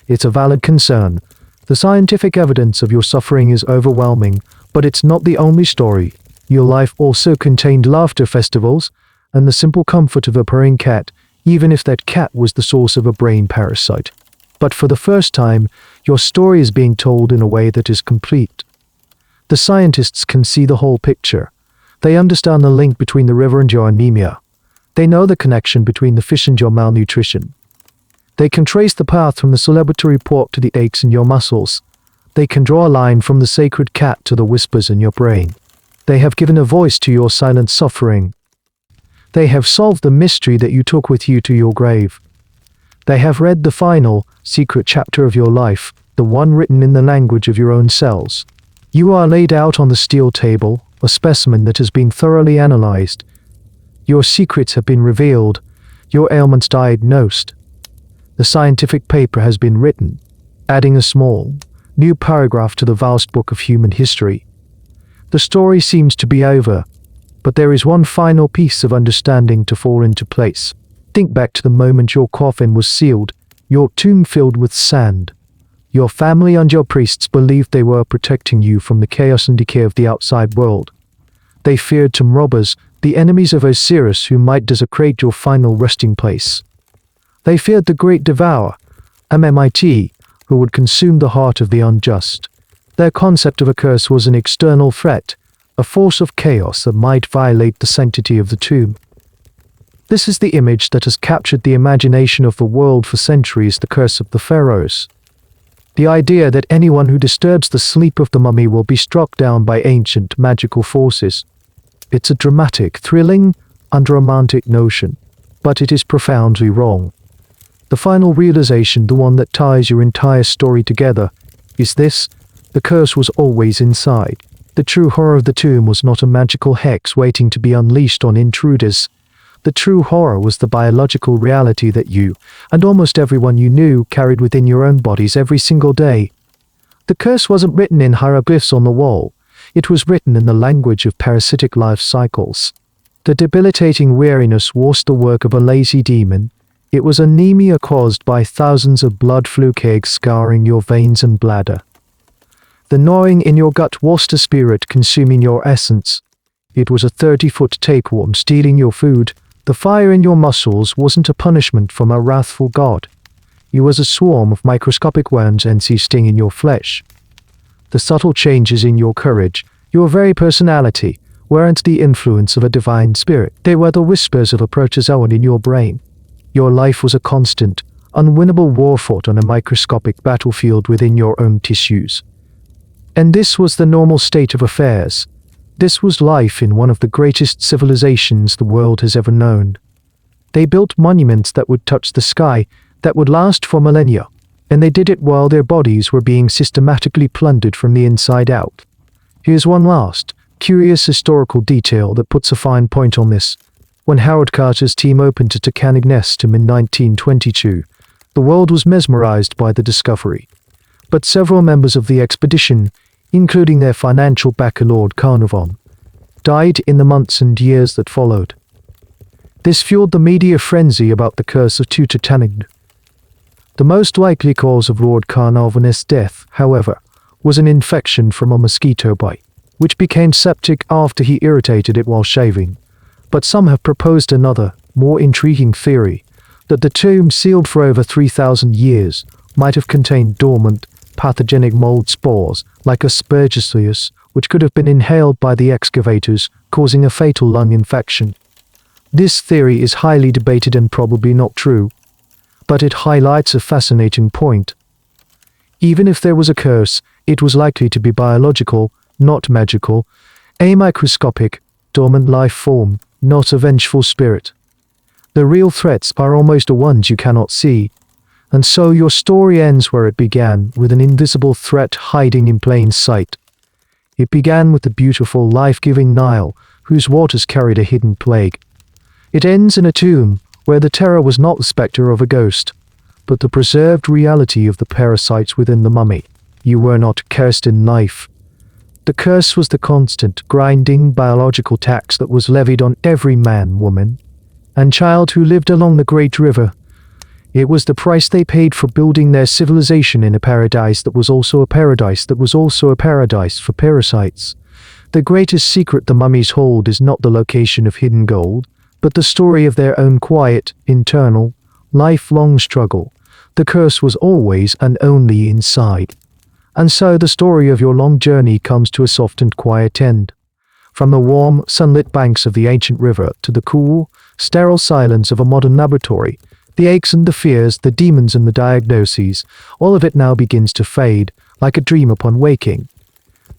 It's a valid concern. The scientific evidence of your suffering is overwhelming, but it's not the only story. Your life also contained laughter festivals and the simple comfort of a purring cat, even if that cat was the source of a brain parasite. But for the first time, your story is being told in a way that is complete. The scientists can see the whole picture. They understand the link between the river and your anemia. They know the connection between the fish and your malnutrition. They can trace the path from the celebratory pork to the aches in your muscles. They can draw a line from the sacred cat to the whispers in your brain. They have given a voice to your silent suffering. They have solved the mystery that you took with you to your grave. They have read the final, secret chapter of your life, the one written in the language of your own cells. You are laid out on the steel table, a specimen that has been thoroughly analyzed. Your secrets have been revealed, your ailments diagnosed. The scientific paper has been written, adding a small, new paragraph to the vast book of human history. The story seems to be over, but there is one final piece of understanding to fall into place. Think back to the moment your coffin was sealed, your tomb filled with sand. Your family and your priests believed they were protecting you from the chaos and decay of the outside world. They feared tomb robbers, the enemies of Osiris who might desecrate your final resting place. They feared the great devourer, MMIT, who would consume the heart of the unjust. Their concept of a curse was an external threat, a force of chaos that might violate the sanctity of the tomb. This is the image that has captured the imagination of the world for centuries, the curse of the Pharaohs. The idea that anyone who disturbs the sleep of the mummy will be struck down by ancient magical forces. It's a dramatic, thrilling, and romantic notion, but it is profoundly wrong. The final realization, the one that ties your entire story together, is this: the curse was always inside. The true horror of the tomb was not a magical hex waiting to be unleashed on intruders. The true horror was the biological reality that you, and almost everyone you knew, carried within your own bodies every single day. The curse wasn't written in hieroglyphs on the wall. It was written in the language of parasitic life cycles. The debilitating weariness was the work of a lazy demon. It was anemia caused by thousands of blood fluke eggs scouring your veins and bladder. The gnawing in your gut was the spirit consuming your essence. It was a 30-foot tapeworm stealing your food. The fire in your muscles wasn't a punishment from a wrathful god. It was a swarm of microscopic worms and sting in your flesh. The subtle changes in your courage, your very personality, weren't the influence of a divine spirit. They were the whispers of a protozoan in your brain. Your life was a constant, unwinnable war fought on a microscopic battlefield within your own tissues. And this was the normal state of affairs. This was life in one of the greatest civilizations the world has ever known. They built monuments that would touch the sky, that would last for millennia, and they did it while their bodies were being systematically plundered from the inside out. Here's one last, curious historical detail that puts a fine point on this. When Howard Carter's team opened a Titanic nest in 1922, the world was mesmerized by the discovery. But several members of the expedition, including their financial backer Lord Carnarvon, died in the months and years that followed. This fueled the media frenzy about the curse of Tutankhamun. The most likely cause of Lord Carnarvon's death, however, was an infection from a mosquito bite, which became septic after he irritated it while shaving. But some have proposed another, more intriguing theory, that the tomb, sealed for over 3,000 years, might have contained dormant, pathogenic mold spores, like Aspergillus, which could have been inhaled by the excavators, causing a fatal lung infection. This theory is highly debated and probably not true, but it highlights a fascinating point. Even if there was a curse, it was likely to be biological, not magical, a microscopic, dormant life form, not a vengeful spirit. The real threats are almost the ones you cannot see. And so your story ends where it began, with an invisible threat hiding in plain sight. It began with the beautiful, life-giving Nile, whose waters carried a hidden plague. It ends in a tomb, where the terror was not the specter of a ghost, but the preserved reality of the parasites within the mummy. You were not cursed in life. The curse was the constant, grinding biological tax that was levied on every man, woman, and child who lived along the great river. It was the price they paid for building their civilization in a paradise that was also a paradise that was also a paradise for parasites. The greatest secret the mummies hold is not the location of hidden gold, but the story of their own quiet, internal, lifelong struggle. The curse was always and only inside. And so the story of your long journey comes to a soft and quiet end. From the warm, sunlit banks of the ancient river to the cool, sterile silence of a modern laboratory, the aches and the fears, the demons and the diagnoses, all of it now begins to fade, like a dream upon waking.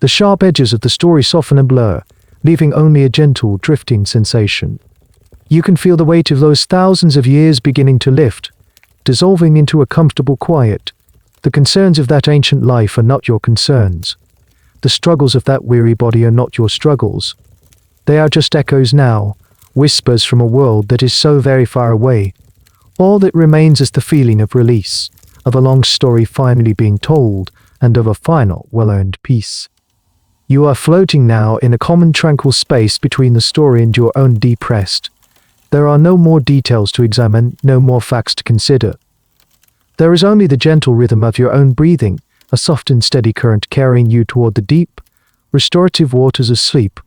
The sharp edges of the story soften and blur, leaving only a gentle, drifting sensation. You can feel the weight of those thousands of years beginning to lift, dissolving into a comfortable quiet. The concerns of that ancient life are not your concerns. The struggles of that weary body are not your struggles. They are just echoes now, whispers from a world that is so very far away. All that remains is the feeling of release, of a long story finally being told, and of a final, well-earned peace. You are floating now in a common tranquil space between the story and your own deep rest. There are no more details to examine, no more facts to consider. There is only the gentle rhythm of your own breathing, a soft and steady current carrying you toward the deep, restorative waters of sleep.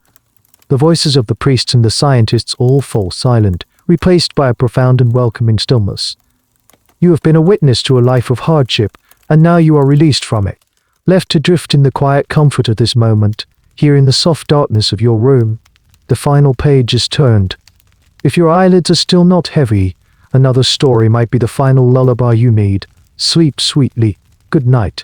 The voices of the priests and the scientists all fall silent, replaced by a profound and welcoming stillness. You have been a witness to a life of hardship, and now you are released from it, left to drift in the quiet comfort of this moment, here in the soft darkness of your room. The final page is turned. If your eyelids are still not heavy, another story might be the final lullaby you need. Sleep sweetly. Good night.